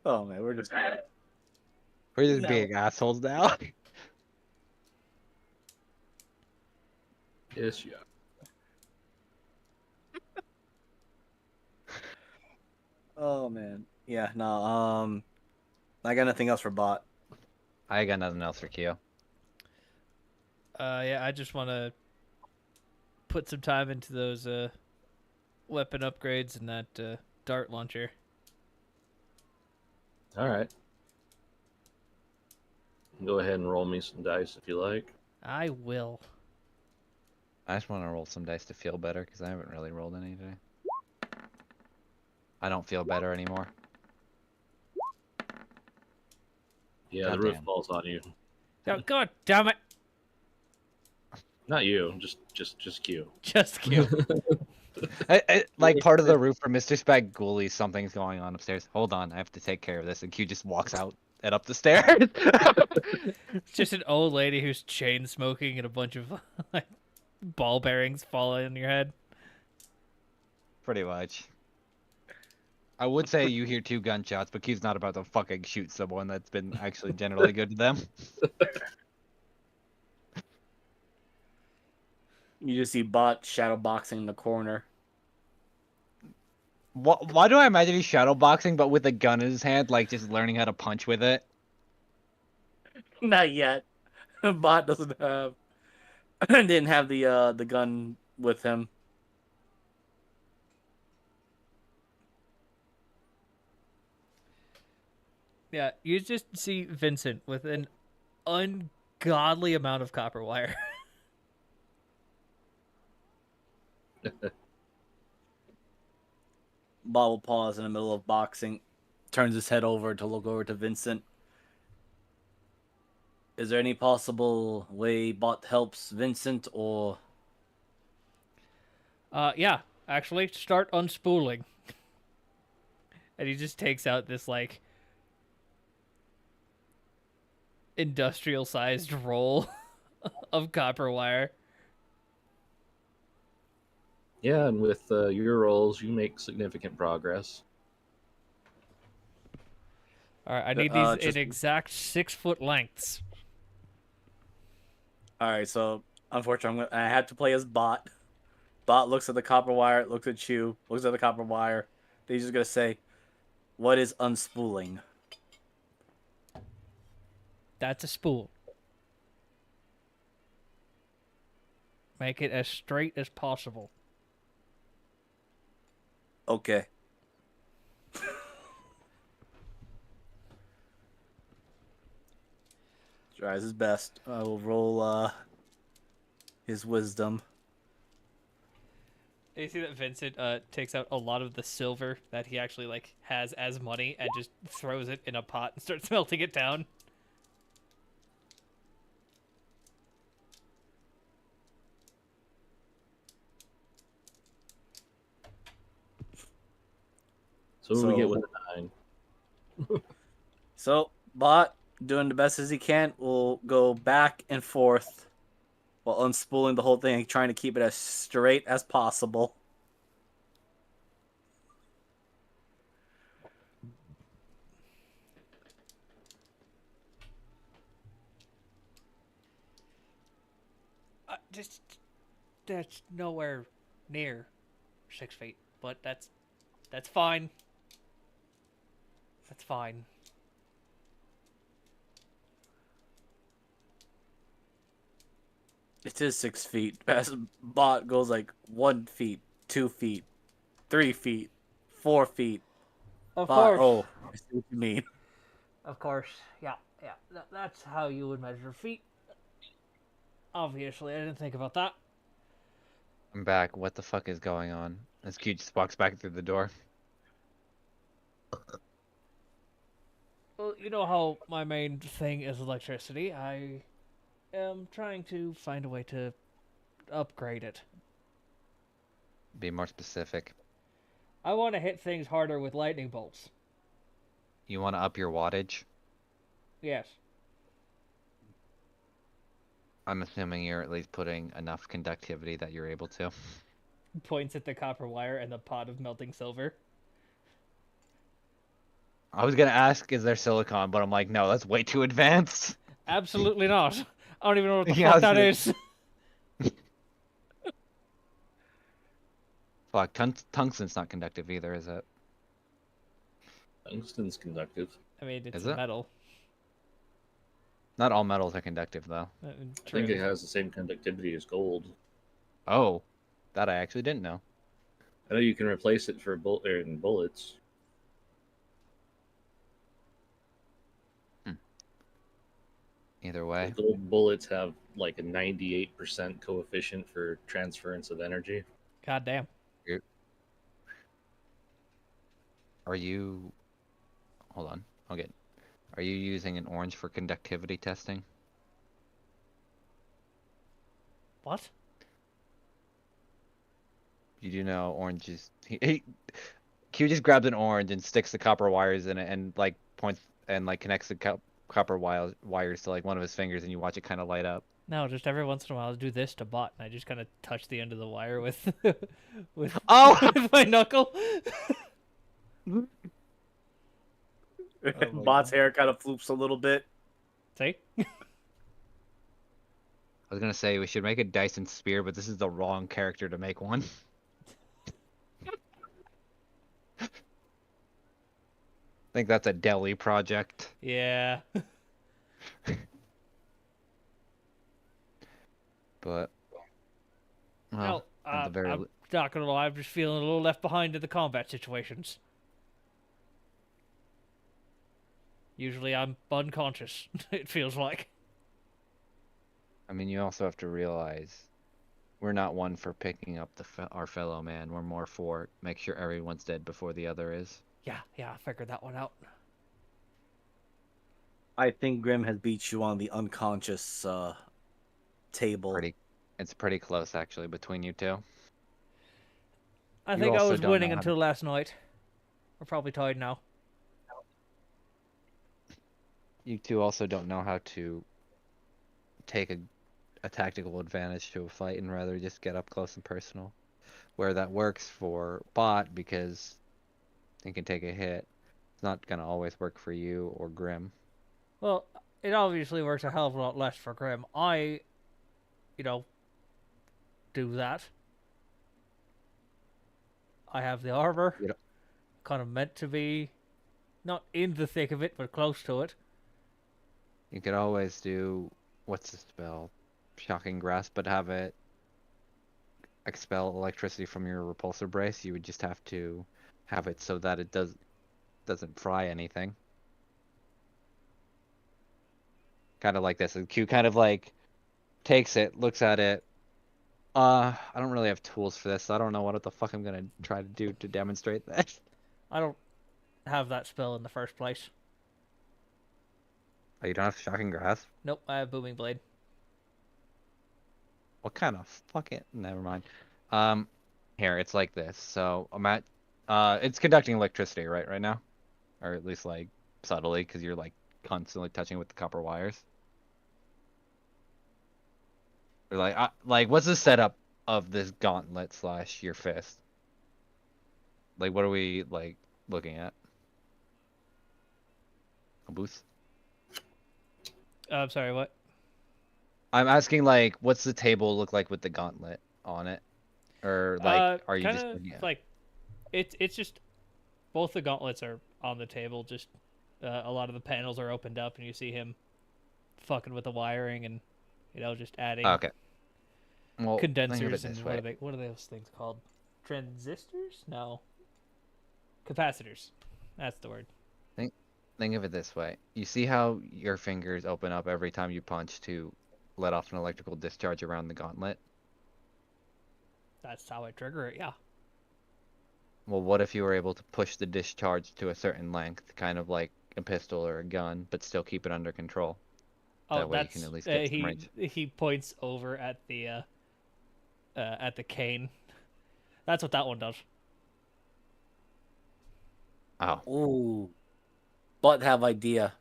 Oh man, we're just We're just No. being assholes now. Yes, yeah. Oh man. Yeah, no, I got nothing else for bot. I got nothing else for Q. Yeah, I just want to put some time into those weapon upgrades and that dart launcher. All right. Go ahead and roll me some dice if you like. I will. I just want to roll some dice to feel better because I haven't really rolled any today. I don't feel better anymore. Yeah, the God roof damn. falls on you. Oh, God damn it. Not you, just Q. Just kill. Like part of the roof for Mr. Spaguli, something's going on upstairs. Hold on, I have to take care of this. And Q just walks out and up the stairs. It's just an old lady who's chain smoking and a bunch of like ball bearings fall on your head. Pretty much. I would say you hear 2 gunshots, but Q's not about to fucking shoot someone that's been actually generally good to them. You just see bot shadowboxing in the corner. Why do I imagine he's shadowboxing, but with a gun in his hand, like just learning how to punch with it? Not yet. Bot doesn't have didn't have the gun with him. Yeah, you just see Vincent with an ungodly amount of copper wire. Bot will pause in the middle of boxing, turns his head over to look over to Vincent. Is there any possible way bot helps Vincent, or Yeah, actually, start unspooling. And he just takes out this like industrial sized roll of copper wire. Yeah, and with your rolls, you make significant progress. All right, I need these just in exact 6-foot lengths. all right? So unfortunately, I had to play as bot. Bot looks at the copper wire, looks at you, looks at the copper wire. Then he's just gonna say, "What is unspooling?" That's a spool. Make it as straight as possible. Okay. Tries his best. I will roll his wisdom. You see that Vincent takes out a lot of the silver that he actually like has as money and just throws it in a pot and starts melting it down. So what do we get with a 9? So bot doing the best as he can will go back and forth while unspooling the whole thing, trying to keep it as straight as possible. Just there's nowhere near 6 feet, but that's fine. That's fine. It is 6 feet. As bot goes like 1 feet, 2 feet, 3 feet, 4 feet. Of Bot. course. Oh, I see what you mean. Of course. Yeah, yeah. That's how you would measure feet. Obviously, I didn't think about that. I'm back. What the fuck is going on? As Q just walks back through the door. Well, you know how my main thing is electricity. I am trying to find a way to upgrade it. Be more specific. I want to hit things harder with lightning bolts. You want to up your wattage? Yes. I'm assuming you're at least putting enough conductivity that you're able to. Points at the copper wire and the pot of melting silver. I was gonna ask, is there silicon? But I'm like, no, that's way too advanced. Absolutely not. I don't even know what the Yeah, fuck that is. Fuck, tungsten's not conductive either, is it? Tungsten's conductive. I mean, it's Is a it? metal. Not all metals are conductive, though. I think it has the same conductivity as gold. Oh, that I actually didn't know. I know you can replace it for bullets. Either The way, gold bullets have like a 98% coefficient for transference of energy. God damn. are you... Hold on, I'll get... Are you using an orange for conductivity testing? What? You do know orange is... Q just grabs an orange and sticks the copper wires in it and like points and like connects the copper wires to like one of his fingers, and you watch it kind of light up. No, just every once in a while I do this to bot, and I just kind of touch the end of the wire with with, Oh! with my knuckle. Oh my Bot's God. hair kind of floops a little bit. See? I was gonna say we should make a Dyson spear, but this is the wrong character to make one. I think that's a Delhi project. Yeah. But No, well, at the very I'm not gonna lie. I'm just feeling a little left behind in the combat situations. Usually I'm unconscious. It feels like. I mean, you also have to realize we're not one for picking up our fellow man. We're more for make sure everyone's dead before the other is. Yeah, I figured that one out. I think Grim has beat you on the unconscious table. It's pretty close actually between you two. I You think I also was don't know winning how to... until last night. We're probably tied now. You two also don't know how to take a tactical advantage to a fight and rather just get up close and personal. Where that works for bot because they can take a hit. It's not gonna always work for you or Grim. Well, it obviously works a hell of a lot less for Grim. I, you know, do that. I have the armor. You know, Kind of meant to be not in the thick of it, but close to it. you could always do what's the spell? Shocking Grasp, but have it expel electricity from your repulsor brace. You would just have to have it so that it doesn't fry anything. Kind of like this. And Q kind of like takes it, looks at it. I don't really have tools for this, so I don't know what the fuck I'm gonna try to do to demonstrate that. I don't have that spell in the first place. Oh, you don't have Shocking Grasp? Nope, I have Booming Blade. What kind of fucking... Never mind. Here, it's like this. So, I'm at... it's conducting electricity, right now? Or at least, like, subtly, because you're, like, constantly touching with the copper wires. Or, like, what's the setup of this gauntlet slash your fist? Like, what are we, like, looking at? A boost? I'm sorry, what? I'm asking, like, what's the table look like with the gauntlet on it? or like are you Kind just of looking at? like it's just both the gauntlets are on the table. Just a lot of the panels are opened up, and you see him fucking with the wiring and just adding Okay. Well, think of it condensers and this way. what are those things called? Transistors? No, capacitors. That's the word. Think think of it this way. You see how your fingers open up every time you punch to let off an electrical discharge around the gauntlet? That's how I trigger it. Yeah. Well, what if you were able to push the discharge to a certain length, kind of like a pistol or a gun, but still keep it under control? Oh, That way you can that's at least get some range. he points over at the cane. That's what that one does. Oh, Ooh. But have idea.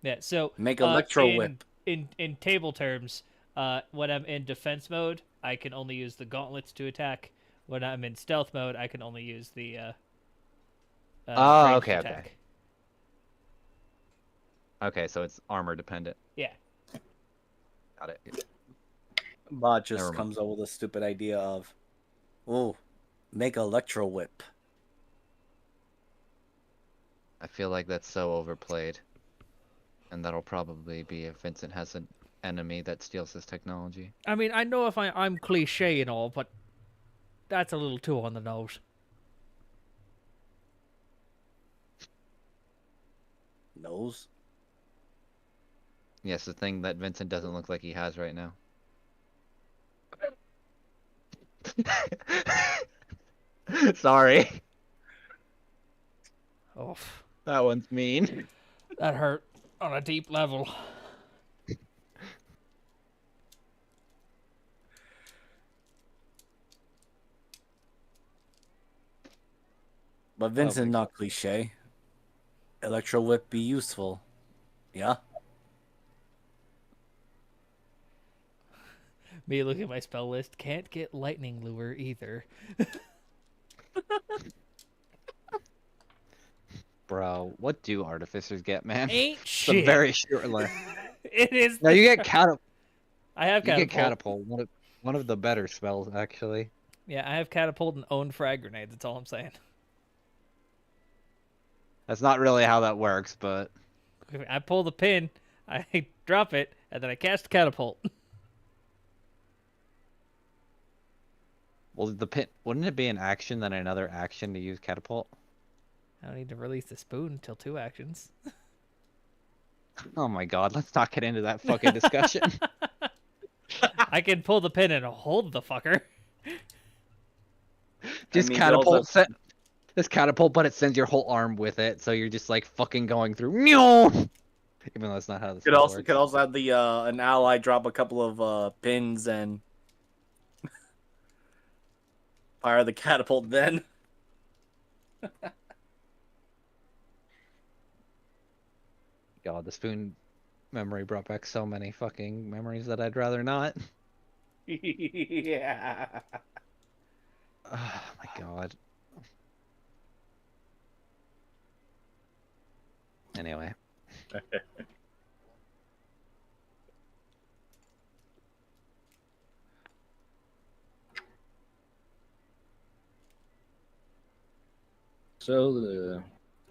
Yeah. So Make electro in whip. in table terms, when I'm in defense mode, I can only use the gauntlets to attack. When I'm in stealth mode, I can only use the oh, ranged okay, okay. attack. Okay, so it's armor dependent. Yeah. Got it. Bot Never just mind. comes up with a stupid idea of, ooh, make electro whip. I feel like that's so overplayed. And that'll probably be if Vincent has an enemy that steals his technology. I mean, I know if I'm cliche and all, but that's a little too on the nose. Nose? Yes, the thing that Vincent doesn't look like he has right now. Sorry. Oh, That one's mean. that hurt on a deep level. But Oh Vincent, my not cliche. Electro whip be useful. Yeah? Me looking at my spell list, can't get lightning lure either. Bro, what do artificers get, man? Ain't It's a shit. very short list. It is. No, you get catapult. I have You get catapult. catapult. One of the better spells, actually. Yeah, I have catapult and own frag grenades. That's all I'm saying. That's not really how that works, but I pull the pin, I drop it, and then I cast catapult. well, the pit wouldn't it be an action then another action to use catapult? I don't need to release the spoon until 2 actions. Oh my god, let's not get into that fucking discussion. I can pull the pin and hold the fucker. Just mean, catapult set. This catapult, but it sends your whole arm with it, so you're just like fucking going through. Even though that's not how this works. Could also have the an ally drop a couple of pins and fire the catapult then. God, the spoon memory brought back so many fucking memories that I'd rather not. Yeah. Oh my god. Anyway. So the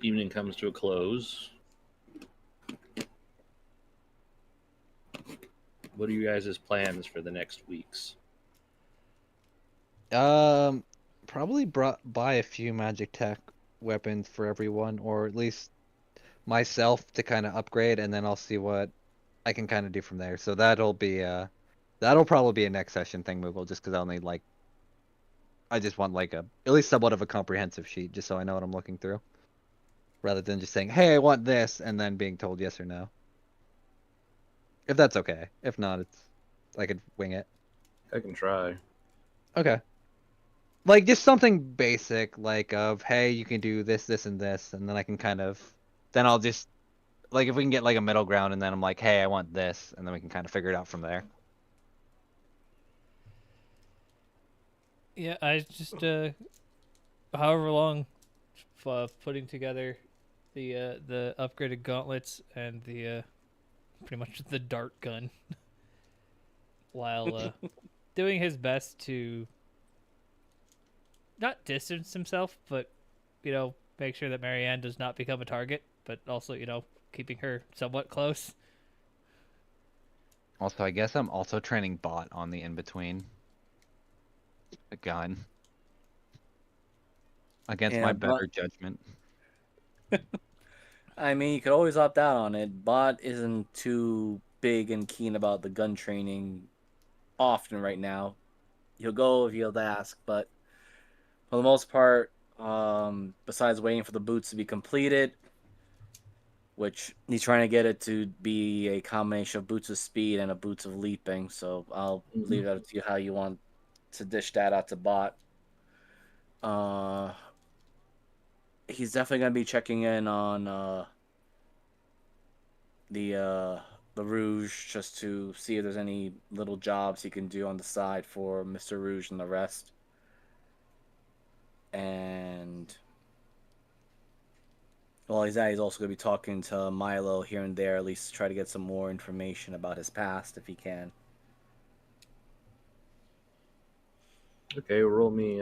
evening comes to a close. What are you guys' plans for the next weeks? Probably buy a few magic tech weapons for everyone, or at least myself to kind of upgrade, and then I'll see what I can kind of do from there. So that'll probably be a next session thing, Moogle, just because I'll need like I just want like a at least somewhat of a comprehensive sheet, just so I know what I'm looking through, rather than just saying, "Hey, I want this," and then being told yes or no. If that's okay. If not, I could wing it. I can try. Okay. Like just something basic, like of hey, you can do this, this, and this, and then I can kind of then I'll just like if we can get like a middle ground, and then I'm like, hey, I want this, and then we can kind of figure it out from there. Yeah, I just however long putting together the upgraded gauntlets and the pretty much the dart gun while doing his best to not distance himself, but make sure that Marianne does not become a target, but also keeping her somewhat close. Also, I guess I'm also training bot on the in-between. A gun. Against Yeah, my but better judgment. I mean, you could always opt out on it. Bot isn't too big and keen about the gun training often right now. He'll go if you'll ask, but for the most part, besides waiting for the boots to be completed, which he's trying to get it to be a combination of boots of speed and a boots of leaping. So I'll Mhm. leave it up to you how you want to dish that out to bot. Uh, he's definitely gonna be checking in on the uh, the Rouge just to see if there's any little jobs he can do on the side for Mr. Rouge and the rest. And well, he's also going to be talking to Milo here and there, at least to try to get some more information about his past if he can. Okay, roll me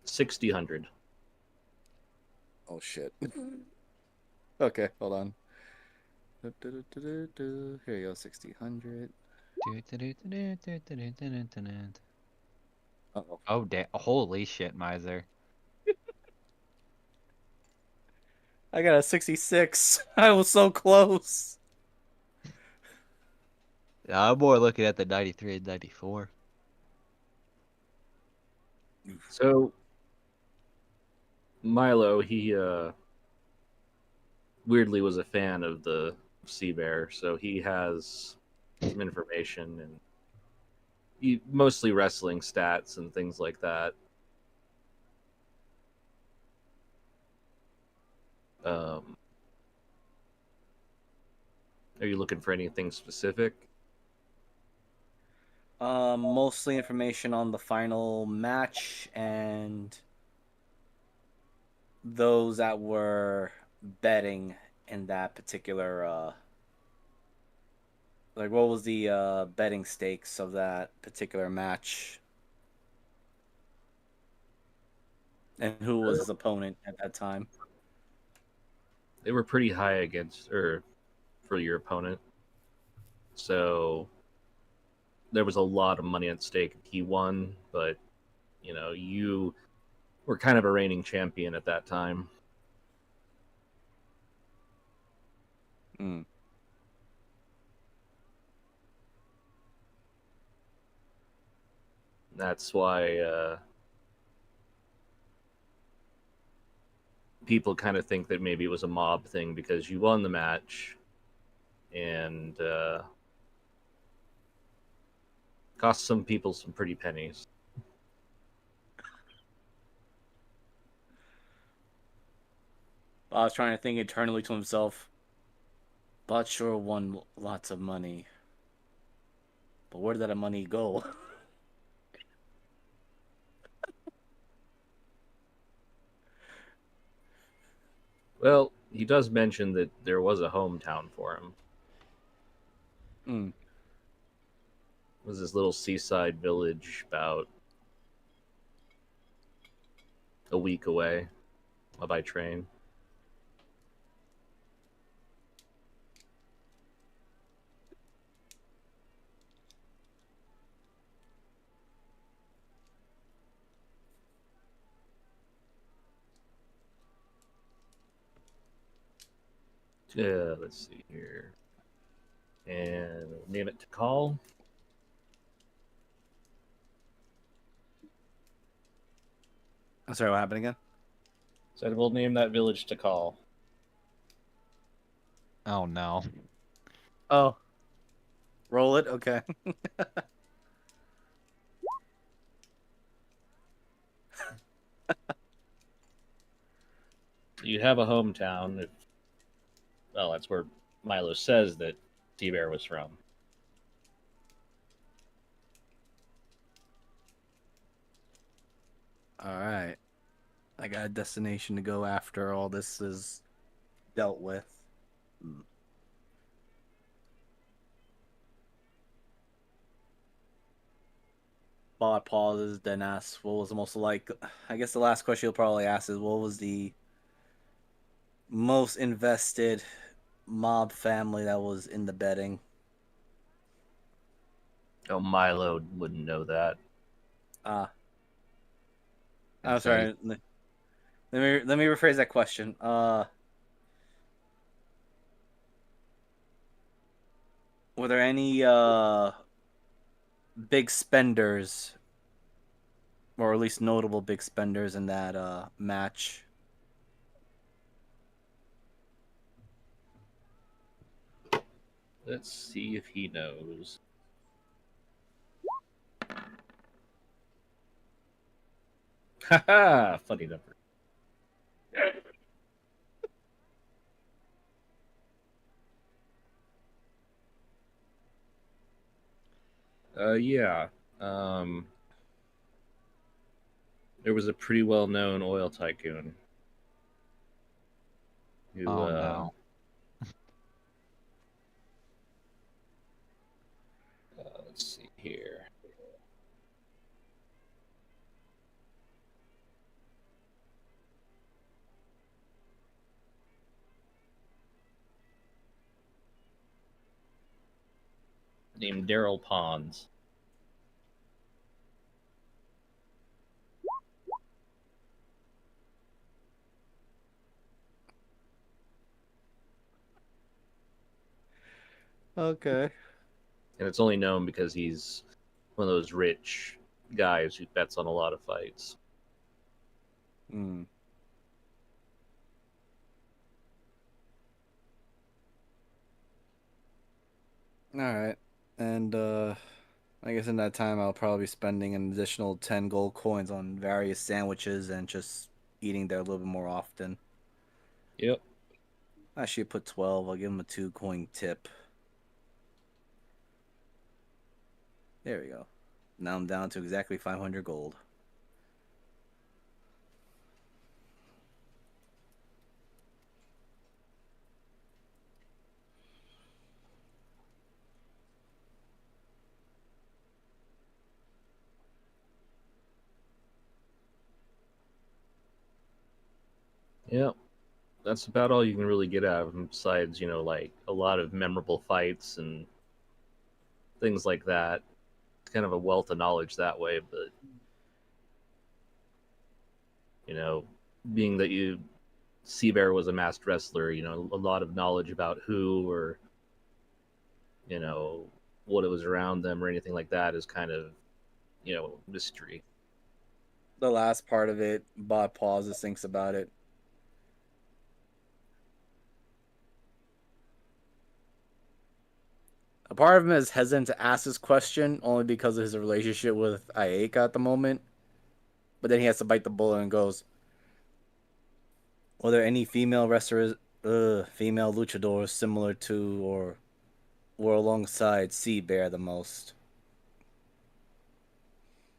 60-100. Oh shit. Okay, hold on. Here you go, 60, 100. Uh-oh. Oh, holy shit, Miser. I got a 66. I was so close. I'm more looking at the 93 and 94. So Milo, he weirdly was a fan of the sea bear, so he has some information and mostly wrestling stats and things like that. Um, are you looking for anything specific? Mostly information on the final match and those that were betting in that particular like what was the betting stakes of that particular match and who was his opponent at that time. They were pretty high against or for your opponent, so there was a lot of money at stake. He won, but you were kind of a reigning champion at that time. Mm. That's why people kind of think that maybe it was a mob thing because you won the match and cost some people some pretty pennies. I was trying to think internally to himself. Bot sure won lots of money. But where did that money go? Well, he does mention that there was a hometown for him. Mm. It was this little seaside village about a week away by train. Let's see here. And name it to call. I'm sorry, what happened again? So we'll name that village to call. Oh no. Oh. Roll it? Okay. You have a hometown. Well, that's where Milo says that T-Bear was from. Alright. I got a destination to go after all this is dealt with. Hmm. Bod pauses, then asks, "What was the most like?" I guess the last question he'll probably ask is, "What was the most invested mob family that was in the betting?" Oh, Milo wouldn't know that. Ah, I'm I'm sorry. sorry. Let me rephrase that question. Were there any big spenders, or at least notable big spenders in that match? Let's see if he knows. Haha, funny number. Yeah. Um, there was a pretty well-known oil tycoon who, Oh no. let's see here. Named Daryl Pons. Okay. And it's only known because he's one of those rich guys who bets on a lot of fights. Hmm. All right. And I guess in that time I'll probably be spending an additional 10 gold coins on various sandwiches and just eating there a little bit more often. Yep. Actually, put 12. I'll give him a 2 coin tip. There we go. Now I'm down to exactly 500 gold. Yep. That's about all you can really get out of him, besides, like a lot of memorable fights and things like that. It's kind of a wealth of knowledge that way, but, you know, being that Seabear was a masked wrestler, a lot of knowledge about who or, you know, what it was around them or anything like that is kind of, mystery. The last part of it, Bod pauses, thinks about it. A part of him is hesitant to ask this question only because of his relationship with Ayaka at the moment. But then he has to bite the bullet and goes, "Were there any female wrestlers, female luchadors similar to or were alongside Sea Bear the most?"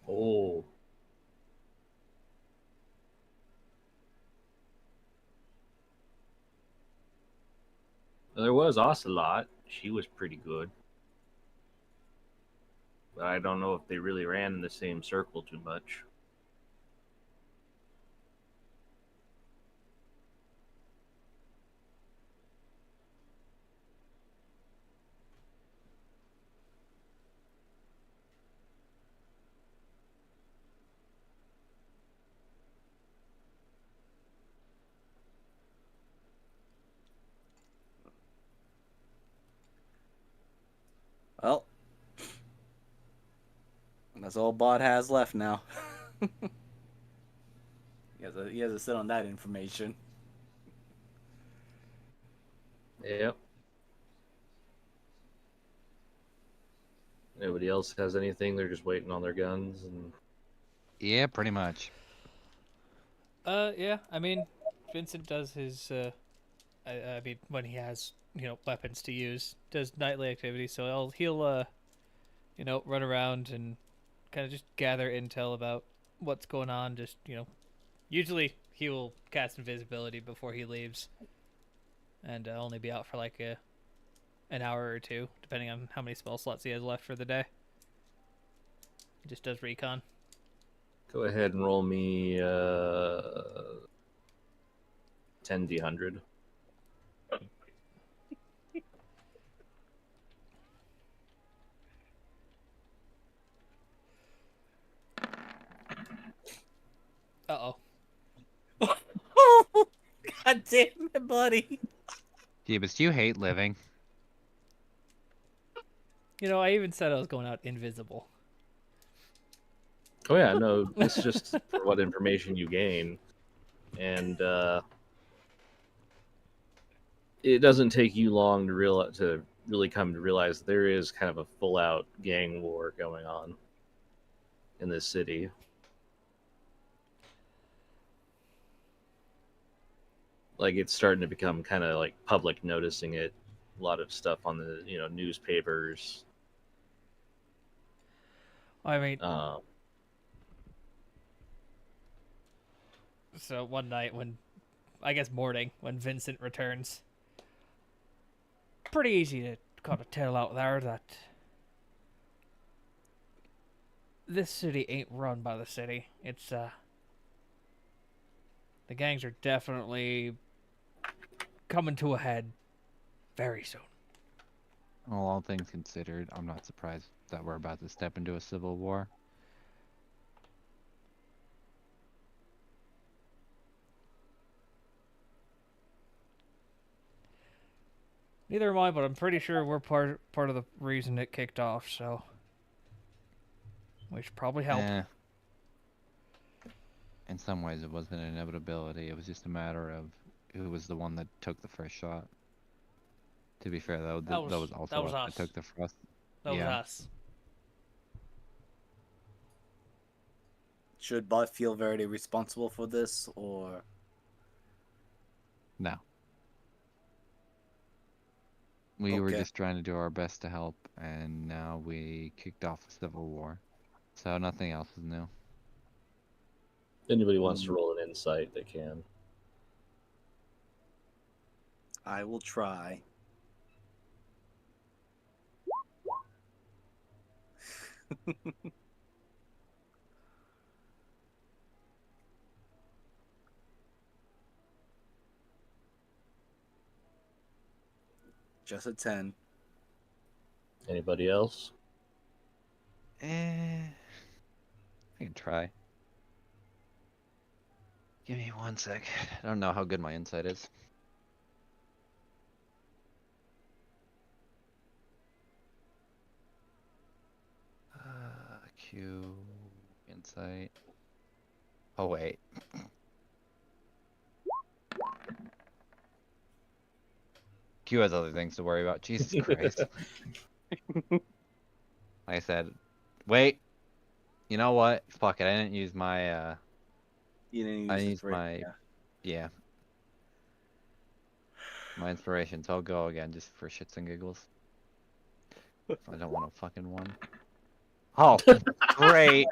Oh, there was Ocelot. She was pretty good. But I don't know if they really ran in the same circle too much. Well, that's all Bod has left now. He has to sit on that information. Yep. Nobody else has anything. They're just waiting on their guns. And Yeah, pretty much. Yeah. I mean, Vincent does his. I mean, when he has weapons to use, does nightly activities. So he'll run around and kind of just gather intel about what's going on. Just usually he will cast invisibility before he leaves, and only be out for like an hour or two, depending on how many spell slots he has left for the day. He just does recon. Go ahead and roll me 10d100. Uh-oh. God damn it, buddy. Phoebus, do you hate living? You know, I even said I was going out invisible. Oh yeah, no, it's just for what information you gain, and it doesn't take you long to really come to realize there is kind of a full-out gang war going on in this city. Like it's starting to become kind of like public noticing it. A lot of stuff on the newspapers. I mean, Um, so one night when, I guess morning, when Vincent returns, pretty easy to kind of tell out there that this city ain't run by the city. It's, the gangs are definitely coming to a head very soon. Well, all things considered, I'm not surprised that we're about to step into a civil war. Neither am I, but I'm pretty sure we're part of the reason it kicked off, so we should probably help. In some ways, it wasn't an inevitability. It was just a matter of who was the one that took the first shot. To be fair, though, that was also that was us us. that took the first. That Yeah. was us. Should Bot feel very responsible for this, or No. We were Okay. just trying to do our best to help, and now we kicked off a civil war. So nothing else is new. anybody wants to roll an insight, they can. I will try. Just a 10. Anybody else? I can try. Give me 1 sec. I don't know how good my insight is. Q insight. Oh wait. Q has other things to worry about. Jesus Christ. Like I said, wait. You know what? Fuck it. I didn't use my You didn't use I the used 3. my Yeah. yeah. My inspiration, so I'll go again just for shits and giggles. I don't want a fucking one. Oh, great.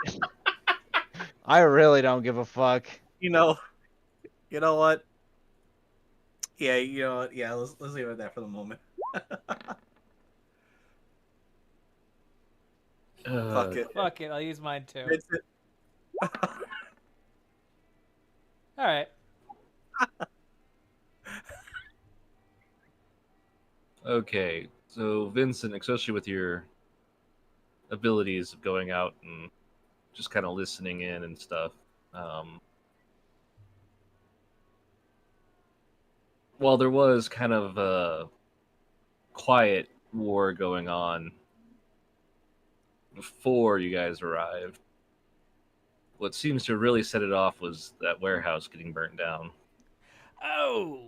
I really don't give a fuck. You know what? Yeah, you know what? Yeah, let's leave it there for the moment. Fuck it. Fuck it, I'll use mine too. Vincent. Alright. Okay, so Vincent, especially with your abilities of going out and just kind of listening in and stuff, while there was kind of a quiet war going on before you guys arrived, what seems to really set it off was that warehouse getting burnt down. Oh!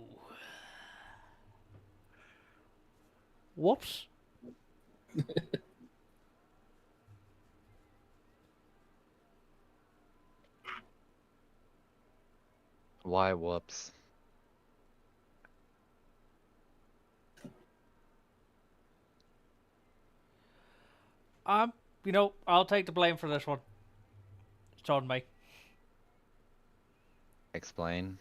Whoops. Why whoops? I'll take the blame for this one. It's on me. Explain.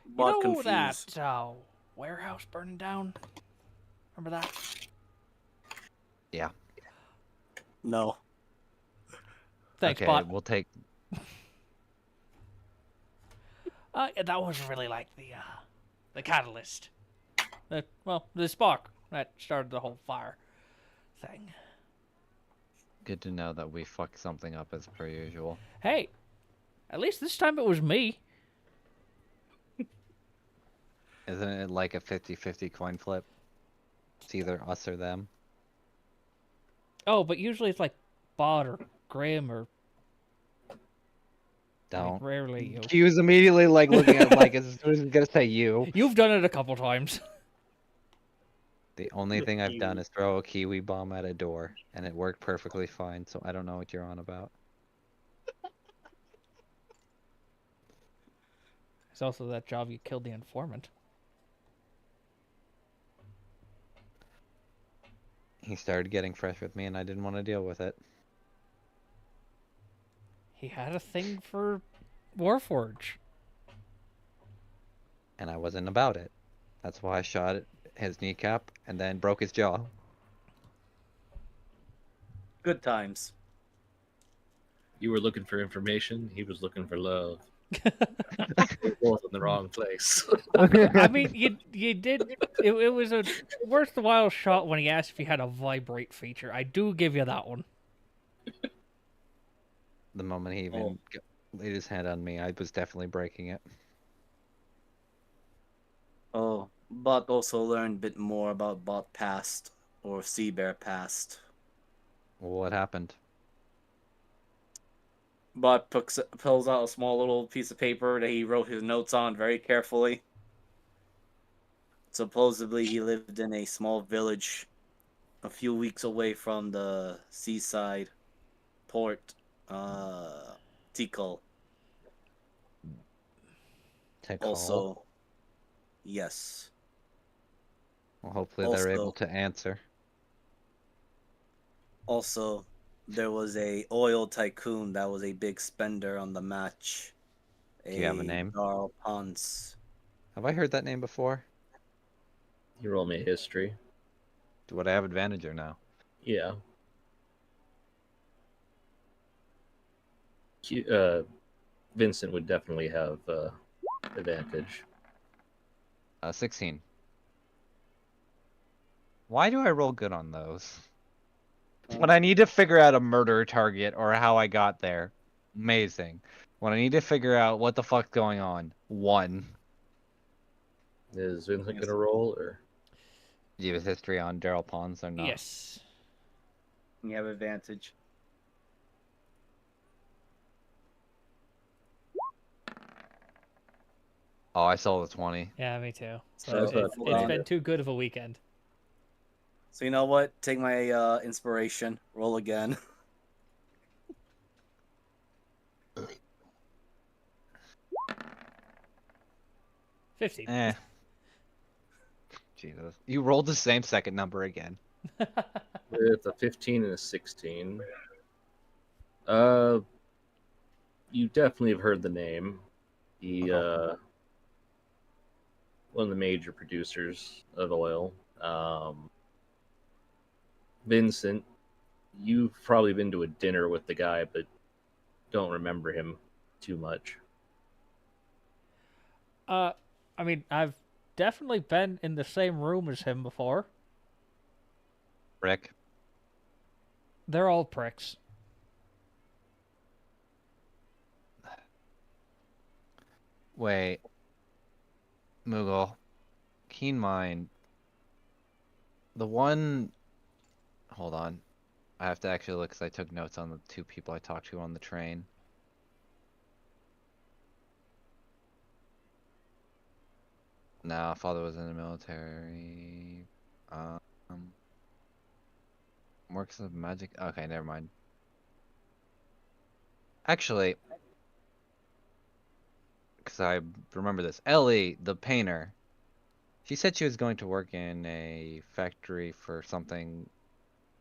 You Bot know confused. that warehouse burning down? Remember that? Yeah. No. Thanks, Okay, bot. we'll take. Yeah, that was really like the catalyst. The spark that started the whole fire thing. Good to know that we fucked something up as per usual. Hey, at least this time it was me. Isn't it like a 50-50 coin flip? It's either us or them. Oh, but usually it's like bot or Graham or Don't. rarely you. He was immediately like looking at Mike as soon as he's gonna say you. You've done it a couple times. The only thing I've done is throw a kiwi bomb at a door, and it worked perfectly fine, so I don't know what you're on about. It's also that job you killed the informant. He started getting fresh with me, and I didn't want to deal with it. He had a thing for Warforge. And I wasn't about it. That's why I shot his kneecap and then broke his jaw. Good times. You were looking for information. He was looking for love. We're both in the wrong place. I mean, you did. It was a worthwhile shot when he asked if you had a vibrate feature. I do give you that one. The moment he even laid his hand on me, I was definitely breaking it. Oh, Bot also learned a bit more about Bot past, or Sea Bear past. Well, what happened? Bot pulls out a small little piece of paper that he wrote his notes on very carefully. Supposedly, he lived in a small village a few weeks away from the seaside port, Tikal. Also, yes. Well, hopefully they're able to answer. Also, there was a oil tycoon that was a big spender on the match. Do you have a name? Darl Ponce. Have I heard that name before? You roll me a history. Would I have advantage or no? Yeah. Vincent would definitely have advantage. 16. Why do I roll good on those? When I need to figure out a murder target or how I got there, amazing. When I need to figure out what the fuck's going on, 1. Is Vincent gonna roll or? Do you have history on Daryl Pons or not? Yes. You have advantage. Oh, I saw the 20. Yeah, me too. So It's been too good of a weekend. So you know what? Take my inspiration. Roll again. Eh. Jesus. You rolled the same second number again. With a 15 and a 16. You definitely have heard the name. He one of the major producers of oil. Vincent, you've probably been to a dinner with the guy, but don't remember him too much. I mean, I've definitely been in the same room as him before. Rick. They're all pricks. Wait. Moogle. Keen mind. The one... Hold on. I have to actually look because I took notes on the 2 people I talked to on the train. No, father was in the military. Works of magic. Okay, never mind. Actually, because I remember this. Ellie, the painter. She said she was going to work in a factory for something.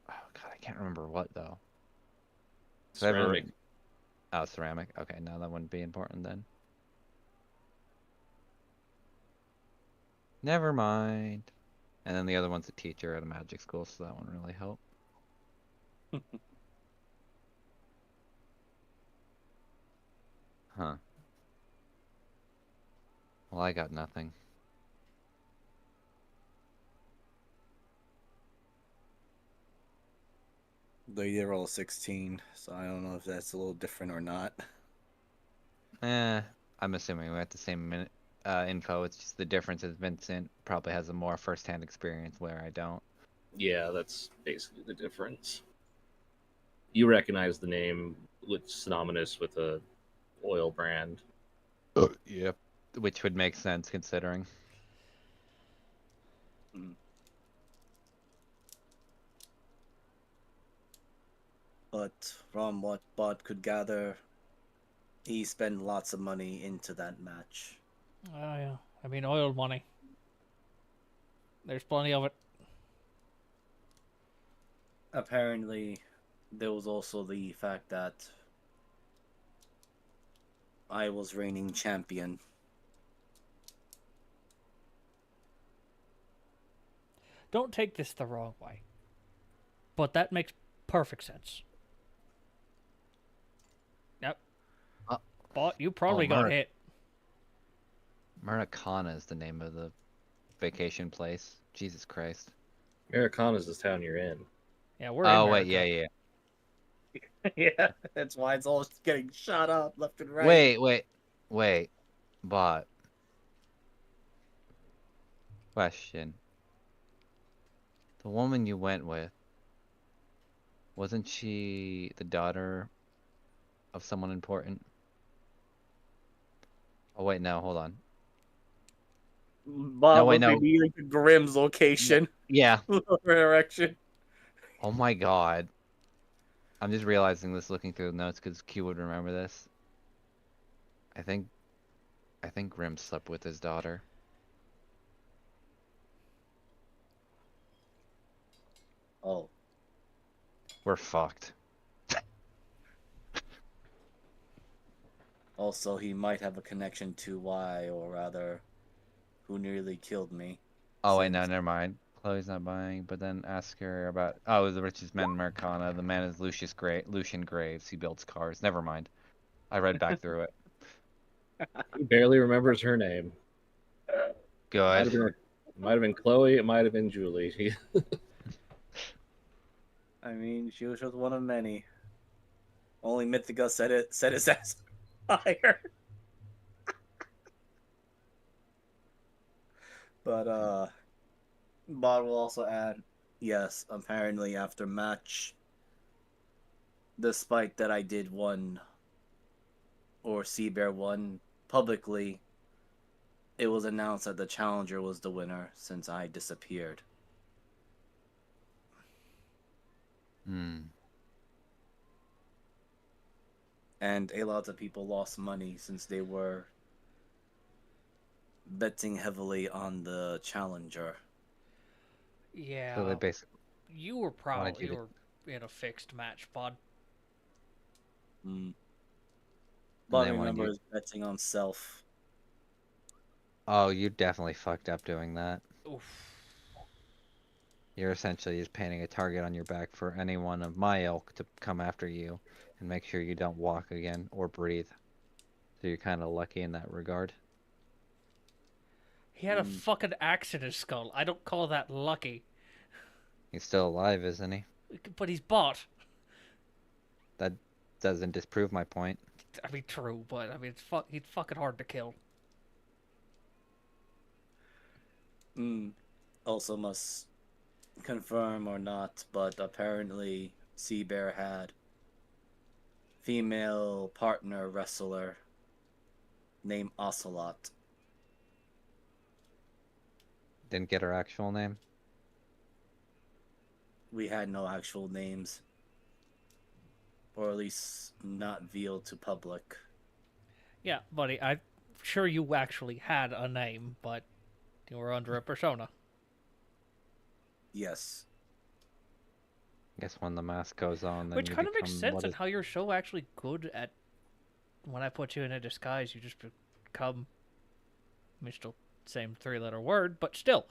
Oh God, I can't remember what though. Ceramic. Oh, ceramic. Okay, no, that wouldn't be important then. Never mind. And then the other one's a teacher at a magic school, so that won't really help. Huh. Well, I got nothing. They did roll a 16, so I don't know if that's a little different or not. I'm assuming we're at the same minute info. It's just the difference is Vincent probably has a more first-hand experience where I don't. Yeah, that's basically the difference. You recognize the name, it's synonymous with a oil brand. Yep. Which would make sense considering. Mm. But from what Bud could gather, he spent lots of money into that match. Oh yeah. I mean, oil money. There's plenty of it. Apparently, there was also the fact that I was reigning champion. Don't take this the wrong way, but that makes perfect sense. Yep. Uh, But you probably got hit. Maracana is the name of the vacation place. Jesus Christ. Americana is the town you're in. Yeah, we're in Oh, wait, America. yeah. Yeah, that's why it's all getting shot up left and right. Wait. But, question. The woman you went with, wasn't she the daughter of someone important? Oh, wait, no, hold on. No, Bob wait, was no. revealing to Grimm's location. Yeah. Direction. Oh my god. I'm just realizing this looking through the notes because Q would remember this. I think Grim slept with his daughter. Oh, We're fucked. also he might have a connection to why, or rather, who nearly killed me. Oh wait, no, Since never mind. Chloe's not buying, but then ask her about the richest man in Americana. The man is Lucian Graves. He builds cars. Never mind. I read back through it. He barely remembers her name. Good. Might have been Chloe. It might have been Julie. I mean, she was just one of many. Only Mythica set his ass on fire. But Bod will also add, yes, apparently after match, despite that I did one or Sea Bear won publicly, it was announced that the challenger was the winner since I disappeared. Hmm. And a lot of people lost money since they were betting heavily on the challenger. So Yeah, they basically you were wanted probably you to. in a fixed match, bud. Mm. And But they wanted you. remember, is betting on self. Oh, you definitely fucked up doing that. Oof. You're essentially just painting a target on your back for anyone of my ilk to come after you and make sure you don't walk again or breathe. So you're kind of lucky in that regard. He had a fucking axe in his skull. I don't call that lucky. He's still alive, isn't he? But he's bought. That doesn't disprove my point. I mean, true, but I mean, he's fucking hard to kill. Also must confirm or not, but apparently Sea Bear had female partner wrestler named Ocelot. Didn't get her actual name. We had no actual names, or at least not veiled to public. Yeah, buddy, I'm sure you actually had a name, but you were under a persona. Yes. I guess when the mask goes on, then Which you kind of makes become sense what in is. how you're so actually good at. When I put you in a disguise, you just become. I mean, still same three-letter word, but still.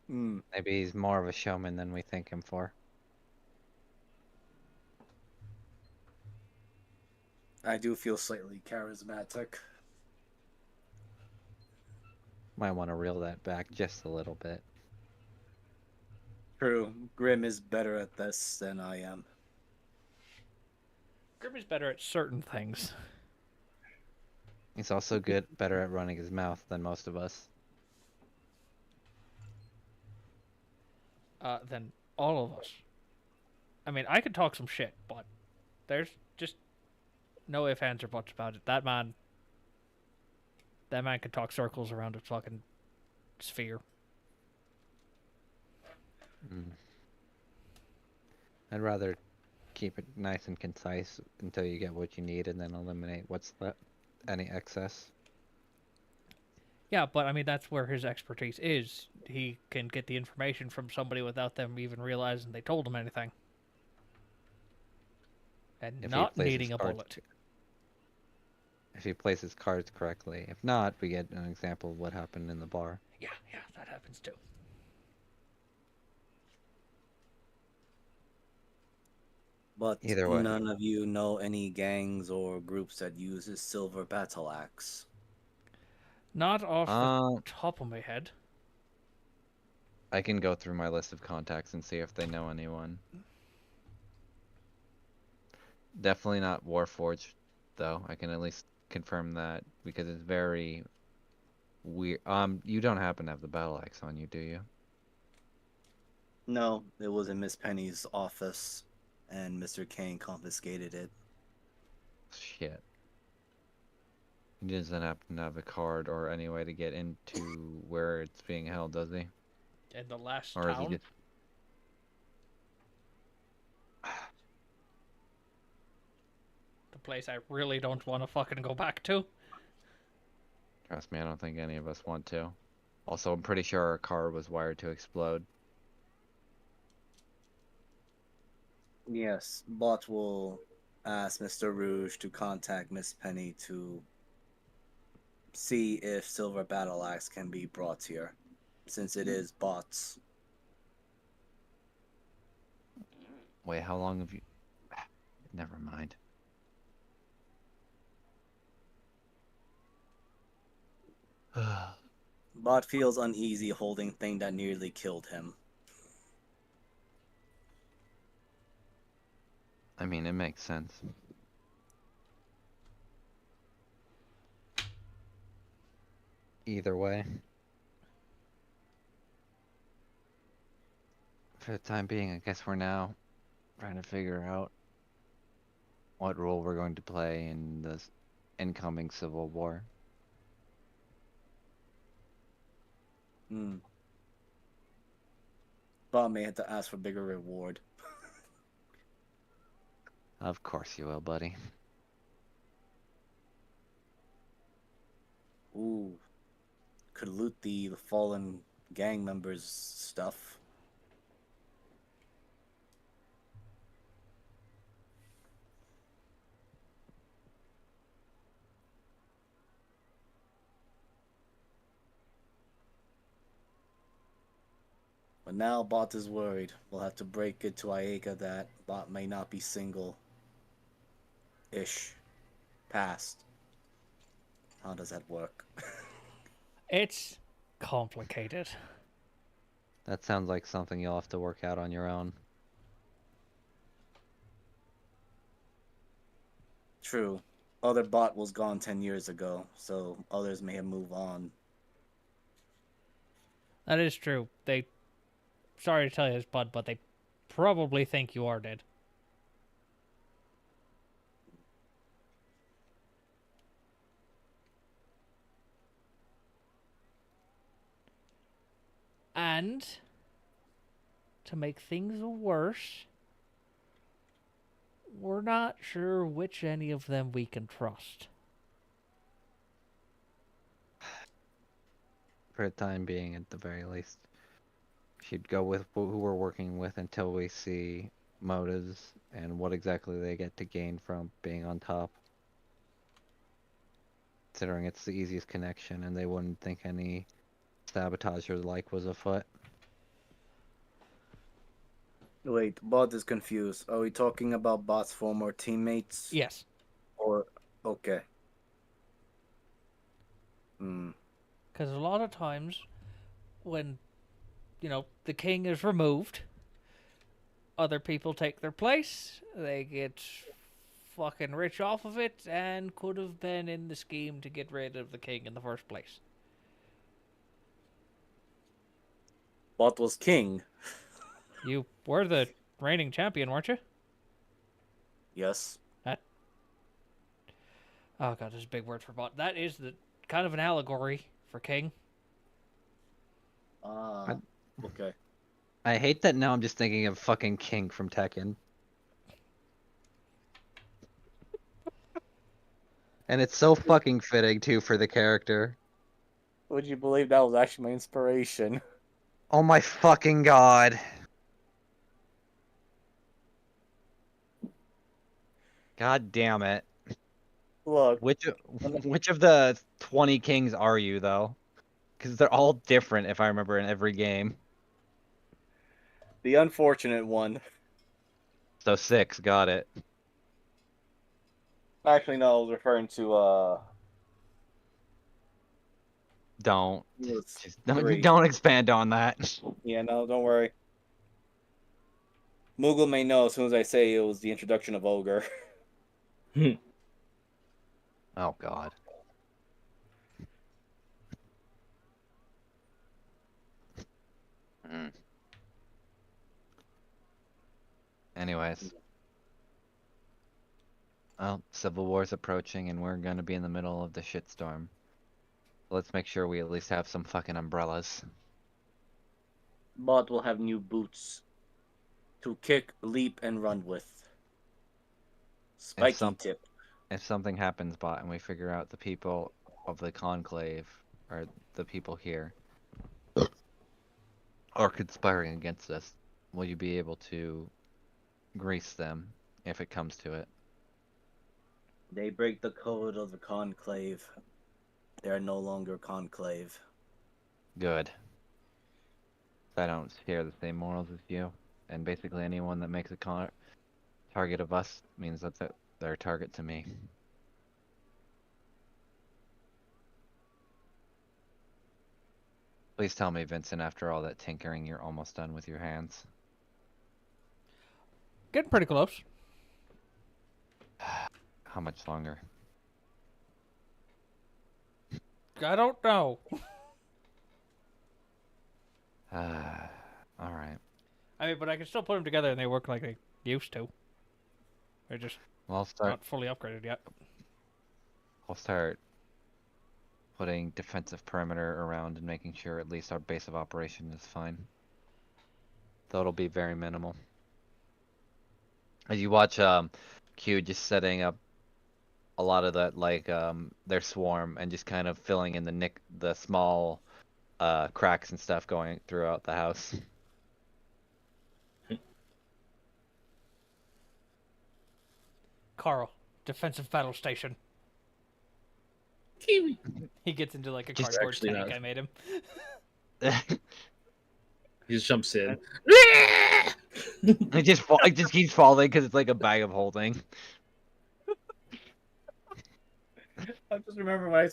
Maybe he's more of a showman than we think him for. I do feel slightly charismatic. Might want to reel that back just a little bit. True, Grim is better at this than I am. Grim is better at certain things. He's also better at running his mouth than most of us. Than all of us. I mean, I could talk some shit, but there's just no ifs, ands, or buts about it. That man could talk circles around a fucking sphere. Mm. I'd rather keep it nice and concise until you get what you need and then eliminate what's left, any excess. Yeah, but I mean, that's where his expertise is. He can get the information from somebody without them even realizing they told him anything. And If he not plays his needing a cards, bullet. if he plays his cards correctly. If not, we get an example of what happened in the bar. Yeah, that happens too. But Either way. none of you know any gangs or groups that uses silver battle axe. Not off the Um, top of my head. I can go through my list of contacts and see if they know anyone. Definitely not Warforged, though. I can at least confirm that because it's very weird. You don't happen to have the battle axe on you, do you? No, it was in Miss Penny's office, and Mr. Kane confiscated it. Shit. He doesn't happen to have a card or any way to get into where it's being held, does he? In the last Or is he town. just... The place I really don't want to fucking go back to. Trust me, I don't think any of us want to. Also, I'm pretty sure our car was wired to explode. Yes, Bot will ask Mr. Rouge to contact Miss Penny to see if silver battle axe can be brought here, since it is Bot's. Wait, how long have you... Never mind. Bot feels uneasy holding thing that nearly killed him. I mean, it makes sense. Either way. For the time being, I guess we're now trying to figure out what role we're going to play in this incoming civil war. Bot may have to ask for bigger reward. Of course you will, buddy. Ooh, could loot the fallen gang members' stuff. But now Bot is worried. We'll have to break it to Aega that Bot may not be single-ish past. How does that work? It's complicated. That sounds like something you'll have to work out on your own. True. Other Bot was gone 10 years ago, so others may have moved on. That is true. They, sorry to tell you this, bud, but they probably think you are dead. And to make things worse, we're not sure which any of them we can trust. For the time being, at the very least. Should go with who we're working with until we see motives and what exactly they get to gain from being on top. Considering it's the easiest connection and they wouldn't think any sabotage or the like was afoot. Wait, Bot is confused. Are we talking about Bot's former teammates? Yes. Or Okay. Hmm. Because a lot of times, when the king is removed, other people take their place. They get fucking rich off of it, and could have been in the scheme to get rid of the king in the first place. What was king? You were the reigning champion, weren't you? Yes. That. Oh god, there's a big word for bot. That is the kind of an allegory for king. Ah. Okay. I hate that now I'm just thinking of fucking King from Tekken. And it's so fucking fitting, too, for the character. Would you believe that was actually my inspiration? Oh my fucking god. God damn it. Look. Which of the 20 kings are you, though? Because they're all different, if I remember, in every game. The unfortunate one. So 6, got it. Actually, no, I was referring to Don't. it was Just 3. don't expand on that. Yeah, no, don't worry. Moogle may know as soon as I say it was the introduction of Ogre. Oh god. Mm. Anyways. Well, Civil War's approaching and we're gonna be in the middle of the shitstorm. Let's make sure we at least have some fucking umbrellas. But will have new boots to kick, leap, and run with. Spiky tip. If something happens, bot, and we figure out the people of the conclave are the people here are conspiring against us, will you be able to grease them if it comes to it? They break the code of the conclave. They are no longer conclave. Good. I don't share the same morals as you, and basically anyone that makes a target of us means that they're a target to me. Please tell me, Vincent, after all that tinkering, you're almost done with your hands. Getting pretty close. How much longer? I don't know. Alright. I mean, but I can still put them together and they work like they used to. They're just Well, not fully upgraded yet. I'll start putting defensive perimeter around and making sure at least our base of operation is fine. Though it'll be very minimal. As you watch Q just setting up a lot of that, like their swarm and just kind of filling in the small cracks and stuff going throughout the house. Carl, defensive battle station. Kiwi. He gets into like a Just cardboard actually tank not. I made him. He just jumps in. It just keeps falling because it's like a bag of holding. I just remember when I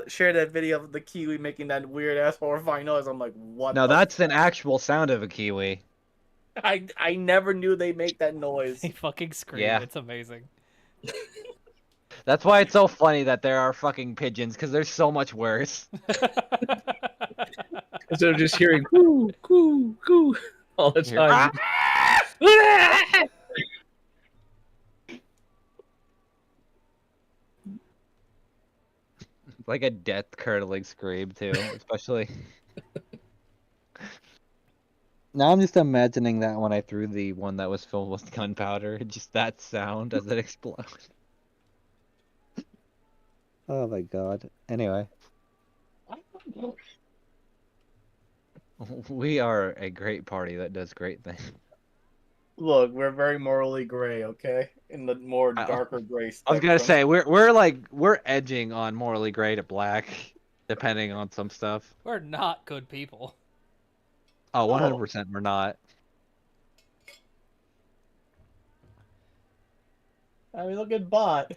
shared that video of the kiwi making that weird ass horrifying noise. I'm like, what? No, that's an actual sound of a kiwi. I never knew they make that noise. They fucking scream. Yeah. It's amazing. That's why it's so funny that there are fucking pigeons, because they're so much worse. Instead of just hearing coo, coo, coo all the Here- time. Like a death curdling scream too, especially. Now I'm just imagining that when I threw the one that was filled with gunpowder, just that sound as it exploded. Oh my god. Anyway. We are a great party that does great things. Look, we're very morally gray, okay? In the more darker gray I was spectrum. gonna say we're edging on morally gray to black, depending on some stuff. We're not good people. Oh, 100% we're not. I mean, look at Bot.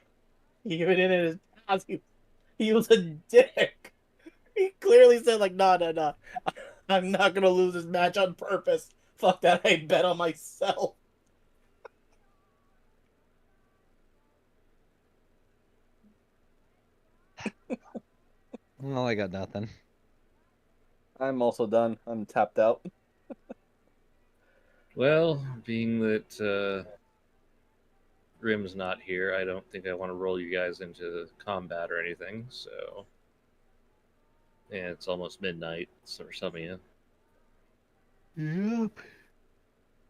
Even in his past, he was a dick. He clearly said, like, no, no, no. I'm not going to lose this match on purpose. Fuck that. I bet on myself. Well, I got nothing. I'm also done. I'm tapped out. Well, being that Grim's not here, I don't think I want to roll you guys into combat or anything. So, yeah, it's almost midnight for some of you. Yep.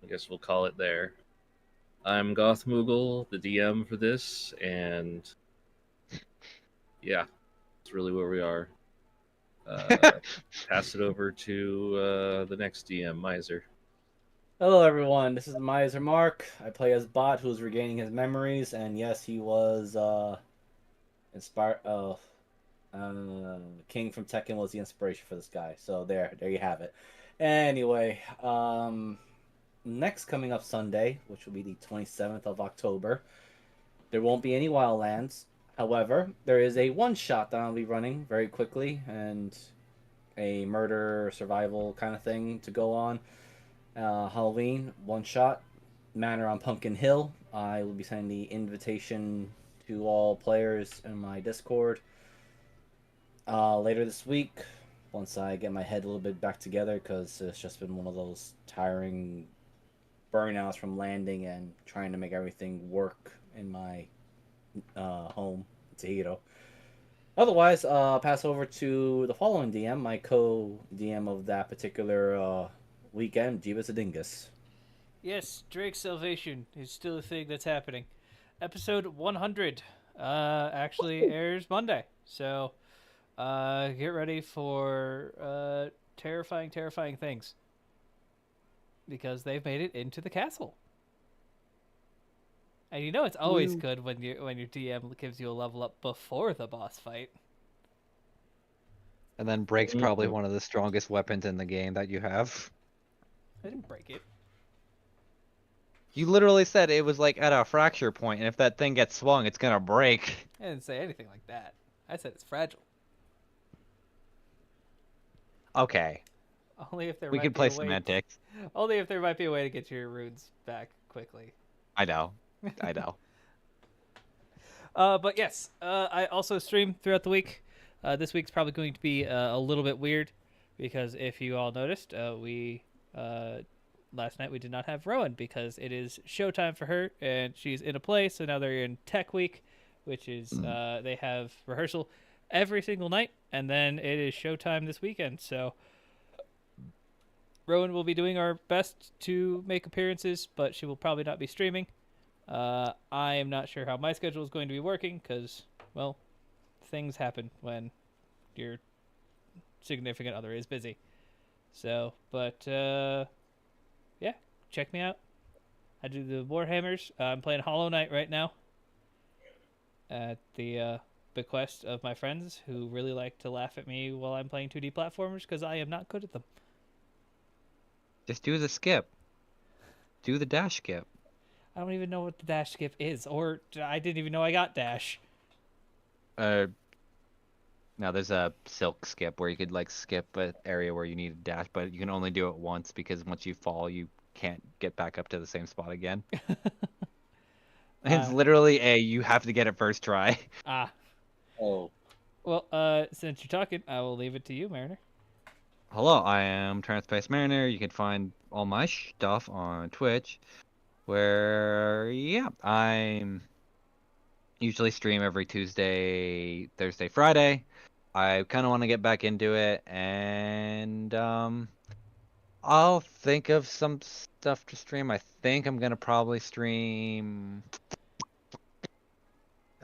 I guess we'll call it there. I'm Goth Moogle, the DM for this, and yeah, that's really where we are. Pass it over to the next DM, Miser. Hello, everyone. This is Miser Mark. I play as Bot, who's regaining his memories, and yes, he was inspired. King from Tekken was the inspiration for this guy. So there you have it. Anyway, next coming up Sunday, which will be the 27th of October, there won't be any Wildlands. However, there is a one shot that I'll be running very quickly and a murder survival kind of thing to go on. Halloween one shot, Manor on Pumpkin Hill. I will be sending the invitation to all players in my Discord later this week. Once I get my head a little bit back together, because it's just been one of those tiring burnouts from landing and trying to make everything work in my home, Tahito. Otherwise, pass over to the following DM, my co-DM of that particular weekend, Jeebus Adingus. Yes, Drake's Salvation is still a thing that's happening. Episode 100 actually airs Monday. So get ready for terrifying, terrifying things. Because they've made it into the castle. And you know it's always good when your DM gives you a level up before the boss fight. And then breaks probably one of the strongest weapons in the game that you have. I didn't break it. You literally said it was like at a fracture point, and if that thing gets swung, it's gonna break. I didn't say anything like that. I said it's fragile. Okay, Only if there we might can be a play way. semantics. Only if there might be a way to get your runes back quickly. I know. I know. But yes, I also stream throughout the week. This week's probably going to be a little bit weird because if you all noticed, we last night we did not have Rowan because it is showtime for her and she's in a play. So now they're in Tech Week, which is they have rehearsal every single night, and then it is showtime this weekend. So Rowan will be doing our best to make appearances, but she will probably not be streaming. I am not sure how my schedule is going to be working because, well, things happen when your significant other is busy. So, but yeah, check me out. I do the Warhammers. I'm playing Hollow Knight right now at the bequest of my friends who really like to laugh at me while I'm playing 2D platformers because I am not good at them. Just do the skip. Do the dash skip. I don't even know what the dash skip is, or I didn't even know I got dash. Now there's a silk skip where you could like skip an area where you need a dash, but you can only do it once because once you fall, you can't get back up to the same spot again. It's literally you have to get it first try. Oh, Well, since you're talking, I will leave it to you, Mariner. Hello, I am Transpace Mariner. You can find all my stuff on Twitch, where yeah, I'm usually stream every Tuesday, Thursday, Friday. I kind of want to get back into it, and I'll think of some stuff to stream. I think I'm gonna probably stream.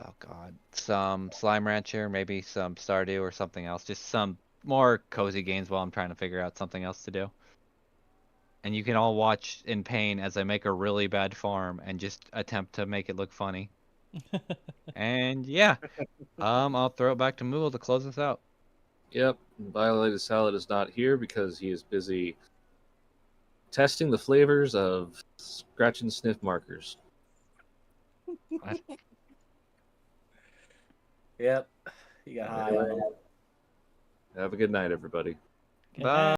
Oh God, some Slime Rancher, maybe some Stardew or something else. Just some more cozy games while I'm trying to figure out something else to do. And you can all watch in pain as I make a really bad farm and just attempt to make it look funny. And yeah, I'll throw it back to Moogle to close us out. yep. Violated Salad is not here because he is busy testing the flavors of scratch and sniff markers. Yep. You got high on them. Have a good night, everybody. Good Bye. night.